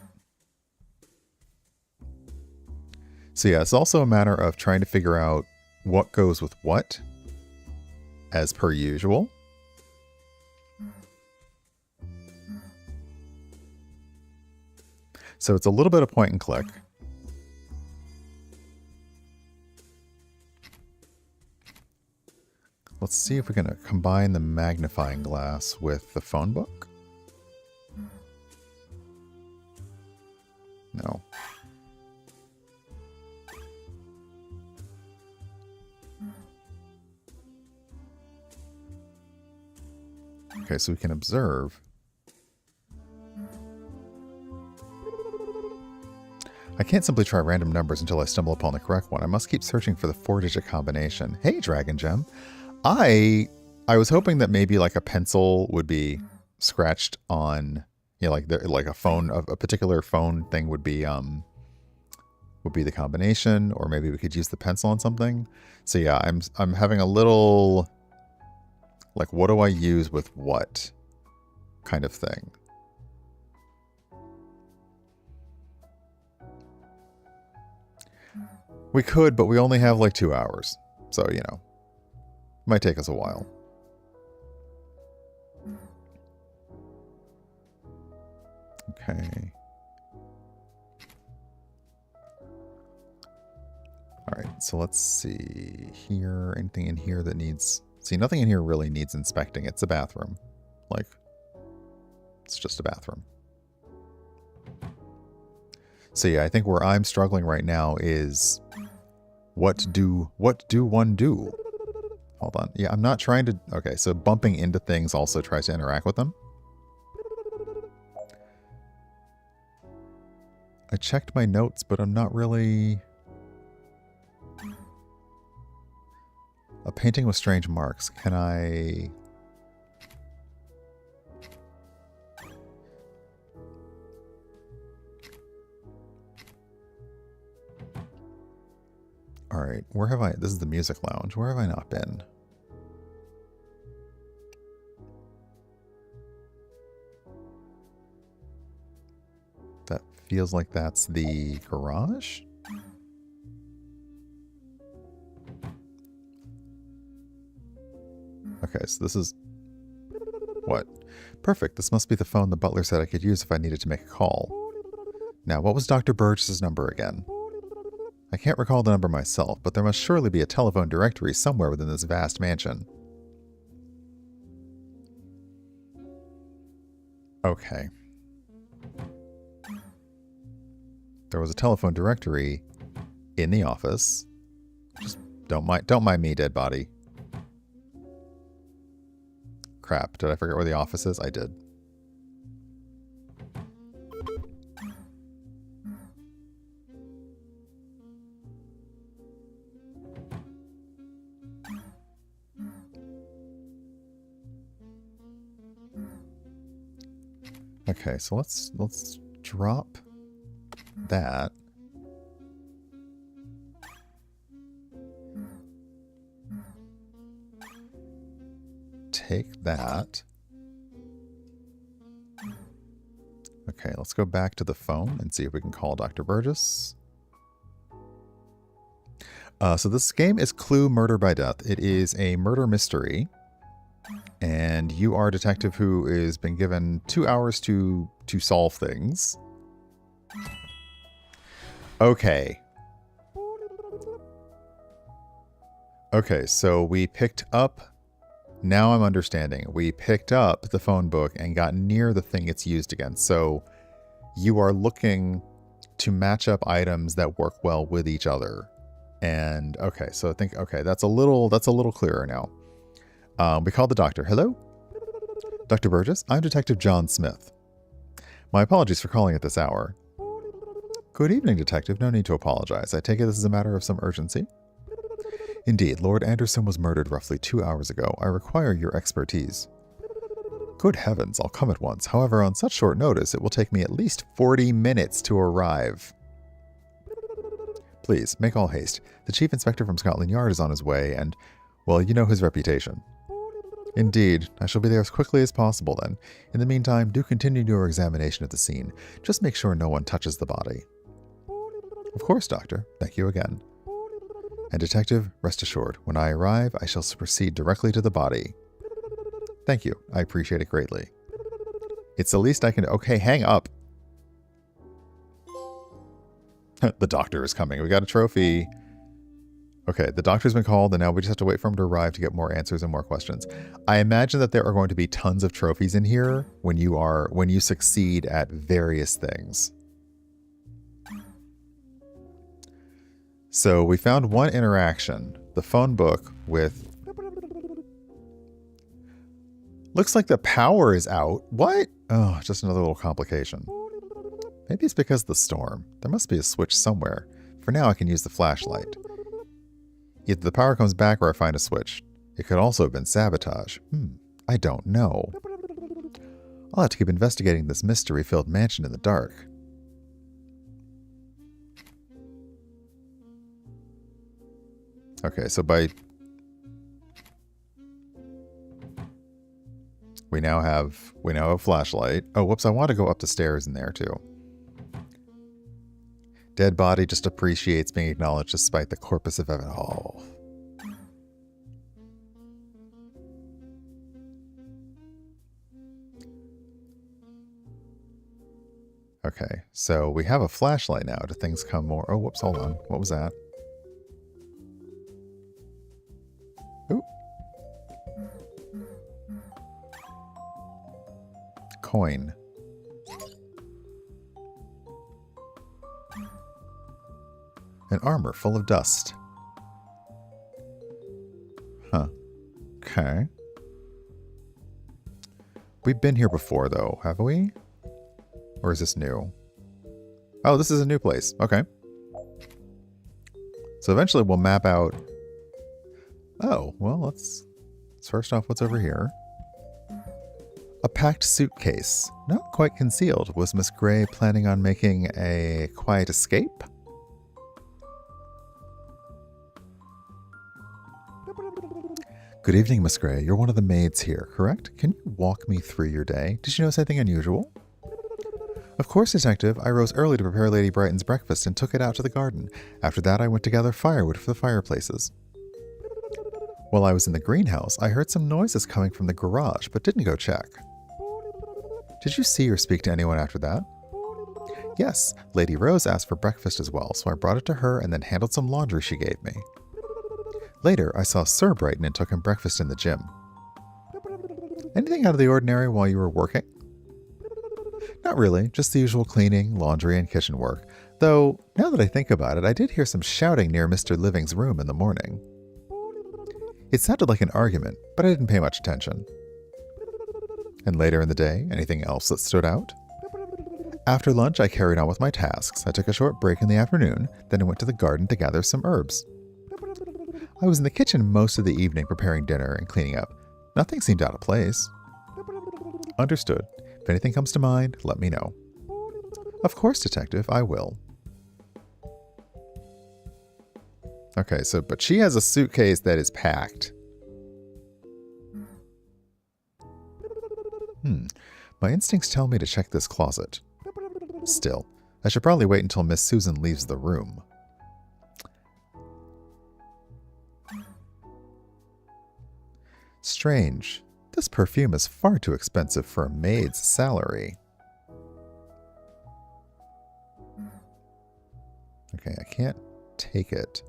Speaker 2: So yeah, it's also a matter of trying to figure out what goes with what, as per usual. So it's a little bit of point and click. Let's see if we can combine the magnifying glass with the phone book. No. Okay, so we can observe. I can't simply try random numbers until I stumble upon the correct one. I must keep searching for the 4-digit combination. Hey, Dragon Gem. I was hoping that maybe like a pencil would be scratched on, you know, like a phone, a particular phone thing would be the combination, or maybe we could use the pencil on something. So yeah, I'm having a little like, what do I use with what kind of thing. We could, but we only have like 2 hours. So, you know, might take us a while. Okay. All right, so let's see here. Anything in here that needs... See, nothing in here really needs inspecting. It's a bathroom. Like, it's just a bathroom. So yeah, I think where I'm struggling right now is what do one do? Hold on. Yeah, I'm not trying to... Okay, so bumping into things also tries to interact with them. I checked my notes, but I'm not really... A painting with strange marks. Can I... Alright, where have I... This is the music lounge. Where have I not been? That feels like that's the garage? Okay, so this is... What? Perfect, this must be the phone the butler said I could use if I needed to make a call. Now, what was Dr. Burgess's number again? I can't recall the number myself, but there must surely be a telephone directory somewhere within this vast mansion. Okay. There was a telephone directory in the office. Just don't mind me, dead body. Crap, did I forget where the office is? I did. Okay, so let's drop that. Take that. Okay, let's go back to the phone and see if we can call Dr. Burgess. So this game is Clue Murder by Death. It is a murder mystery. And you are a detective who has been given 2 hours to solve things. Okay. Okay, so we picked up... Now I'm understanding. We picked up the phone book and got near the thing it's used against. So you are looking to match up items that work well with each other. And okay, so I think, okay, that's a little clearer now. We called the doctor. Hello? Dr. Burgess, I'm Detective John Smith. My apologies for calling at this hour. Good evening, Detective. No need to apologize. I take it this is a matter of some urgency? Indeed, Lord Anderson was murdered roughly 2 hours ago. I require your expertise. Good heavens, I'll come at once. However, on such short notice, it will take me at least 40 minutes to arrive. Please, make all haste. The Chief Inspector from Scotland Yard is on his way, and, well, you know his reputation. Indeed. I shall be there as quickly as possible, then. In the meantime, do continue your examination of the scene. Just make sure no one touches the body. Of course, Doctor. Thank you again. And Detective, rest assured, when I arrive, I shall proceed directly to the body. Thank you. I appreciate it greatly. It's the least I can... Okay, hang up. The doctor is coming. We got a trophy. Okay, the doctor's been called, and now we just have to wait for him to arrive to get more answers and more questions. I imagine that there are going to be tons of trophies in here when you succeed at various things. So we found one interaction. The phone book with... Looks like the power is out. What? Oh, just another little complication. Maybe it's because of the storm. There must be a switch somewhere. For now, I can use the flashlight. Either the power comes back or I find a switch. It could also have been sabotage. I don't know. I'll have to keep investigating this mystery-filled mansion in the dark. Okay, so we now have a flashlight. Oh, whoops, I want to go up the stairs in there too. Dead body just appreciates being acknowledged despite the corpus of evidence. Oh. Okay, so we have a flashlight now. Do things come more? Oh, whoops, hold on. What was that? Ooh. Coin. An armor full of dust. Huh. Okay. We've been here before, though, have we? Or is this new? Oh, this is a new place. Okay. So eventually we'll map out... Oh, well, let's first off, what's over here? A packed suitcase. Not quite concealed. Was Miss Gray planning on making a quiet escape? Good evening, Miss Gray. You're one of the maids here, correct? Can you walk me through your day? Did you notice anything unusual? Of course, Detective. I rose early to prepare Lady Brighton's breakfast and took it out to the garden. After that, I went to gather firewood for the fireplaces. While I was in the greenhouse, I heard some noises coming from the garage, but didn't go check. Did you see or speak to anyone after that? Yes, Lady Rose asked for breakfast as well, so I brought it to her and then handled some laundry she gave me. Later, I saw Sir Brighton and took him breakfast in the gym. Anything out of the ordinary while you were working? Not really, just the usual cleaning, laundry, and kitchen work. Though, now that I think about it, I did hear some shouting near Mr. Living's room in the morning. It sounded like an argument, but I didn't pay much attention. And later in the day, anything else that stood out? After lunch, I carried on with my tasks. I took a short break in the afternoon, then I went to the garden to gather some herbs. I was in the kitchen most of the evening preparing dinner and cleaning up. Nothing seemed out of place. Understood. If anything comes to mind, let me know. Of course, Detective, I will. Okay, so, but she has a suitcase that is packed. My instincts tell me to check this closet. Still, I should probably wait until Miss Susan leaves the room. Strange. This perfume is far too expensive for a maid's salary. Okay, I can't take it.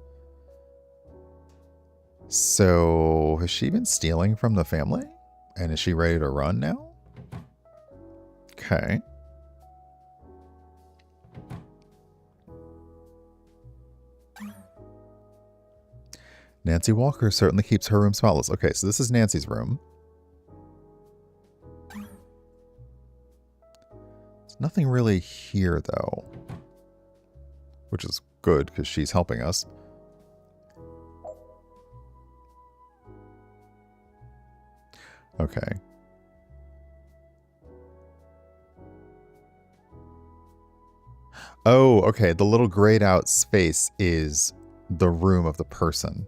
Speaker 2: So, has she been stealing from the family? And is she ready to run now? Okay. Nancy Walker certainly keeps her room spotless. Okay, so this is Nancy's room. There's nothing really here, though. Which is good, because she's helping us. Okay. Oh, okay. The little grayed out space is the room of the person.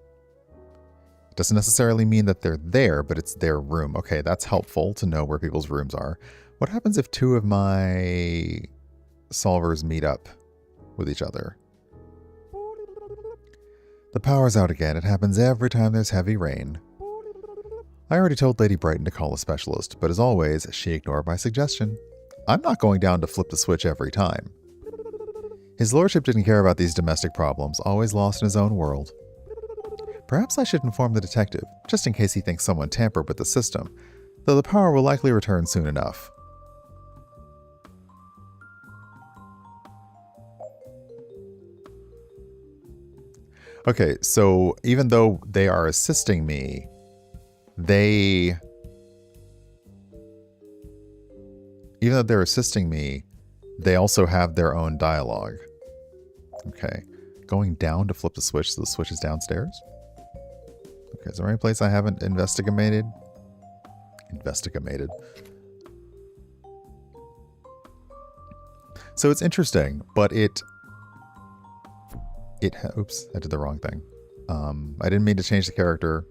Speaker 2: It doesn't necessarily mean that they're there, but it's their room. Okay, that's helpful to know where people's rooms are. What happens if two of my solvers meet up with each other? The power's out again. It happens every time there's heavy rain. I already told Lady Brighton to call a specialist, but as always, she ignored my suggestion. I'm not going down to flip the switch every time. His lordship didn't care about these domestic problems, always lost in his own world. Perhaps I should inform the detective, just in case he thinks someone tampered with the system, though the power will likely return soon enough. Okay, so even though they are assisting me, even though they're assisting me, they also have their own dialogue. Okay. Going down to flip the switch, so the switch is downstairs. Okay, is there any place I haven't investigated? So it's interesting, but oops, I did the wrong thing. I didn't mean to change the character.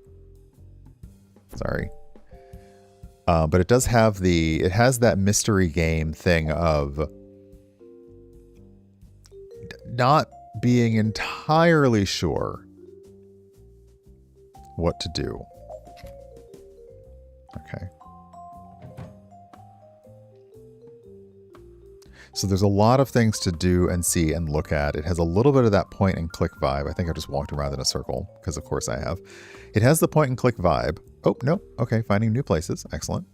Speaker 2: Sorry. But it does have it has that mystery game thing of not being entirely sure what to do. Okay. So there's a lot of things to do and see and look at. It has a little bit of that point and click vibe. I think I just walked around in a circle because of course I have. It has the point and click vibe. Oh, no. Okay, finding new places. Excellent.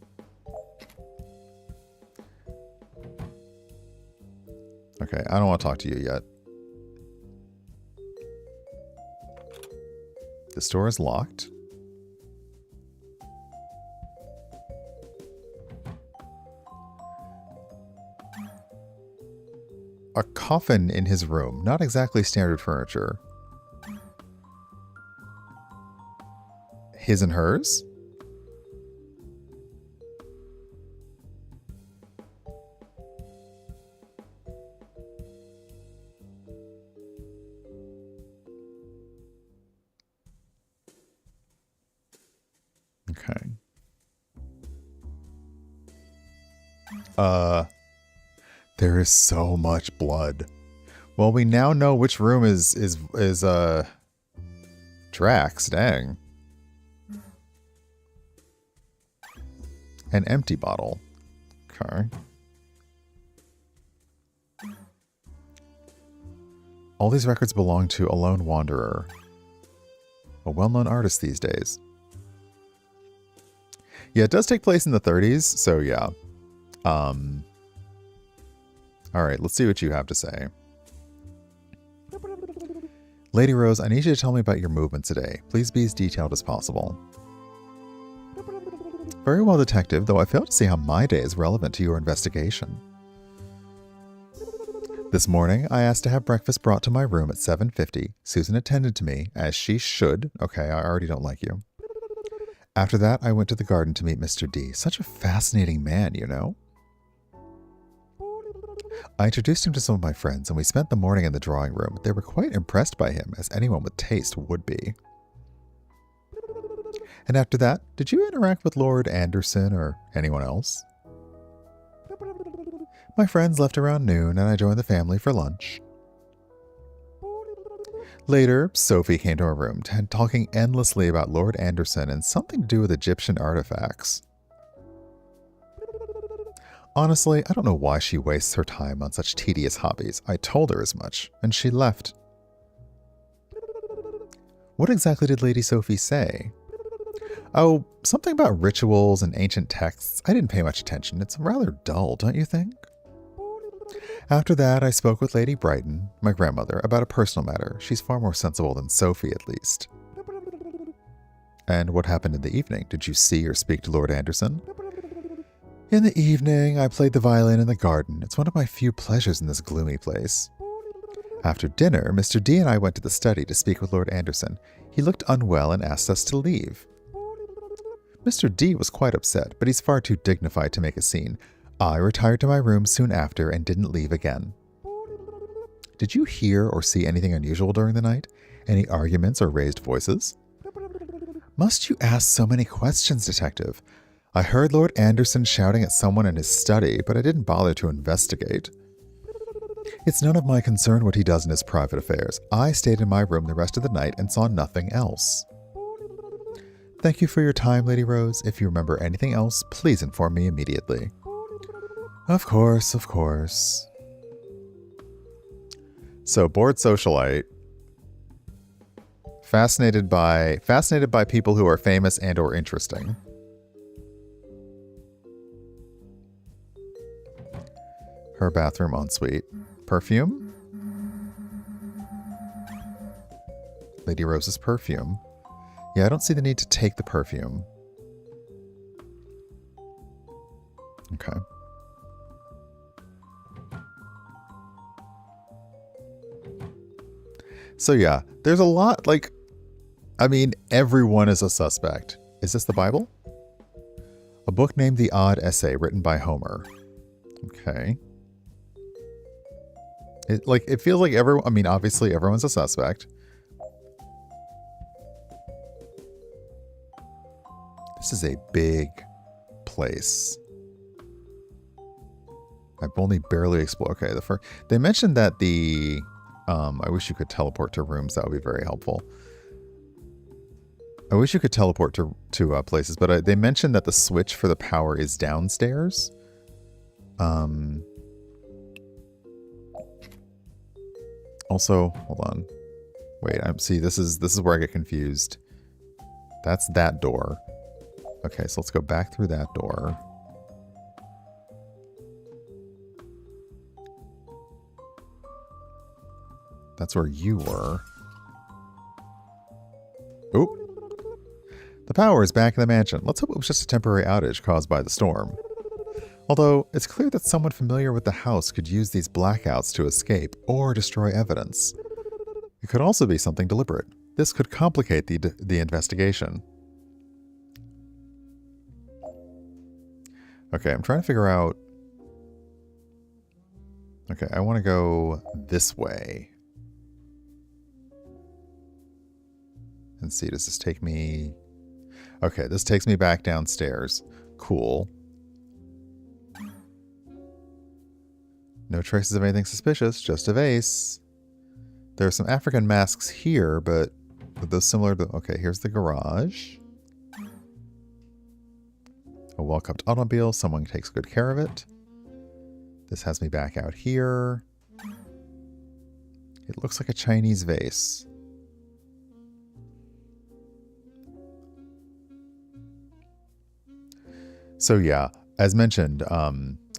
Speaker 2: Okay, I don't want to talk to you yet. This door is locked. coffin in his room. Not exactly standard furniture. His and hers? Okay. There is so much blood. Well, we now know which room is Drax, dang. An empty bottle. Okay. All these records belong to a lone wanderer. A well-known artist these days. Yeah, it does take place in the 30s, so yeah. Alright, let's see what you have to say. Lady Rose, I need you to tell me about your movement today. Please be as detailed as possible. Very well, Detective, though I fail to see how my day is relevant to your investigation. This morning, I asked to have breakfast brought to my room at 7:50. Susan attended to me, as she should. Okay, I already don't like you. After that, I went to the garden to meet Mr. D. Such a fascinating man, you know? I introduced him to some of my friends, and we spent the morning in the drawing room. They were quite impressed by him, as anyone with taste would be. And after that, did you interact with Lord Anderson or anyone else? My friends left around noon, and I joined the family for lunch. Later, Sophie came to our room, talking endlessly about Lord Anderson and something to do with Egyptian artifacts. Honestly, I don't know why she wastes her time on such tedious hobbies. I told her as much, and she left. What exactly did Lady Sophie say? Oh, something about rituals and ancient texts. I didn't pay much attention. It's rather dull, don't you think? After that, I spoke with Lady Brighton, my grandmother, about a personal matter. She's far more sensible than Sophie, at least. And what happened in the evening? Did you see or speak to Lord Anderson? In the evening, I played the violin in the garden. It's one of my few pleasures in this gloomy place. After dinner, Mr. D and I went to the study to speak with Lord Anderson. He looked unwell and asked us to leave. Mr. D was quite upset, but he's far too dignified to make a scene. I retired to my room soon after and didn't leave again. Did you hear or see anything unusual during the night? Any arguments or raised voices? Must you ask so many questions, Detective? I heard Lord Anderson shouting at someone in his study, but I didn't bother to investigate. It's none of my concern what he does in his private affairs. I stayed in my room the rest of the night and saw nothing else. Thank you for your time, Lady Rose. If you remember anything else, please inform me immediately. Of course, of course. So, bored socialite. Fascinated by people who are famous and or interesting. Her bathroom ensuite. Perfume? Lady Rose's perfume. Yeah, I don't see the need to take the perfume. Okay. So yeah, there's a lot, like, I mean, everyone is a suspect. Is this the Bible? A book named The Odd Essay, written by Homer. Okay. It feels like everyone, I mean, obviously everyone's a suspect. This is a big place. I've only barely explored. Okay, they mentioned that the I wish you could teleport to rooms. That would be very helpful. I wish you could teleport to places, but they mentioned that the switch for the power is downstairs. Also, hold on. Wait, see, this is where I get confused. That's that door. Okay, so let's go back through that door. That's where you were. Oop. The power is back in the mansion. Let's hope it was just a temporary outage caused by the storm. Although, it's clear that someone familiar with the house could use these blackouts to escape or destroy evidence. It could also be something deliberate. This could complicate the investigation. Okay, I'm trying to figure out... Okay, I want to go this way. And see, does this take me... Okay, this takes me back downstairs. Cool. No traces of anything suspicious, just a vase. There are some African masks here, but are those similar to... Okay, here's the garage. A well-kept automobile. Someone takes good care of it. This has me back out here. It looks like a Chinese vase. So yeah, as mentioned,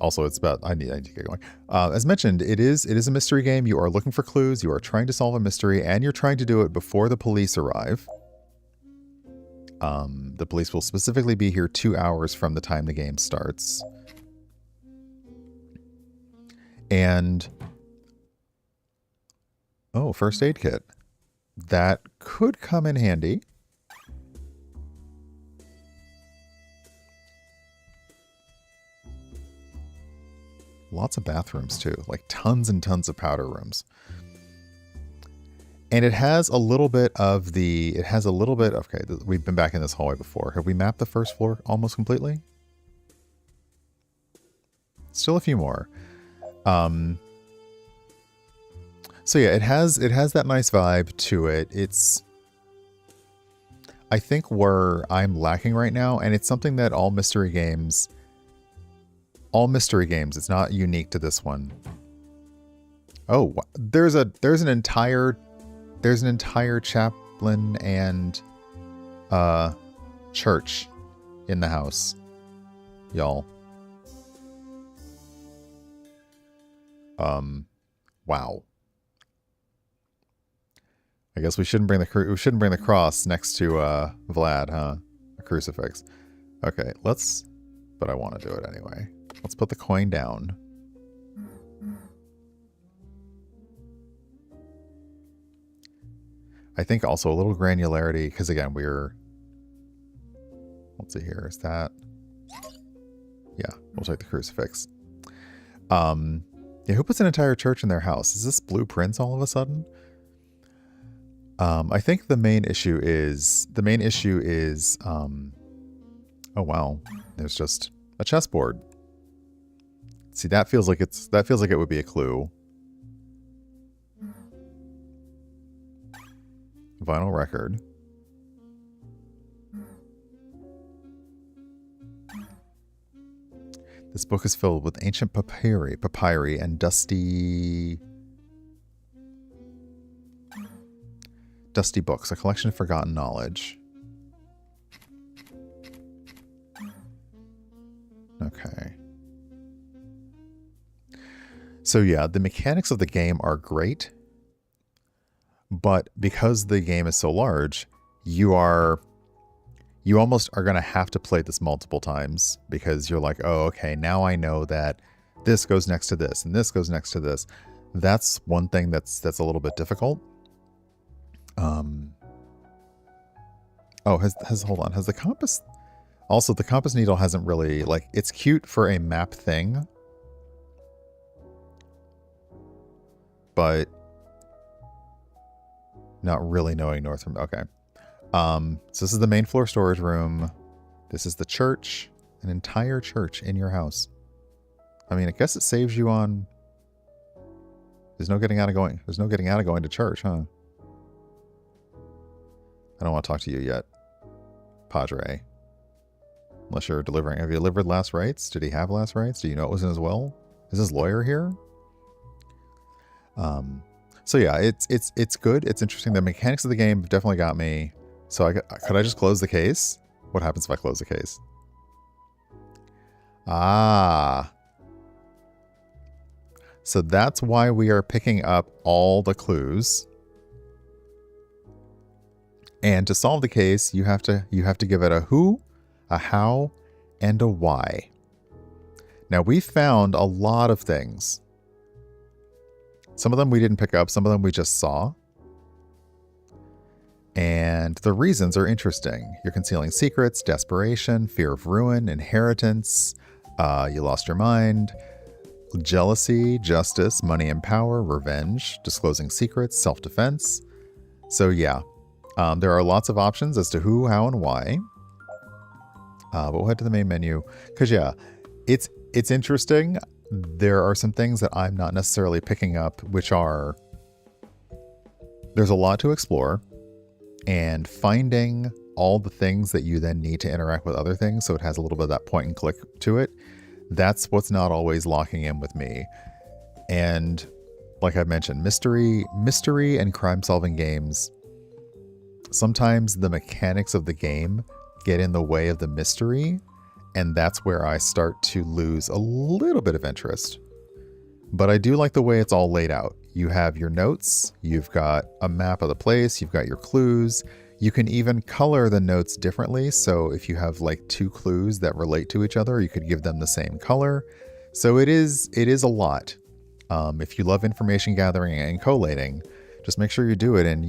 Speaker 2: also it's about, I need to get going. As mentioned, it is a mystery game. You are looking for clues. You are trying to solve a mystery, and you're trying to do it before the police arrive. The police will specifically be here 2 hours from the time the game starts. And, oh, first aid kit. That could come in handy. Lots of bathrooms too, like tons and tons of powder rooms. And it has a little bit of the, okay, we've been back in this hallway before. Have we mapped the first floor almost completely? Still a few more. So yeah, it has that nice vibe to it. It's, I think, where I'm lacking right now, and it's something that all mystery games, it's not unique to this one. Oh, there's an entire chaplain and church in the house, y'all. Wow. I guess we shouldn't bring the cross next to Vlad, huh? A crucifix. Okay, but I want to do it anyway. Let's put the coin down. I think also a little granularity, because again, let's see here, is that, yeah, we'll take the crucifix. Yeah, who puts an entire church in their house? Is this blueprints all of a sudden? I think the main issue is, oh wow, there's just a chessboard. See, that feels like it would be a clue. Vinyl record. This book is filled with ancient papyri and dusty books, a collection of forgotten knowledge. Okay. So yeah, the mechanics of the game are great, but because the game is so large, you almost are going to have to play this multiple times, because you're like, oh, okay, now I know that this goes next to this and this goes next to this. That's one thing that's a little bit difficult. Oh, hold on. Has the compass... Also, the compass needle hasn't really, like, it's cute for a map thing, but not really knowing north from... Okay. So this is the main floor storage room. This is the church. An entire church in your house. I mean, I guess it saves you on... There's no getting out of going to church, huh? I don't want to talk to you yet, Padre. Unless you're delivering. Have you delivered last rites? Did he have last rites? Do you know it was in his will? Is his lawyer here? So yeah, it's good. It's interesting. The mechanics of the game definitely got me. So could I just close the case? What happens if I close the case? Ah. So that's why we are picking up all the clues. And to solve the case, you have to give it a who, a how, and a why. Now, we found a lot of things. Some of them we didn't pick up, some of them we just saw. And the reasons are interesting. You're concealing secrets, desperation, fear of ruin, inheritance, you lost your mind, jealousy, justice, money and power, revenge, disclosing secrets, self-defense. So yeah, there are lots of options as to who, how, and why. But we'll head to the main menu. Because yeah, it's interesting. There are some things that I'm not necessarily picking up, which are... There's a lot to explore. And finding all the things that you then need to interact with other things, so it has a little bit of that point and click to it, that's what's not always locking in with me. And like I mentioned, mystery and crime-solving games, sometimes the mechanics of the game get in the way of the mystery, and that's where I start to lose a little bit of interest. But I do like the way it's all laid out. You have your notes, you've got a map of the place, you've got your clues. You can even color the notes differently. So if you have like 2 clues that relate to each other, you could give them the same color. So it is a lot. If you love information gathering and collating, just make sure you do it in,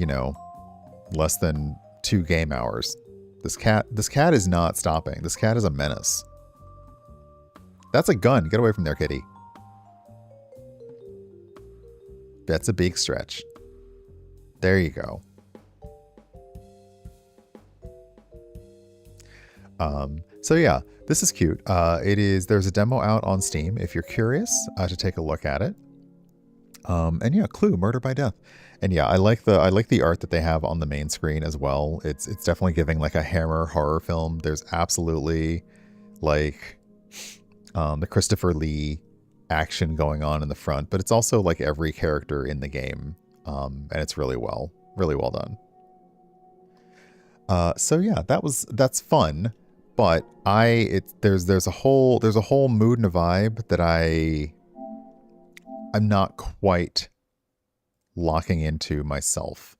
Speaker 2: less than 2 game hours. This cat is not stopping. This cat is a menace. That's a gun. Get away from there, kitty. That's a big stretch. There you go. So yeah, this is cute. There's a demo out on Steam if you're curious to take a look at it. And yeah, Clue, Murder by Death. And yeah, I like the art that they have on the main screen as well. It's definitely giving like a Hammer horror film. There's absolutely like the Christopher Lee action going on in the front, but it's also like every character in the game. And it's really well done. So yeah, that's fun, but there's a whole mood and a vibe that I'm not quite locking into myself.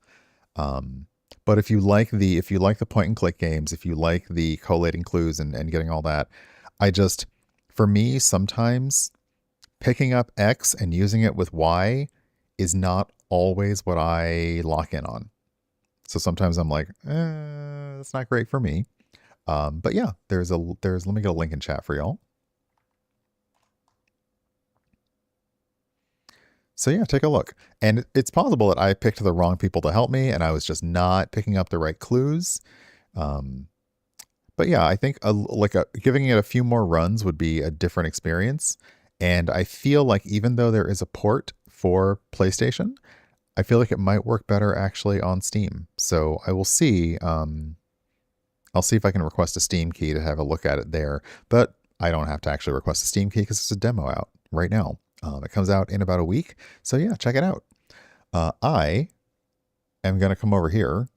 Speaker 2: But if you like the point and click games, if you like the collating clues and getting all that, for me, sometimes picking up X and using it with Y is not always what I lock in on. So sometimes I'm like, that's not great for me. But yeah, let me get a link in chat for y'all. So yeah, take a look. And it's possible that I picked the wrong people to help me and I was just not picking up the right clues. But yeah, I think giving it a few more runs would be a different experience. And I feel like even though there is a port for PlayStation, I feel like it might work better actually on Steam. So I will see. I'll see if I can request a Steam key to have a look at it there. But I don't have to actually request a Steam key because there's a demo out right now. It comes out in about a week. So yeah, check it out. I am going to come over here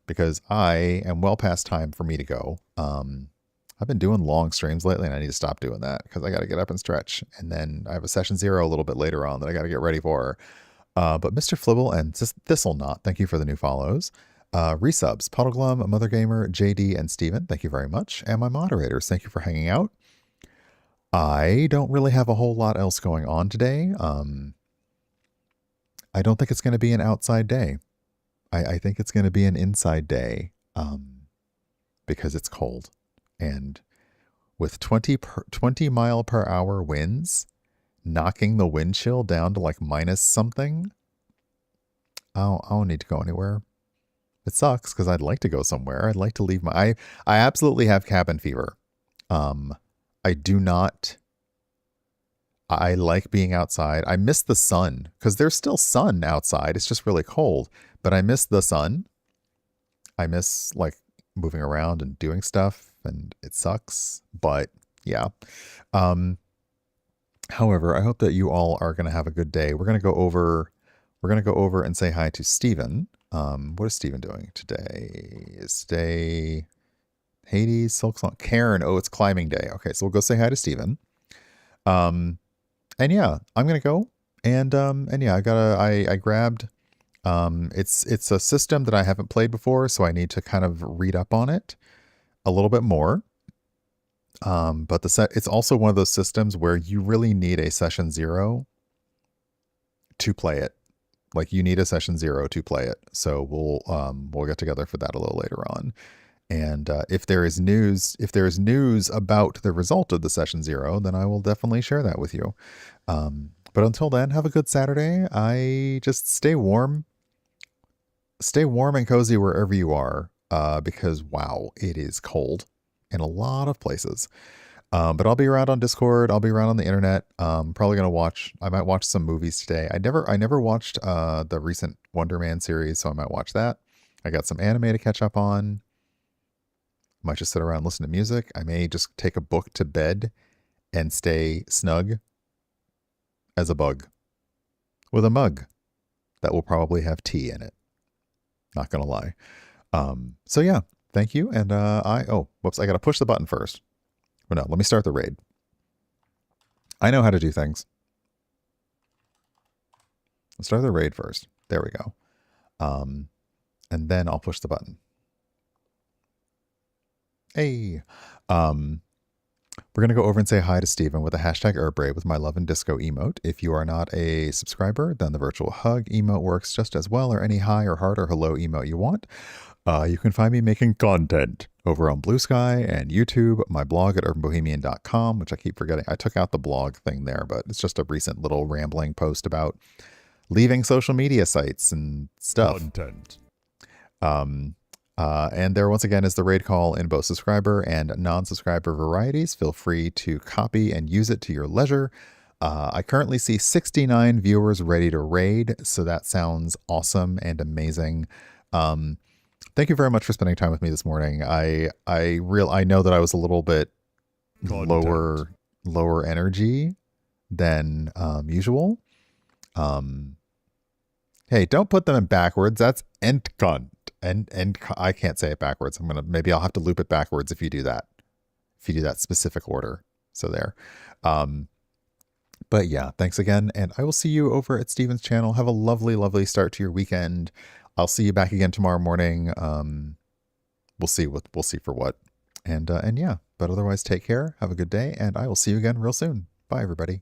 Speaker 2: because I am well past time for me to go. I've been doing long streams lately and I need to stop doing that because I got to get up and stretch. And then I have a session 0 a little bit later on that I got to get ready for. But Mr. Flibble and Thistlenot, thank you for the new follows. Resubs, Puddleglum, Mother Gamer, JD, and Steven, thank you very much. And my moderators, thank you for hanging out. I don't really have a whole lot else going on today. I don't think it's going to be an outside day. I think it's going to be an inside day because it's cold. And with 20 mile per hour winds, knocking the wind chill down to like minus something, I don't need to go anywhere. It sucks because I'd like to go somewhere. I'd like to leave I absolutely have cabin fever. I do not. I like being outside. I miss the sun because there's still sun outside. It's just really cold, but I miss the sun. I miss like moving around and doing stuff, and it sucks, but yeah. However, I hope that you all are going to have a good day. We're going to go over and say hi to Steven. What is Steven doing today? Is today Hades, Silk Song, Karen? Oh, it's climbing day. Okay, so we'll go say hi to Steven. And yeah, I'm going to go and yeah, I grabbed, it's a system that I haven't played before, so I need to kind of read up on it a little bit more. But it's also one of those systems where you really need a session 0 to play it. Like you need a session 0 to play it. So we'll get together for that a little later on. And if there is news about the result of the session 0, then I will definitely share that with you. But until then, have a good Saturday. I just stay warm and cozy wherever you are, because wow, it is cold in a lot of places. But I'll be around on Discord. I'll be around on the internet. Probably gonna watch. I might watch some movies today. I never watched the recent Wonder Man series, so I might watch that. I got some anime to catch up on. Might just sit around and listen to music. I may just take a book to bed and stay snug as a bug with a mug that will probably have tea in it. Not gonna lie. So yeah, thank you. And whoops, I gotta push the button first. But no, let me start the raid. I know how to do things. Let's start the raid first. There we go. And then I'll push the button. Hey. We're going to go over and say hi to Steven with a hashtag #Urbraid with my love and disco emote. If you are not a subscriber, then the virtual hug emote works just as well, or any hi or heart or hello emote you want. You can find me making content over on Blue Sky and YouTube, my blog at urbanbohemian.com, which I keep forgetting. I took out the blog thing there, but it's just a recent little rambling post about leaving social media sites and stuff. Content. And there once again is the raid call in both subscriber and non-subscriber varieties. Feel free to copy and use it to your leisure. I currently see 69 viewers ready to raid, so that sounds awesome and amazing. Thank you very much for spending time with me this morning. I know that I was a little bit lower energy than usual. Hey, don't put them in backwards. That's entcon. And I can't say it backwards. Maybe I'll have to loop it backwards if you do that. If you do that specific order. So there. But yeah, thanks again. And I will see you over at Steven's channel. Have a lovely, lovely start to your weekend. I'll see you back again tomorrow morning. We'll see for what. And yeah, but otherwise take care. Have a good day. And I will see you again real soon. Bye everybody.